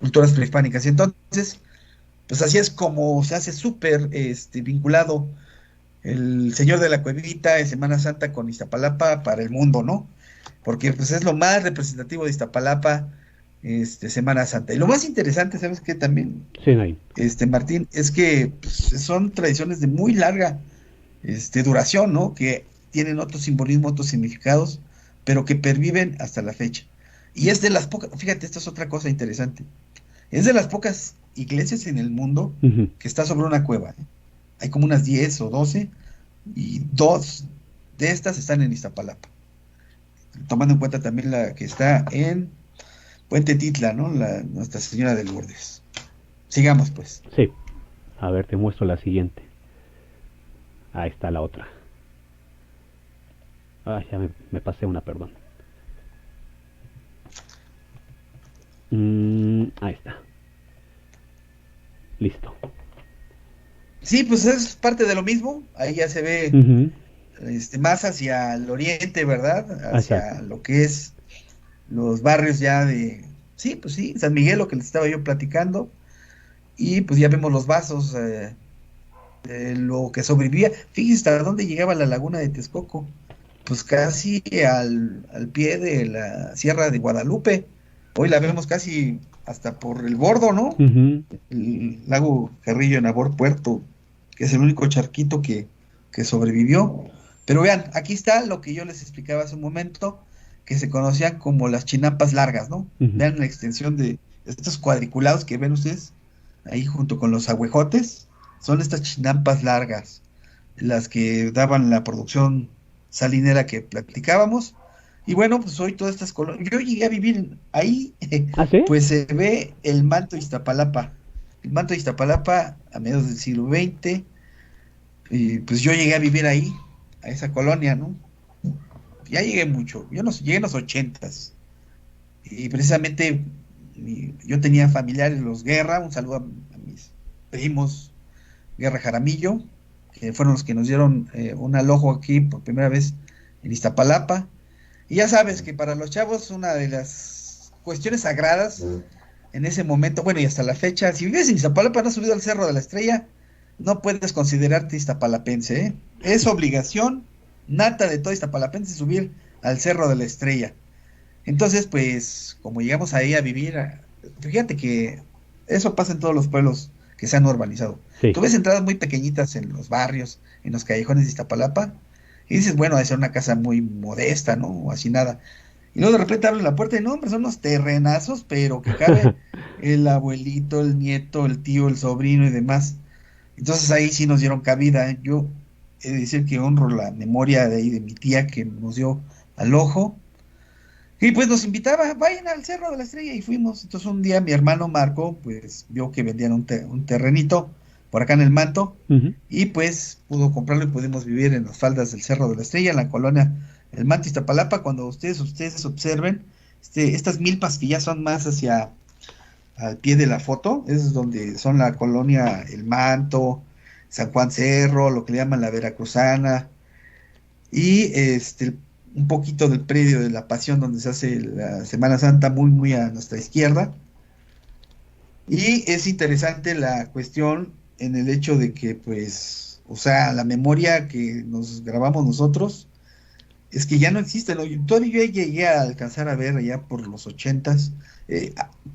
[SPEAKER 1] culturas prehispánicas. Y entonces, pues así es como se hace súper vinculado el Señor de la Cuevita en Semana Santa con Iztapalapa para el mundo, ¿no? Porque pues es lo más representativo de Iztapalapa, Semana Santa. Y lo más interesante, ¿sabes qué? También,
[SPEAKER 2] Sí, Nain.
[SPEAKER 1] Martín, es que pues, son tradiciones de muy larga, duración, ¿no? Que tienen otro simbolismo, otros significados, pero que perviven hasta la fecha. Y es de las pocas, fíjate, esta es otra cosa interesante. Es de las pocas iglesias en el mundo
[SPEAKER 2] Ujú.
[SPEAKER 1] que está sobre una cueva, ¿eh? Hay como unas 10 o 12 y dos de estas están en Iztapalapa, tomando en cuenta también la que está en Puente Titla, ¿no? Nuestra Señora de Lourdes. Sigamos, pues.
[SPEAKER 2] Sí. A ver, te muestro la siguiente. Ahí está la otra. Ah, ya me pasé una, perdón. Ahí está. Listo.
[SPEAKER 1] Sí, pues es parte de lo mismo. Ahí ya se ve
[SPEAKER 2] Ujú.
[SPEAKER 1] más hacia el oriente, ¿verdad?
[SPEAKER 2] Exacto.
[SPEAKER 1] Hacia lo que es los barrios ya de... Sí, pues sí, San Miguel, lo que les estaba yo platicando. Y pues ya vemos los vasos, de lo que sobrevivía. Fíjense hasta dónde llegaba la laguna de Texcoco. Pues casi al pie de la Sierra de Guadalupe. Hoy la vemos casi hasta por el bordo, ¿no?
[SPEAKER 2] Ujú.
[SPEAKER 1] El lago Carrillo Nabor Puerto, que es el único charquito que sobrevivió. Pero vean, aquí está lo que yo les explicaba hace un momento, que se conocían como las chinampas largas, ¿no?
[SPEAKER 2] Ujú.
[SPEAKER 1] Vean la extensión de estos cuadriculados que ven ustedes ahí junto con los agüejotes, son estas chinampas largas, las que daban la producción salinera que platicábamos. Y bueno, pues hoy todas estas colonias, yo llegué a vivir ahí,
[SPEAKER 2] ¿Ah, sí?
[SPEAKER 1] pues se ve el manto de Iztapalapa, el manto de Iztapalapa a mediados del siglo XX, y pues yo llegué a vivir ahí, a esa colonia, ¿no? Ya llegué mucho, yo no sé, llegué en los ochentas, y precisamente yo tenía familiares, los Guerra, un saludo a mis primos Guerra Jaramillo, que fueron los que nos dieron un alojo aquí por primera vez en Iztapalapa. Y ya sabes que para los chavos una de las cuestiones sagradas en ese momento, bueno, y hasta la fecha, si vives en Iztapalapa, no has subido al Cerro de la Estrella, no puedes considerarte iztapalapense, ¿eh? Es obligación nata de todo iztapalapense subir al Cerro de la Estrella. Entonces, pues, como llegamos ahí a vivir, fíjate que eso pasa en todos los pueblos que se han urbanizado.
[SPEAKER 2] Sí.
[SPEAKER 1] Tú ves entradas muy pequeñitas en los barrios, en los callejones de Iztapalapa, y dices, bueno, debe ser una casa muy modesta, ¿no? O así nada. Y luego de repente abres la puerta y no, hombre, son unos terrenazos, pero que cabe el abuelito, el nieto, el tío, el sobrino y demás. Entonces ahí sí nos dieron cabida, ¿eh? Yo he de decir que honro la memoria de ahí de mi tía que nos dio al ojo y pues nos invitaba, vayan al Cerro de la Estrella y fuimos. Entonces un día mi hermano Marco, pues vio que vendían un terrenito por acá en el Manto
[SPEAKER 2] Ujú.
[SPEAKER 1] y pues pudo comprarlo y pudimos vivir en las faldas del Cerro de la Estrella, en la colonia El Manto Iztapalapa. Cuando ustedes observen, estas milpas que ya son más hacia al pie de la foto, es donde son la colonia El Manto, San Juan Cerro, lo que le llaman la Veracruzana, y un poquito del predio de la Pasión donde se hace la Semana Santa muy muy a nuestra izquierda. Y es interesante la cuestión en el hecho de que pues, o sea, la memoria que nos grabamos nosotros es que ya no existe, ¿no? Todavía yo llegué a alcanzar a ver allá por los ochentas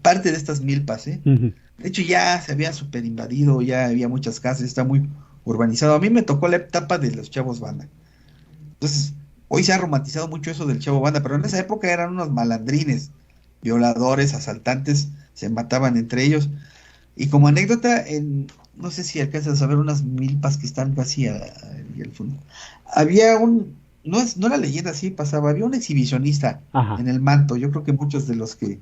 [SPEAKER 1] parte de estas milpas, ¿eh?
[SPEAKER 2] Ujú.
[SPEAKER 1] De hecho ya se había super invadido, ya había muchas casas, está muy urbanizado. A mí me tocó la etapa de los chavos banda. Entonces, hoy se ha romantizado mucho eso del chavo banda, pero en esa época eran unos malandrines, violadores, asaltantes, se mataban entre ellos. Y como anécdota, no sé si alcanzas a saber unas milpas que están casi ahí al fondo. Había no era leyenda, así pasaba, había un exhibicionista
[SPEAKER 2] Ajá.
[SPEAKER 1] en el Manto. Yo creo que muchos de los que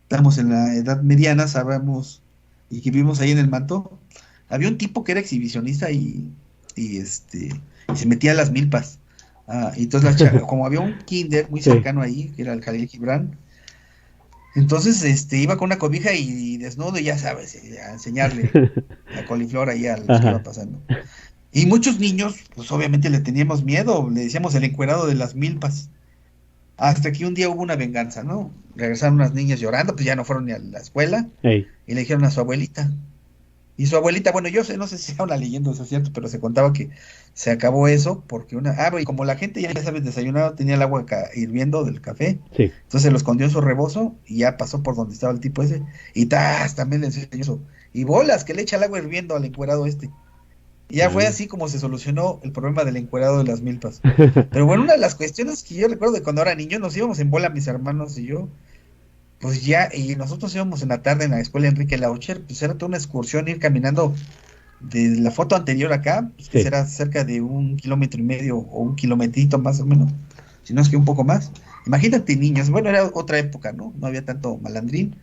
[SPEAKER 1] estamos en la edad mediana sabemos y que vivimos ahí en el Manto. Había un tipo que era exhibicionista y se metía a las milpas. Y entonces como había un kinder muy
[SPEAKER 2] Sí.
[SPEAKER 1] cercano ahí, que era el Jalil Gibran, Entonces, iba con una cobija y desnudo, y ya sabes, a enseñarle la coliflor ahí a los que iba
[SPEAKER 2] Ajá.
[SPEAKER 1] pasando. Y muchos niños, pues obviamente le teníamos miedo, le decíamos el encuerado de las milpas. Hasta que un día hubo una venganza, ¿no? Regresaron unas niñas llorando, pues ya no fueron ni a la escuela,
[SPEAKER 2] Ey,
[SPEAKER 1] y le dijeron a su abuelita. Y su abuelita, bueno, yo sé, no sé si sea una leyenda o si es cierto, pero se contaba que se acabó eso porque y como la gente ya sabes, desayunaba, tenía el agua hirviendo del café,
[SPEAKER 2] sí.
[SPEAKER 1] entonces se lo escondió en su rebozo y ya pasó por donde estaba el tipo ese, y ¡tas! También le enseñó eso. Y bolas, que le echa el agua hirviendo al encuerado este. Y ya fue
[SPEAKER 2] Ah.
[SPEAKER 1] así como se solucionó el problema del encuerado de las milpas. Pero bueno, una de las cuestiones que yo recuerdo de cuando era niño, nos íbamos en bola mis hermanos y yo, pues ya, y nosotros íbamos en la tarde en la escuela Enrique Laucher, pues era toda una excursión ir caminando de la foto anterior acá, pues que
[SPEAKER 2] Sí,
[SPEAKER 1] será cerca de 1,5 kilómetros o un kilometrito más o menos, si no es que un poco más. Imagínate niños, bueno, era otra época, ¿no? No había tanto malandrín,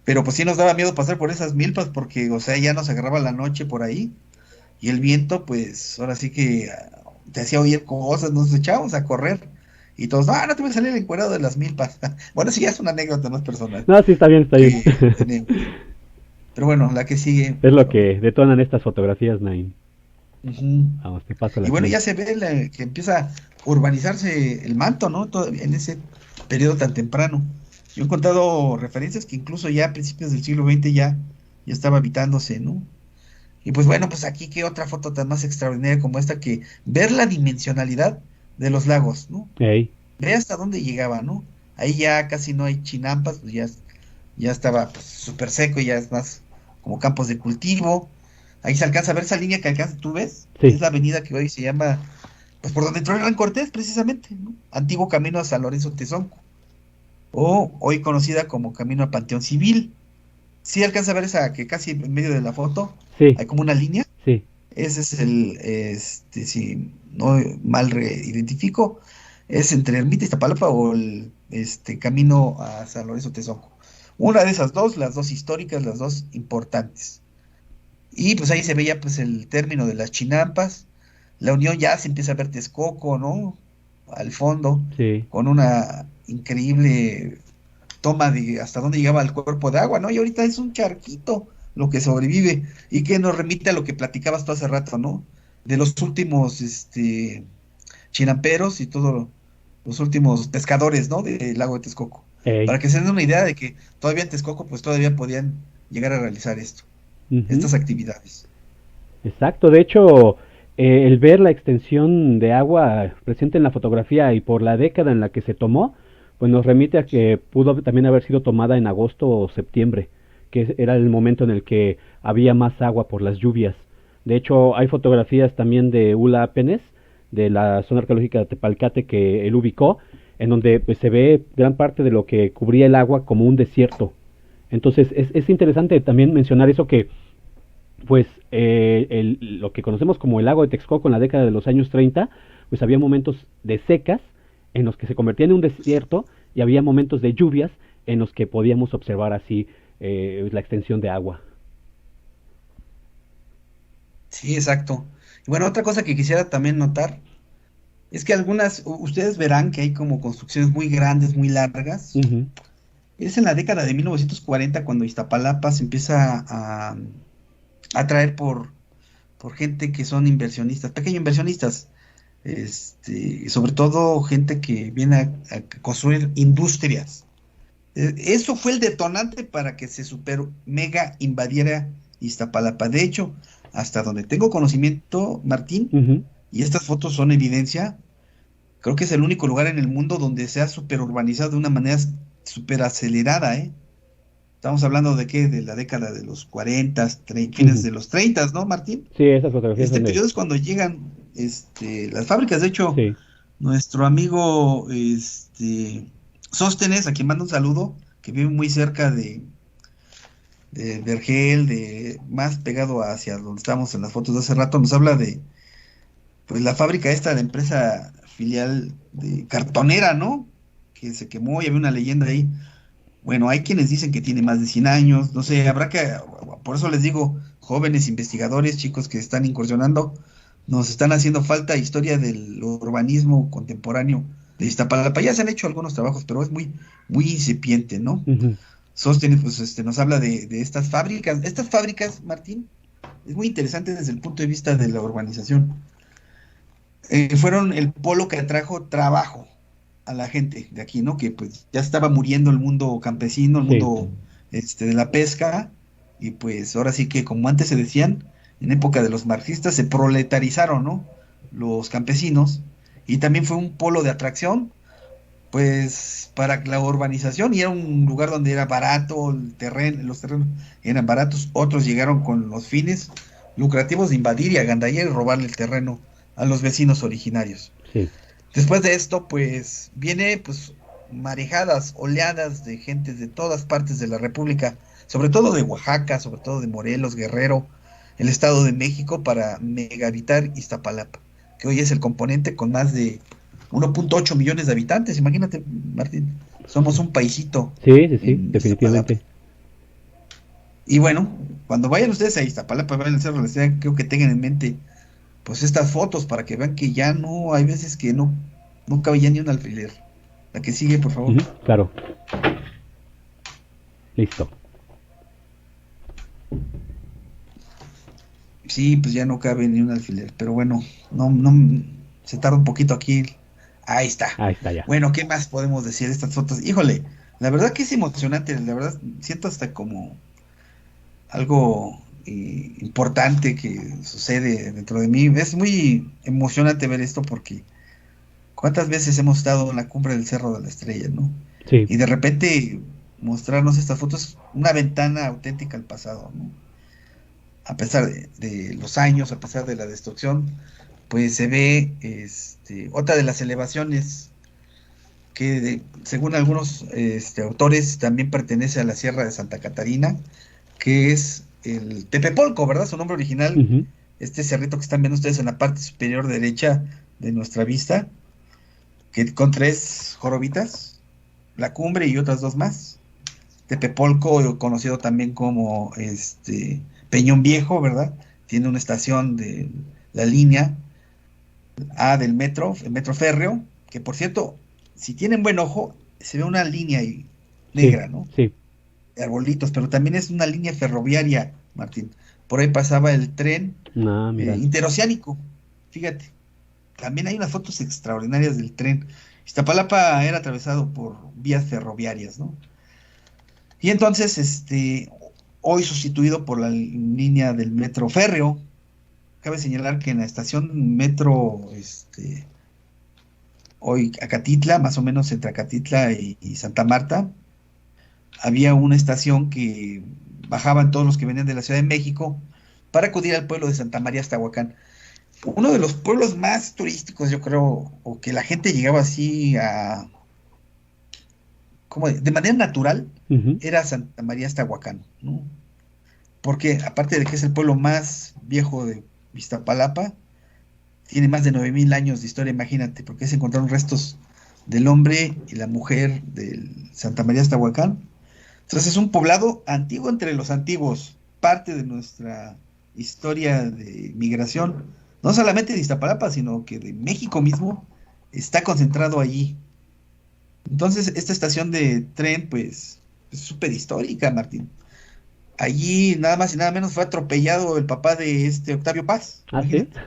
[SPEAKER 1] pero pues sí nos daba miedo pasar por esas milpas porque, o sea, ya nos agarraba la noche por ahí y el viento, pues ahora sí que te hacía oír cosas, nos echábamos a correr y todos, no te voy a salir el encuerado de las milpas. Bueno, sí, ya es una anécdota más personal
[SPEAKER 2] no, sí, está bien, está bien.
[SPEAKER 1] que tenemos. Pero bueno, la que sigue,
[SPEAKER 2] Es
[SPEAKER 1] por
[SPEAKER 2] lo
[SPEAKER 1] favor.
[SPEAKER 2] que detonan estas fotografías, Nain.
[SPEAKER 1] Ujú.
[SPEAKER 2] Vamos, te paso
[SPEAKER 1] Y
[SPEAKER 2] la
[SPEAKER 1] bueno, ya
[SPEAKER 2] siguiente.
[SPEAKER 1] se ve que empieza a urbanizarse el manto, ¿no? Todavía en ese periodo tan temprano. Yo he encontrado referencias que incluso ya a principios del siglo XX ya estaba habitándose, ¿no? Y pues bueno, pues aquí qué otra foto tan más extraordinaria como esta que ver la dimensionalidad de los lagos, ¿no?
[SPEAKER 2] Ey,
[SPEAKER 1] Ve hasta dónde llegaba, ¿no? Ahí ya casi no hay chinampas, pues ya estaba pues súper seco y ya es más como campos de cultivo. Ahí se alcanza a ver esa línea que alcanza, ¿tú ves? Es
[SPEAKER 2] sí,
[SPEAKER 1] la avenida que hoy se llama, pues por donde entró Hernán Cortés, precisamente, ¿no? Antiguo camino a San Lorenzo Tezonco, o hoy conocida como camino al Panteón Civil. Sí alcanza a ver esa que casi en medio de la foto
[SPEAKER 2] sí,
[SPEAKER 1] hay como una línea.
[SPEAKER 2] sí.
[SPEAKER 1] Ese es si no mal identifico, es entre Ermita y Iztapalapa o el camino a San Lorenzo Tezonco. Una de esas dos, las dos históricas, las dos importantes. Y pues ahí se veía pues el término de las chinampas. La unión ya se empieza a ver Texcoco, ¿no? Al fondo,
[SPEAKER 2] Sí,
[SPEAKER 1] con una increíble toma de hasta dónde llegaba el cuerpo de agua, ¿no? Y ahorita es un charquito lo que sobrevive y que nos remite a lo que platicabas tú hace rato, ¿no? De los últimos, chinamperos y todos los últimos pescadores, ¿no? Del lago de Texcoco.
[SPEAKER 2] ey,
[SPEAKER 1] Para que se den una idea de que todavía en Texcoco, pues todavía podían llegar a realizar
[SPEAKER 2] ujú,
[SPEAKER 1] estas actividades.
[SPEAKER 2] exacto. De hecho, el ver la extensión de agua presente en la fotografía y por la década en la que se tomó, pues nos remite a que pudo también haber sido tomada en agosto o septiembre, que era el momento en el que había más agua por las lluvias. De hecho, hay fotografías también de Ula Penes, de la zona arqueológica de Tepalcate que él ubicó, en donde pues, se ve gran parte de lo que cubría el agua como un desierto. Entonces es interesante también mencionar eso que pues lo que conocemos como el lago de Texcoco en la década de los años 30, pues había momentos de secas en los que se convertía en un desierto y había momentos de lluvias en los que podíamos observar así la extensión de agua.
[SPEAKER 1] Sí, exacto. Y bueno, otra cosa que quisiera también notar es que ustedes verán que hay como construcciones muy grandes, muy largas.
[SPEAKER 2] Ujú,
[SPEAKER 1] Es en la década de 1940 cuando Iztapalapa se empieza a atraer por gente que son inversionistas, pequeños inversionistas, sobre todo gente que viene a construir industrias. Eso fue el detonante para que se super mega invadiera Iztapalapa. De hecho, hasta donde tengo conocimiento, Martín,
[SPEAKER 2] ujú.
[SPEAKER 1] y estas fotos son evidencia, creo que es el único lugar en el mundo donde se ha super urbanizado de una manera super acelerada, ¿eh? Estamos hablando de qué, de la década de los 40, fines
[SPEAKER 2] Ujú.
[SPEAKER 1] de los 30, ¿no, Martín?
[SPEAKER 2] Sí, esas fotografías
[SPEAKER 1] Este
[SPEAKER 2] son de...
[SPEAKER 1] periodo es cuando llegan las fábricas. De hecho,
[SPEAKER 2] Sí,
[SPEAKER 1] nuestro amigo Sóstenes, a quien mando un saludo, que vive muy cerca de Vergel, más pegado hacia donde estamos en las fotos de hace rato, nos habla de pues la fábrica esta de empresa filial de cartonera, ¿no? Que se quemó y había una leyenda ahí. Bueno, hay quienes dicen que tiene más de 100 años, no sé, por eso les digo, jóvenes investigadores, chicos que están incursionando, nos están haciendo falta historia del urbanismo contemporáneo de Iztapalapa. Ya se han hecho algunos trabajos, pero es muy, muy incipiente, ¿no?
[SPEAKER 2] Ujú.
[SPEAKER 1] Sostiene, pues, nos habla de estas fábricas. Estas fábricas, Martín, es muy interesante desde el punto de vista de la urbanización. Fueron el polo que atrajo trabajo a la gente de aquí, ¿no? Que pues ya estaba muriendo el mundo campesino, el
[SPEAKER 2] Sí,
[SPEAKER 1] mundo de la pesca, y pues ahora sí que como antes se decían, en época de los marxistas se proletarizaron, ¿no? Los campesinos, y también fue un polo de atracción, pues para la urbanización, y era un lugar donde era barato, el terreno, los terrenos eran baratos, otros llegaron con los fines lucrativos de invadir y agandallar y robarle el terreno a los vecinos originarios.
[SPEAKER 2] sí.
[SPEAKER 1] Después de esto, pues viene pues marejadas, oleadas de gentes de todas partes de la República, sobre todo de Oaxaca, sobre todo de Morelos, Guerrero, el Estado de México, para megahabitar Iztapalapa, que hoy es el componente con más de 1.8 millones de habitantes. Imagínate, Martín, somos un paisito
[SPEAKER 2] Sí, sí, sí,
[SPEAKER 1] en Iztapalapa.
[SPEAKER 2] definitivamente.
[SPEAKER 1] Y bueno, cuando vayan ustedes a Iztapalapa, vayan al Cerro de la Estrella, creo que tengan en mente pues estas fotos para que vean que ya no, hay veces que no cabe ya ni un alfiler. La que sigue, por favor.
[SPEAKER 2] Ujú, claro, listo.
[SPEAKER 1] Sí, pues ya no cabe ni un alfiler, pero bueno, no, se tarda un poquito aquí. Ahí está.
[SPEAKER 2] Ahí está ya.
[SPEAKER 1] Bueno, ¿qué más podemos decir de estas fotos? Híjole, la verdad que es emocionante, la verdad siento hasta como algo importante que sucede dentro de mí. Es muy emocionante ver esto porque cuántas veces hemos estado en la cumbre del Cerro de la Estrella, ¿no?
[SPEAKER 2] Sí.
[SPEAKER 1] Y de repente mostrarnos estas fotos, una ventana auténtica al pasado, ¿no? A pesar de los años, a pesar de la destrucción, pues se ve otra de las elevaciones que según algunos autores también pertenece a la Sierra de Santa Catarina, que es el Tepepolco, ¿verdad? Su nombre original,
[SPEAKER 2] Ujú.
[SPEAKER 1] este cerrito que están viendo ustedes en la parte superior derecha de nuestra vista, que con tres jorobitas, la cumbre y otras dos más. Tepepolco, conocido también como Peñón Viejo, ¿verdad? Tiene una estación de la línea A del metro, el metro férreo, que por cierto, si tienen buen ojo, se ve una línea ahí
[SPEAKER 2] Sí,
[SPEAKER 1] negra, ¿no?
[SPEAKER 2] sí.
[SPEAKER 1] De arbolitos, pero también es una línea ferroviaria, Martín. Por ahí pasaba el tren
[SPEAKER 2] Ah, mira.
[SPEAKER 1] interoceánico, fíjate. También hay unas fotos extraordinarias del tren. Iztapalapa era atravesado por vías ferroviarias, ¿no? Y entonces, hoy sustituido por la línea del metro férreo. Cabe señalar que en la estación metro, hoy Acatitla, más o menos entre Acatitla y Santa Marta, había una estación que bajaban todos los que venían de la Ciudad de México para acudir al pueblo de Santa María Aztahuacán. Uno de los pueblos más turísticos, yo creo, o que la gente llegaba así como de manera natural,
[SPEAKER 2] Ujú.
[SPEAKER 1] era Santa María Aztahuacán, ¿no? Porque aparte de que es el pueblo más viejo de Iztapalapa, tiene más de 9000 años de historia, imagínate, porque se encontraron restos del hombre y la mujer del Santa María Aztahuacán. Entonces es un poblado antiguo entre los antiguos, parte de nuestra historia de migración, no solamente de Iztapalapa, sino que de México mismo, está concentrado allí. Entonces, esta estación de tren, pues, es súper histórica, Martín. Allí nada más y nada menos fue atropellado el papá de Octavio Paz,
[SPEAKER 2] Ah, sí.
[SPEAKER 1] imagínate.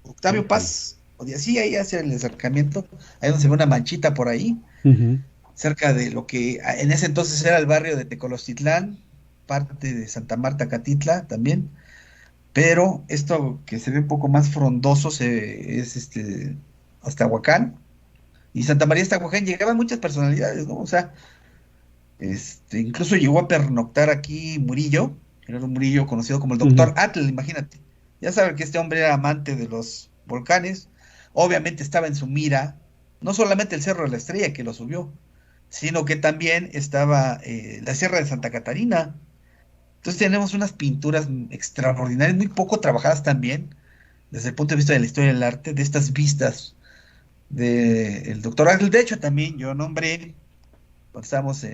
[SPEAKER 1] Octavio
[SPEAKER 2] Híjole.
[SPEAKER 1] Paz, o de así ahí hacia el acercamiento, ahí donde se ve una manchita por ahí,
[SPEAKER 2] Ujú.
[SPEAKER 1] cerca de lo que en ese entonces era el barrio de Tecolostitlán, parte de Santa Marta Catitla también, pero esto que se ve un poco más frondoso es Aztahuacán, y Santa María Aztahuacán llegaban muchas personalidades, ¿no? O sea, incluso llegó a pernoctar aquí Murillo, era un Murillo conocido como el
[SPEAKER 2] Ujú.
[SPEAKER 1] doctor Atl, imagínate. Ya saben que este hombre era amante de los volcanes, obviamente estaba en su mira, no solamente el Cerro de la Estrella que lo subió, sino que también estaba la Sierra de Santa Catarina. Entonces tenemos unas pinturas extraordinarias, muy poco trabajadas también, desde el punto de vista de la historia del arte, de estas vistas del doctor Atl. De hecho, también yo nombré cuando estábamos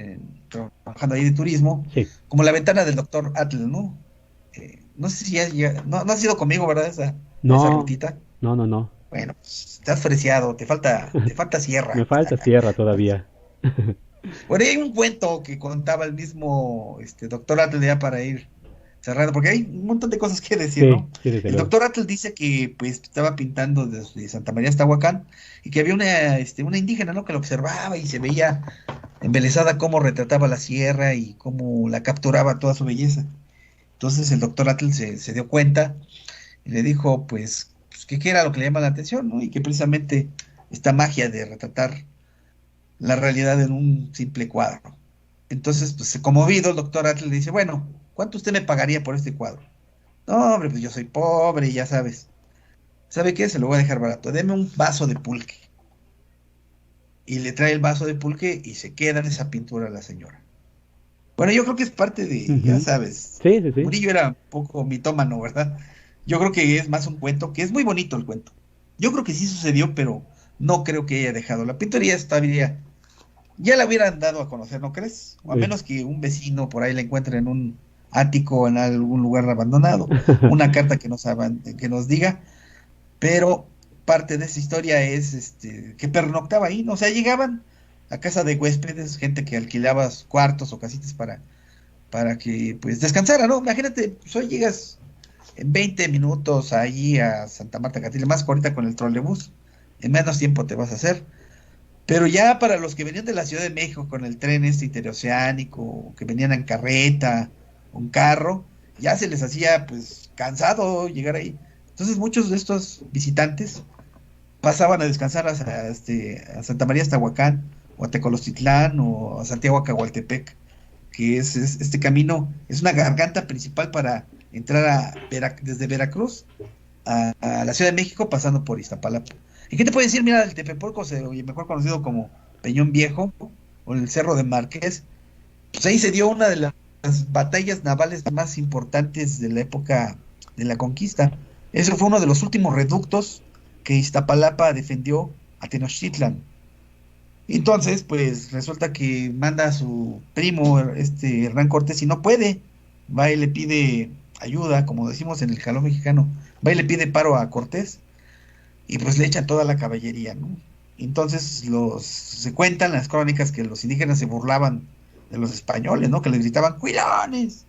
[SPEAKER 1] trabajando ahí de turismo,
[SPEAKER 2] Sí.
[SPEAKER 1] como la ventana del doctor Atl, ¿no? No sé si no has ido conmigo, ¿verdad? A esa
[SPEAKER 2] No,
[SPEAKER 1] rutita.
[SPEAKER 2] no, no, no.
[SPEAKER 1] Bueno, pues, estás fresiado, te falta
[SPEAKER 2] Me
[SPEAKER 1] sierra.
[SPEAKER 2] falta sierra todavía.
[SPEAKER 1] Bueno, y hay un cuento que contaba el mismo doctor Atle ya para ir cerrando, porque hay un montón de cosas que decir,
[SPEAKER 2] Sí,
[SPEAKER 1] ¿no?
[SPEAKER 2] sí, desde
[SPEAKER 1] El
[SPEAKER 2] luego.
[SPEAKER 1] doctor Atle dice que pues estaba pintando desde Santa María hasta Huacán y que había una indígena, ¿no? Que lo observaba y se veía embelesada cómo retrataba la sierra y cómo la capturaba toda su belleza. Entonces el doctor Atle se dio cuenta y le dijo, pues que qué era lo que le llama la atención, ¿no? Y que precisamente esta magia de retratar la realidad en un simple cuadro. Entonces, pues conmovido, el doctor Atle le dice, bueno, ¿cuánto usted me pagaría por este cuadro? No, hombre, pues yo soy pobre, ya sabes. ¿Sabe qué? Se lo voy a dejar barato. Deme un vaso de pulque. Y le trae el vaso de pulque y se queda en esa pintura la señora. Bueno, yo creo que es parte de, ya
[SPEAKER 2] Ujú.
[SPEAKER 1] sabes,
[SPEAKER 2] Sí, sí, sí.
[SPEAKER 1] Murillo era un poco mitómano, ¿verdad? Yo creo que es más un cuento, que es muy bonito el cuento. Yo creo que sí sucedió, pero no creo que haya dejado. La pintura ya estaría, ya la hubieran dado a conocer, ¿no crees? O a
[SPEAKER 2] Pues,
[SPEAKER 1] menos que un vecino por ahí la encuentre en un ático o en algún lugar abandonado, una carta que nos diga, pero parte de esa historia es que pernoctaba ahí, ¿no? O sea, llegaban a casa de huéspedes, gente que alquilaba cuartos o casitas para que pues descansara, ¿no? Imagínate, pues hoy llegas en 20 minutos allí a Santa Marta Catile, más que ahorita con el trolebús, en menos tiempo te vas a hacer. Pero ya para los que venían de la Ciudad de México con el tren interoceánico, que venían en carreta, un carro, ya se les hacía pues cansado llegar ahí. Entonces muchos de estos visitantes pasaban a descansar a Santa María Huacán, o a Tecolostitlán, o a Santiago Acahualtepec, que este camino, es una garganta principal para entrar desde Veracruz a la Ciudad de México pasando por Iztapalapa. ¿Y qué te puedo decir? Mira, el Tepepolco, mejor conocido como Peñón Viejo o el Cerro de Márquez, pues ahí se dio una de las batallas navales más importantes de la época de la conquista. Eso fue uno de los últimos reductos que Iztapalapa defendió a Tenochtitlan. Entonces, pues resulta que manda a su primo, Hernán Cortés, y no puede. Va y le pide ayuda, como decimos en el caló mexicano. Va y le pide paro a Cortés y pues le echan toda la caballería, ¿no? Entonces se cuentan las crónicas que los indígenas se burlaban de los españoles, ¿no? Que les gritaban ¡cuilones!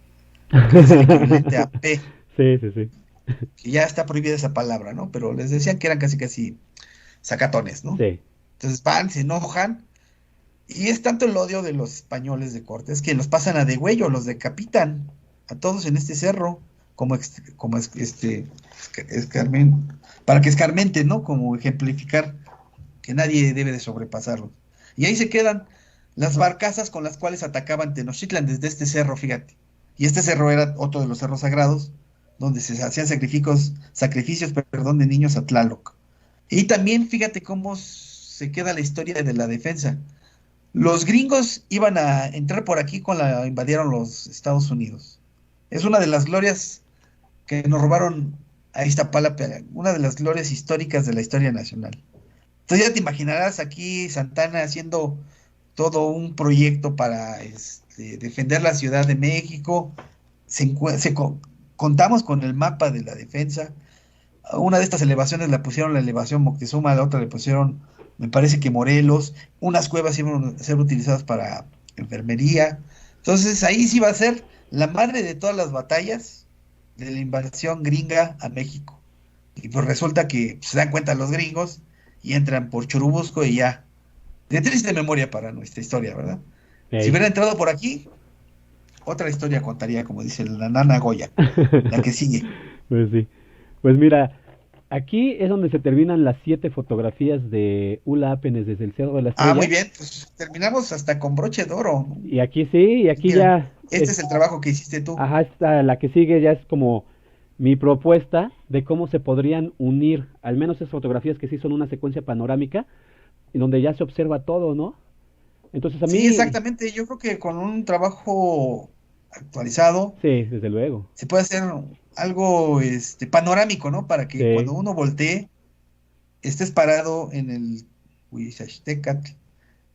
[SPEAKER 1] Que es el equivalente a P,
[SPEAKER 2] sí, sí, sí.
[SPEAKER 1] que ya está prohibida esa palabra, ¿no? Pero les decían que eran casi casi sacatones, ¿no?
[SPEAKER 2] Sí.
[SPEAKER 1] Entonces van, se enojan, y es tanto el odio de los españoles de Cortés que los pasan a degüello, los decapitan a todos en este cerro, para que escarmenten, ¿no? Como ejemplificar que nadie debe de sobrepasarlos. Y ahí se quedan las barcazas con las cuales atacaban Tenochtitlan desde este cerro, fíjate. Y este cerro era otro de los cerros sagrados, donde se hacían sacrificios, perdón, de niños a Tlaloc. Y también fíjate cómo se queda la historia de la defensa. Los gringos iban a entrar por aquí cuando invadieron los Estados Unidos. Es una de las glorias que nos robaron a Iztapalapa, una de las glorias históricas de la historia nacional. Entonces ya te imaginarás aquí Santana haciendo todo un proyecto para defender la Ciudad de México. Contamos con el mapa de la defensa. A una de estas elevaciones la pusieron la elevación Moctezuma, a la otra le pusieron, me parece que Morelos. Unas cuevas iban a ser utilizadas para enfermería. Entonces ahí sí va a ser la madre de todas las batallas de la invasión gringa a México. Y pues resulta que se dan cuenta los gringos y entran por Churubusco y ya. De triste memoria para nuestra historia, ¿verdad? Si
[SPEAKER 2] Ey.
[SPEAKER 1] hubiera entrado por aquí, otra historia contaría, como dice la nana Goya, la que sigue.
[SPEAKER 2] Pues sí. Pues mira, aquí es donde se terminan las 7 fotografías de Hula Apenes desde el Cerro de la
[SPEAKER 1] Ah, muy
[SPEAKER 2] Estrella.
[SPEAKER 1] bien, pues terminamos hasta con broche de oro, ¿no?
[SPEAKER 2] Y aquí sí, y aquí
[SPEAKER 1] Mira,
[SPEAKER 2] ya
[SPEAKER 1] este es el trabajo que hiciste tú.
[SPEAKER 2] ajá, la que sigue ya es como mi propuesta de cómo se podrían unir, al menos esas fotografías que sí son una secuencia panorámica, y donde ya se observa todo, ¿no? Entonces a
[SPEAKER 1] Sí,
[SPEAKER 2] mí,
[SPEAKER 1] exactamente. Yo creo que con un trabajo actualizado
[SPEAKER 2] sí, desde luego.
[SPEAKER 1] se puede hacer algo panorámico, ¿no? Para que
[SPEAKER 2] Sí,
[SPEAKER 1] cuando uno voltee estés parado en el Huizachtecatl,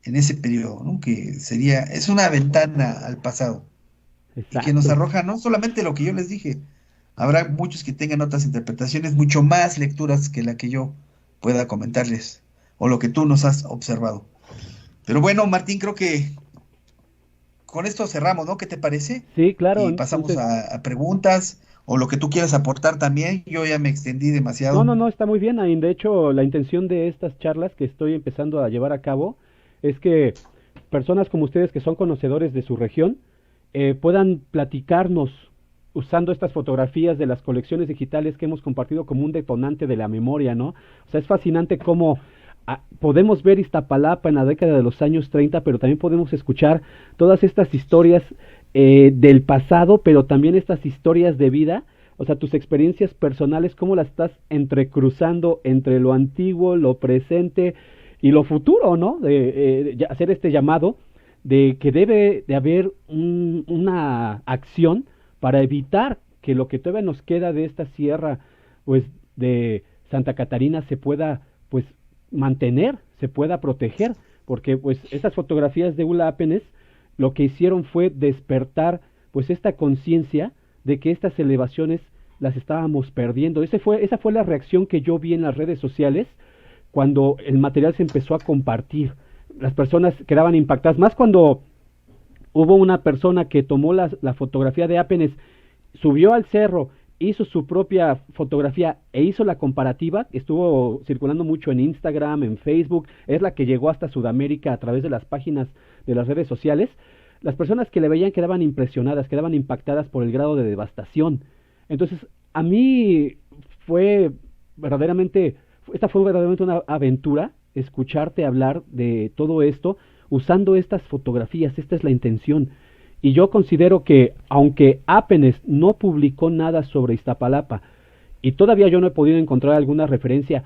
[SPEAKER 1] en ese periodo, ¿no? Es una ventana al pasado y que nos
[SPEAKER 2] exacto.
[SPEAKER 1] arroja no solamente lo que yo les dije, habrá muchos que tengan otras interpretaciones, mucho más lecturas que la que yo
[SPEAKER 3] pueda comentarles o lo que tú nos has observado. Pero bueno, Martín, creo que con esto cerramos, ¿no? ¿Qué te parece?
[SPEAKER 2] Sí, claro,
[SPEAKER 3] Y pasamos
[SPEAKER 2] entonces,
[SPEAKER 3] a preguntas o lo que tú quieras aportar también. Yo ya me extendí
[SPEAKER 2] no,
[SPEAKER 3] demasiado.
[SPEAKER 2] no, no, está muy bien, Nain. De hecho, la intención de estas charlas que estoy empezando a llevar a cabo es que personas como ustedes que son conocedores de su región puedan platicarnos usando estas fotografías de las colecciones digitales que hemos compartido como un detonante de la memoria, ¿no? O sea, es fascinante cómo podemos ver Iztapalapa en la década de los años 30, pero también podemos escuchar todas estas historias del pasado, pero también estas historias de vida, o sea, tus experiencias personales, cómo las estás entrecruzando entre lo antiguo, lo presente y lo futuro, ¿no? De hacer este llamado de que debe de haber una acción para evitar que lo que todavía nos queda de esta sierra, pues de Santa Catarina se pueda, pues mantener, se pueda proteger, porque pues esas fotografías de Hula Apenes lo que hicieron fue despertar pues esta conciencia de que estas elevaciones las estábamos perdiendo. Esa fue la reacción que yo vi en las redes sociales cuando el material se empezó a compartir. Las personas quedaban impactadas, más cuando hubo una persona que tomó la fotografía de Apenes, subió al cerro, hizo su propia fotografía e hizo la comparativa, estuvo circulando mucho en Instagram, en Facebook, es la que llegó hasta Sudamérica a través de las páginas de las redes sociales. Las personas que le veían quedaban impresionadas, quedaban impactadas por el grado de devastación. Entonces, a mí fue verdaderamente, esta fue verdaderamente una aventura, escucharte hablar de todo esto usando estas fotografías, esta es la intención. Y yo considero que, aunque Apenes no publicó nada sobre Iztapalapa, y todavía yo no he podido encontrar alguna referencia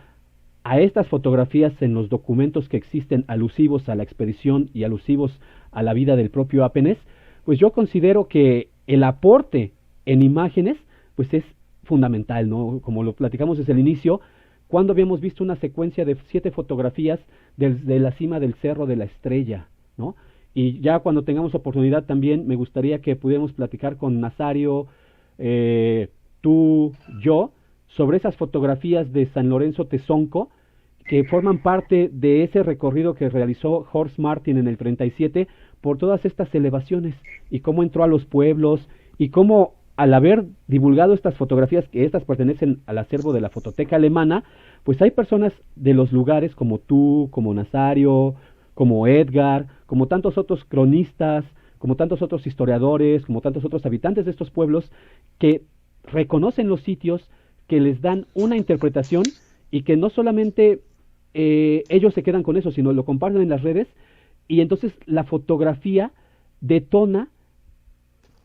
[SPEAKER 2] a estas fotografías en los documentos que existen alusivos a la expedición y alusivos a la vida del propio Apenes, pues yo considero que el aporte en imágenes, pues es fundamental, ¿no? Como lo platicamos desde el inicio, cuando habíamos visto una secuencia de 7 fotografías desde la cima del Cerro de la Estrella, ¿no? Y ya cuando tengamos oportunidad también me gustaría que pudiéramos platicar con Nazario, tú, yo, sobre esas fotografías de San Lorenzo Tezonco que forman parte de ese recorrido que realizó Horst Martin en el 37 por todas estas elevaciones y cómo entró a los pueblos y cómo al haber divulgado estas fotografías, que estas pertenecen al acervo de la fototeca alemana, pues hay personas de los lugares como tú, como Nazario, como Edgar, como tantos otros cronistas, como tantos otros historiadores, como tantos otros habitantes de estos pueblos, que reconocen los sitios, que les dan una interpretación y que no solamente ellos se quedan con eso, sino lo comparten en las redes y entonces la fotografía detona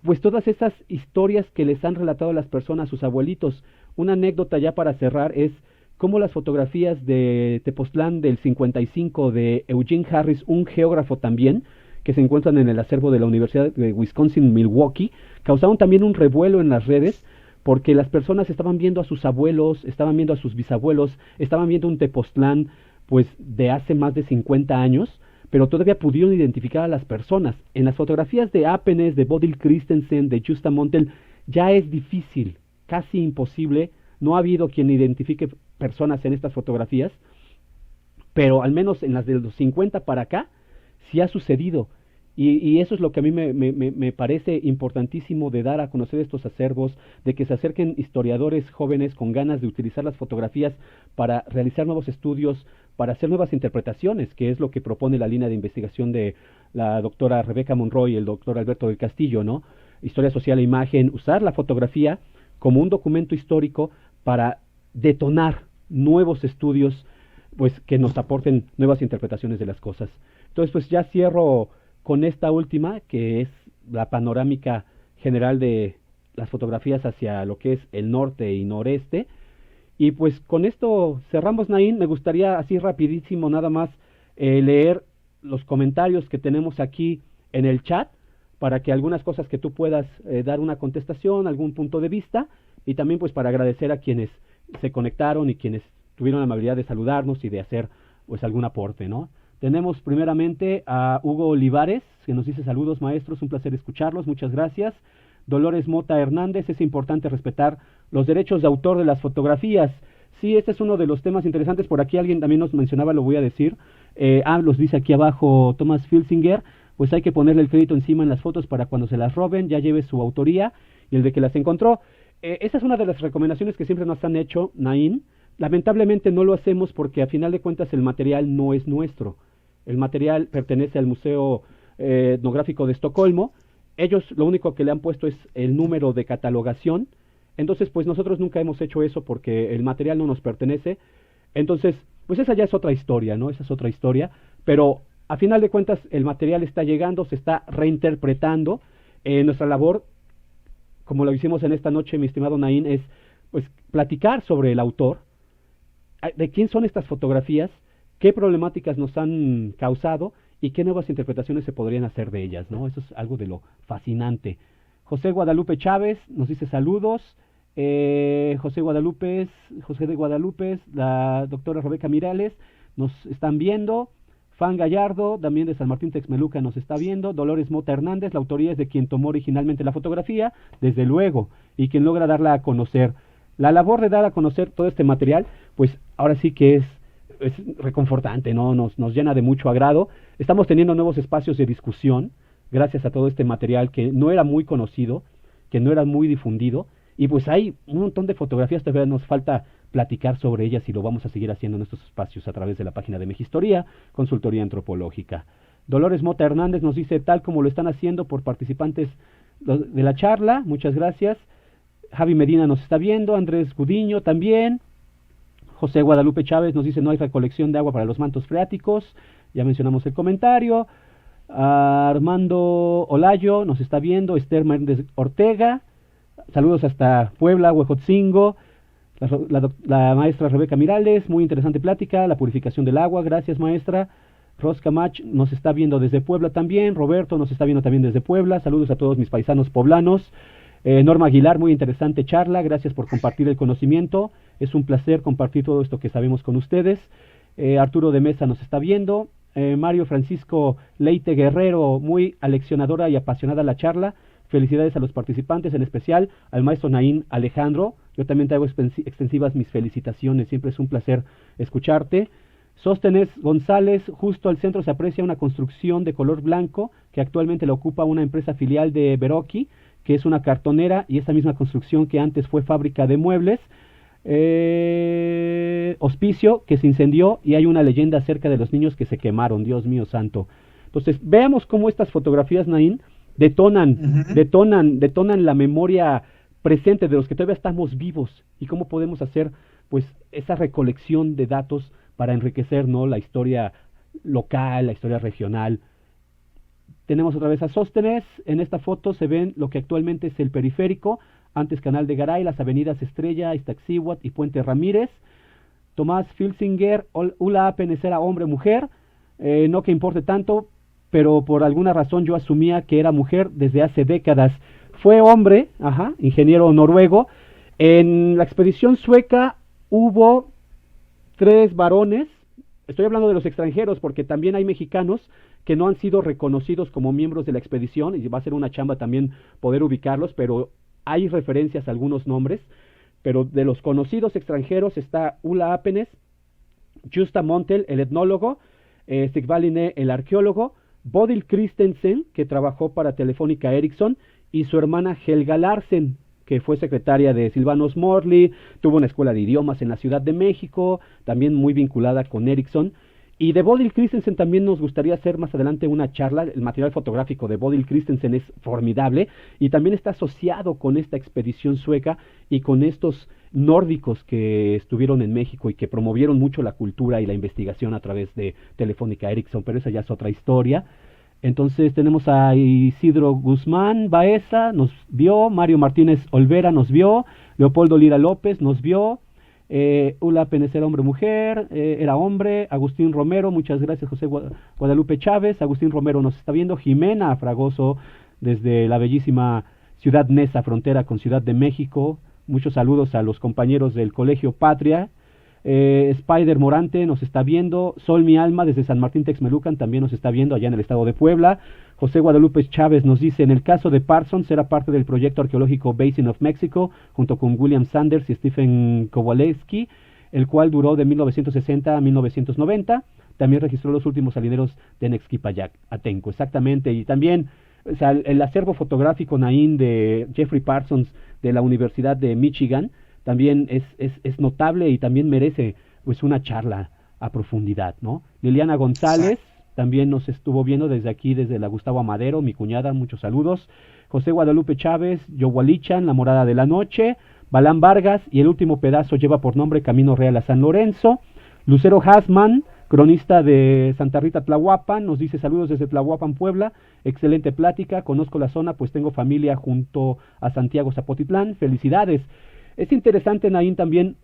[SPEAKER 2] pues todas esas historias que les han relatado las personas, sus abuelitos. Una anécdota ya para cerrar es cómo las fotografías de Tepoztlán del 55 de Eugene Harris, un geógrafo también, que se encuentran en el acervo de la Universidad de Wisconsin-Milwaukee, causaron también un revuelo en las redes porque las personas estaban viendo a sus abuelos, estaban viendo a sus bisabuelos, estaban viendo un Tepoztlán pues de hace más de 50 años, pero todavía pudieron identificar a las personas. En las fotografías de Apenes, de Bodil Christensen, de Justa Montel, ya es difícil, casi imposible, no ha habido quien identifique personas en estas fotografías, pero al menos en las de los 50 para acá, sí ha sucedido. Y eso es lo que a mí me parece importantísimo de dar a conocer estos acervos, de que se acerquen historiadores jóvenes con ganas de utilizar las fotografías para realizar nuevos estudios, para hacer nuevas interpretaciones, que es lo que propone la línea de investigación de la doctora Rebeca Monroy y el doctor Alberto del Castillo, ¿no? Historia social e imagen, usar la fotografía como un documento histórico para detonar nuevos estudios, pues que nos aporten nuevas interpretaciones de las cosas. Entonces, pues ya cierro con esta última, que es la panorámica general de las fotografías hacia lo que es el norte y noreste. Y pues con esto cerramos, Naín. Me gustaría así rapidísimo nada más leer los comentarios que tenemos aquí en el chat para que algunas cosas que tú puedas dar una contestación, algún punto de vista, y también pues para agradecer a quienes se conectaron y quienes tuvieron la amabilidad de saludarnos y de hacer pues algún aporte, ¿no? Tenemos primeramente a Hugo Olivares, que nos dice saludos maestros, un placer escucharlos, muchas gracias. Dolores Mota Hernández, es importante respetar los derechos de autor de las fotografías. Sí, este es uno de los temas interesantes. Por aquí alguien también nos mencionaba, lo voy a decir. Los dice aquí abajo Thomas Filsinger, pues hay que ponerle el crédito encima en las fotos para cuando se las roben, ya lleve su autoría y el de que las encontró. Esa es una de las recomendaciones que siempre nos han hecho, Naín. Lamentablemente no lo hacemos porque a final de cuentas el material no es nuestro. El material pertenece al Museo Etnográfico de Estocolmo. Ellos lo único que le han puesto es el número de catalogación. Entonces, pues nosotros nunca hemos hecho eso porque el material no nos pertenece. Entonces, pues esa ya es otra historia, ¿no? Esa es otra historia. Pero a final de cuentas el material está llegando, se está reinterpretando. Nuestra labor, como lo hicimos en esta noche, mi estimado Naín, es pues platicar sobre el autor, de quién son estas fotografías, qué problemáticas nos han causado y qué nuevas interpretaciones se podrían hacer de ellas, ¿no? Eso es algo de lo fascinante. José Guadalupe Chávez nos dice saludos. José de Guadalupe, la doctora Rebeca Mirales, nos están viendo. Fan Gallardo, también de San Martín Texmeluca, nos está viendo. Dolores Mota Hernández, la autoría es de quien tomó originalmente la fotografía, desde luego, y quien logra darla a conocer. La labor de dar a conocer todo este material, pues ahora sí que es reconfortante, ¿no? Nos llena de mucho agrado. Estamos teniendo nuevos espacios de discusión, gracias a todo este material que no era muy conocido, que no era muy difundido, y pues hay un montón de fotografías, todavía nos falta platicar sobre ellas y lo vamos a seguir haciendo en estos espacios a través de la página de Mejistoría, Consultoría Antropológica. Dolores Mota Hernández nos dice, tal como lo están haciendo por participantes de la charla, muchas gracias. Javi Medina nos está viendo, Andrés Gudiño también. José Guadalupe Chávez nos dice, no hay recolección de agua para los mantos freáticos, ya mencionamos el comentario. Armando Olayo nos está viendo, Esther Méndez Ortega, saludos hasta Puebla, Huejotzingo. La maestra Rebeca Mirales, muy interesante plática, la purificación del agua, gracias maestra. Ros Camach nos está viendo desde Puebla también, Roberto nos está viendo también desde Puebla, saludos a todos mis paisanos poblanos. Norma Aguilar, muy interesante charla, gracias por compartir el conocimiento, es un placer compartir todo esto que sabemos con ustedes. Arturo de Mesa nos está viendo. Mario Francisco Leite Guerrero, muy aleccionadora y apasionada la charla. Felicidades a los participantes, en especial al maestro Naín Alejandro. Yo también te hago extensivas mis felicitaciones, siempre es un placer escucharte. Sóstenes González, justo al centro se aprecia una construcción de color blanco que actualmente la ocupa una empresa filial de Beroki, que es una cartonera, y esa misma construcción que antes fue fábrica de muebles. Hospicio que se incendió y hay una leyenda acerca de los niños que se quemaron, Dios mío santo. Entonces, veamos cómo estas fotografías, Naín, detonan la memoria presente de los que todavía estamos vivos y cómo podemos hacer pues esa recolección de datos para enriquecer, ¿no?, la historia local, la historia regional. Tenemos otra vez a Sóstenes. En esta foto se ven lo que actualmente es el periférico, antes Canal de Garay, las avenidas Estrella, Iztaccíhuatl y Puente Ramírez. Tomás Filsinger, Ula Apenes era hombre-mujer, no que importe tanto, pero por alguna razón yo asumía que era mujer desde hace décadas. Fue hombre, ingeniero noruego. En la expedición sueca hubo 3 varones, estoy hablando de los extranjeros porque también hay mexicanos que no han sido reconocidos como miembros de la expedición, y va a ser una chamba también poder ubicarlos, pero hay referencias a algunos nombres. Pero de los conocidos extranjeros está Ula Apenes, Justa Montel, el etnólogo, Sigvaline, el arqueólogo, Bodil Christensen, que trabajó para Telefónica Ericsson, y su hermana Helga Larsen, que fue secretaria de Silvanos Morley, tuvo una escuela de idiomas en la Ciudad de México, también muy vinculada con Ericsson. Y de Bodil Christensen también nos gustaría hacer más adelante una charla. El material fotográfico de Bodil Christensen es formidable y también está asociado con esta expedición sueca y con estos nórdicos que estuvieron en México y que promovieron mucho la cultura y la investigación a través de Telefónica Ericsson, pero esa ya es otra historia. Entonces tenemos a Isidro Guzmán Baeza, nos vio, Mario Martínez Olvera nos vio, Leopoldo Lira López nos vio, Ula Apenes era hombre-mujer, era hombre. Agustín Romero, muchas gracias. José Guadalupe Chávez, Agustín Romero nos está viendo. Jimena Fragoso, desde la bellísima ciudad Neza, frontera con Ciudad de México. Muchos saludos a los compañeros del Colegio Patria. Spider Morante nos está viendo. Sol Mi Alma, desde San Martín Texmelucan, también nos está viendo allá en el estado de Puebla. José Guadalupe Chávez nos dice, en el caso de Parsons, era parte del proyecto arqueológico Basin of Mexico, junto con William Sanders y Stephen Kowalewski. el cual duró de 1960 a 1990. También registró los últimos salineros de Nexquipayac, Atenco, exactamente. Y también, o sea, el acervo fotográfico, Naín, de Jeffrey Parsons de la Universidad de Michigan, también es notable y también merece pues una charla a profundidad, ¿no? Liliana González también nos estuvo viendo desde aquí, desde la Gustavo Amadero, mi cuñada, muchos saludos. José Guadalupe Chávez, Yogualichan, La Morada de la Noche, Balán Vargas, y el último pedazo lleva por nombre Camino Real a San Lorenzo. Lucero Hasman, cronista de Santa Rita, Tlahuapan, nos dice saludos desde Tlahuapan, Puebla, excelente plática, conozco la zona, pues tengo familia junto a Santiago Zapotitlán, felicidades. Es interesante, Naín, también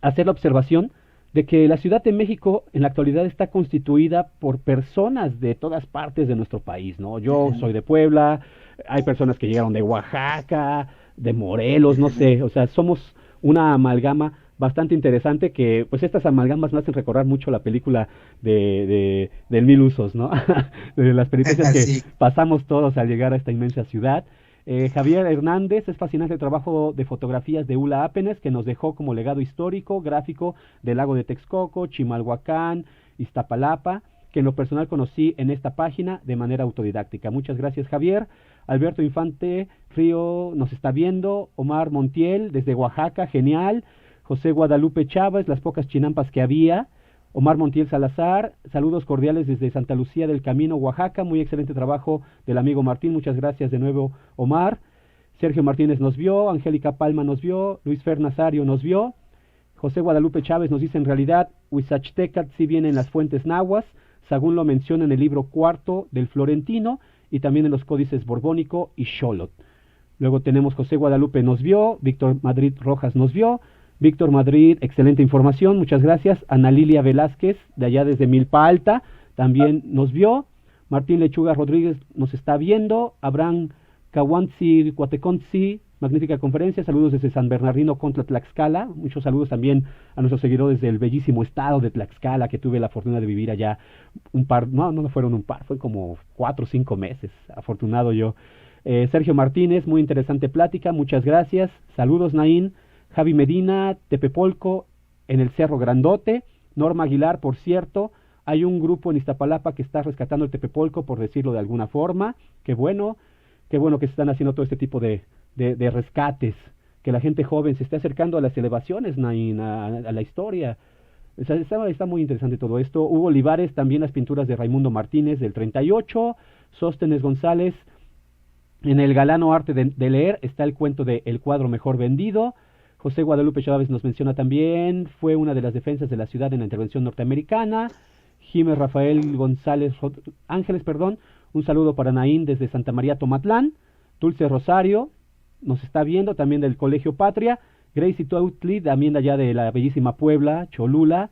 [SPEAKER 2] hacer la observación de que la Ciudad de México en la actualidad está constituida por personas de todas partes de nuestro país, ¿no? Yo soy de Puebla, hay personas que llegaron de Oaxaca, de Morelos, no sé, o sea, somos una amalgama bastante interesante que, pues estas amalgamas me hacen recordar mucho la película del Mil Usos, ¿no? De las peripecias que pasamos todos al llegar a esta inmensa ciudad. Javier Hernández, es fascinante el trabajo de fotografías de Ula Apenes que nos dejó como legado histórico, gráfico del lago de Texcoco, Chimalhuacán, Iztapalapa, que en lo personal conocí en esta página de manera autodidáctica. Muchas gracias, Javier. Alberto Infante Río nos está viendo, Omar Montiel desde Oaxaca, genial. José Guadalupe Chávez, las pocas chinampas que había. Omar Montiel Salazar, saludos cordiales desde Santa Lucía del Camino, Oaxaca, muy excelente trabajo del amigo Martín, muchas gracias de nuevo, Omar. Sergio Martínez nos vio, Angélica Palma nos vio, Luis Fer Nazario nos vio, José Guadalupe Chávez nos dice en realidad, Huizachtecatl sí viene en las fuentes nahuas, según lo menciona en el libro cuarto del Florentino y también en los códices Borbónico y Xolotl. Luego tenemos José Guadalupe nos vio, Víctor Madrid Rojas nos vio, Víctor Madrid, excelente información, muchas gracias. Ana Lilia Velázquez, de allá desde Milpa Alta, también nos vio. Martín Lechuga Rodríguez nos está viendo. Abraham Cahuanzi Cuateconzi, magnífica conferencia. Saludos desde San Bernardino contra Tlaxcala. Muchos saludos también a nuestros seguidores del bellísimo estado de Tlaxcala, que tuve la fortuna de vivir allá no fueron un par, fue como 4 o 5 meses. Afortunado yo. Sergio Martínez, muy interesante plática, muchas gracias. Saludos, Naín. Javi Medina, Tepepolco, en el Cerro Grandote. Norma Aguilar, por cierto, hay un grupo en Iztapalapa que está rescatando el Tepepolco, por decirlo de alguna forma. Qué bueno que se están haciendo todo este tipo de rescates, que la gente joven se esté acercando a las elevaciones, Nain, a la historia. O sea, está muy interesante todo esto. Hugo Olivares, también las pinturas de Raimundo Martínez del 38. Sóstenes González, en el galano arte de leer está el cuento de El cuadro mejor vendido. José Guadalupe Chávez nos menciona también, fue una de las defensas de la ciudad en la intervención norteamericana. Jiménez Rafael González Ángeles, un saludo para Naín desde Santa María Tomatlán. Dulce Rosario nos está viendo, también del Colegio Patria. Gracie Toutli, también allá de la bellísima Puebla, Cholula.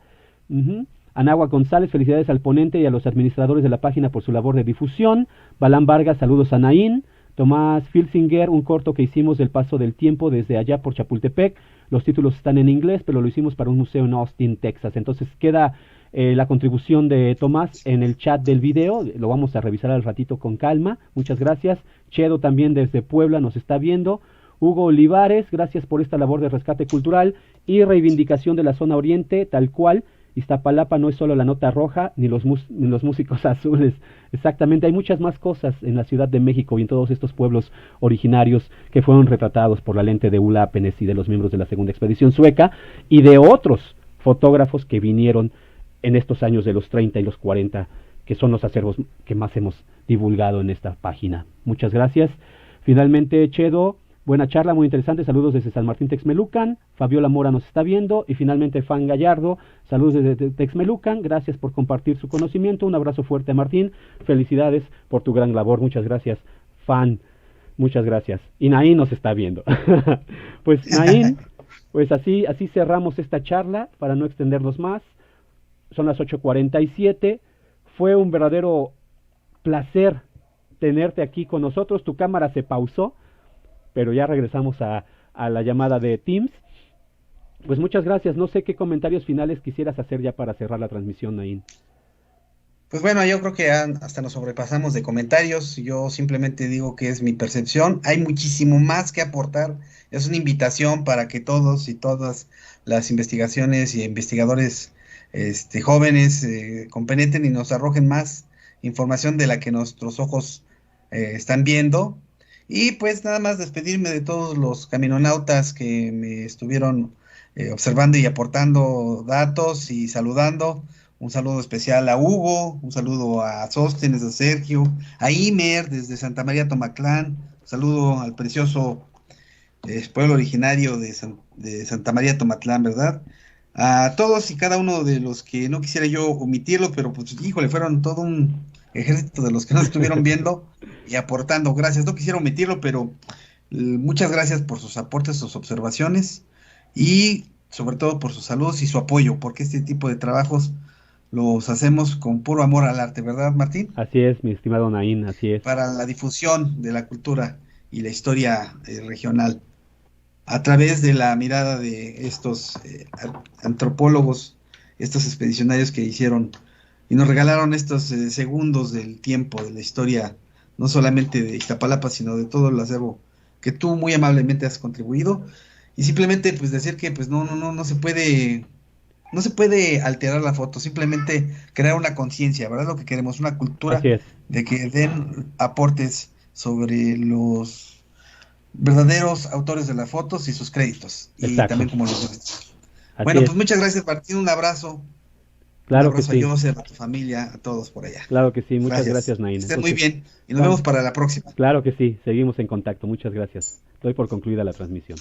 [SPEAKER 2] Anagua González, felicidades al ponente y a los administradores de la página por su labor de difusión. Balán Vargas, saludos a Naín. Tomás Filsinger, un corto que hicimos del paso del tiempo desde allá por Chapultepec. Los títulos están en inglés, pero lo hicimos para un museo en Austin, Texas. Entonces queda la contribución de Tomás en el chat del video. Lo vamos a revisar al ratito con calma. Muchas gracias. Chedo también desde Puebla nos está viendo. Hugo Olivares, gracias por esta labor de rescate cultural y reivindicación de la zona oriente, tal cual. Iztapalapa no es solo la nota roja ni los músicos azules. Exactamente, hay muchas más cosas en la Ciudad de México y en todos estos pueblos originarios que fueron retratados por la lente de Ula Apenes y de los miembros de la segunda expedición sueca y de otros fotógrafos que vinieron en estos años de los 30 y los 40, que son los acervos que más hemos divulgado en esta página. Muchas gracias. Finalmente, Chedo, buena charla, muy interesante, saludos desde San Martín Texmelucan. Fabiola Mora nos está viendo. Y finalmente Fan Gallardo, saludos desde Texmelucan, gracias por compartir su conocimiento, un abrazo fuerte a Martín, felicidades por tu gran labor, muchas gracias, Fan, muchas gracias. Y Naín nos está viendo. Pues Naín, pues así cerramos esta charla para no extendernos más. Son las 8:47, fue un verdadero placer tenerte aquí con nosotros. Tu cámara se pausó, pero ya regresamos a la llamada de Teams. Pues muchas gracias. No sé qué comentarios finales quisieras hacer ya para cerrar la transmisión, Naín.
[SPEAKER 1] Pues bueno, yo creo que hasta nos sobrepasamos de comentarios. Yo simplemente digo que es mi percepción. Hay muchísimo más que aportar. Es una invitación para que todos y todas las investigaciones y investigadores jóvenes compenetren y nos arrojen más información de la que nuestros ojos están viendo. Y pues nada más despedirme de todos los caminonautas que me estuvieron observando y aportando datos y saludando. Un saludo especial a Hugo, un saludo a Sóstenes, a Sergio, a Imer desde Santa María Tomaclán, un saludo al precioso pueblo originario de Santa María Tomatlán, ¿verdad? A todos y cada uno de los que no quisiera yo omitirlo, pero pues híjole, fueron todo un ejército de los que nos estuvieron viendo y aportando. Gracias, no quisiera omitirlo, pero muchas gracias por sus aportes, sus observaciones y sobre todo por sus saludos y su apoyo, porque este tipo de trabajos los hacemos con puro amor al arte, ¿verdad, Martín?
[SPEAKER 2] Así es, mi estimado Naín, así es.
[SPEAKER 1] Para la difusión de la cultura y la historia regional, a través de la mirada de estos antropólogos, estos expedicionarios que hicieron y nos regalaron estos segundos del tiempo, de la historia, no solamente de Iztapalapa, sino de todo el acervo que tú muy amablemente has contribuido. Y simplemente pues decir que pues no se puede no se puede alterar la foto, simplemente crear una conciencia, ¿verdad? Lo que queremos, una cultura
[SPEAKER 2] Así es.
[SPEAKER 1] de que den aportes sobre los verdaderos autores de las fotos y sus créditos, y
[SPEAKER 2] Exacto.
[SPEAKER 1] también como los derechos.
[SPEAKER 2] Así
[SPEAKER 1] Bueno,
[SPEAKER 2] es.
[SPEAKER 1] pues muchas gracias, Martín, un abrazo. Un
[SPEAKER 2] Claro que
[SPEAKER 1] abrazo a
[SPEAKER 2] sí.
[SPEAKER 1] Joseph, a tu familia, a todos por allá.
[SPEAKER 2] Claro que sí. Muchas gracias,
[SPEAKER 1] Que
[SPEAKER 2] Naín.
[SPEAKER 1] estén muy
[SPEAKER 2] Entonces,
[SPEAKER 1] bien y nos vemos para la próxima.
[SPEAKER 2] claro que sí. Seguimos en contacto. Muchas gracias. Doy por concluida la transmisión.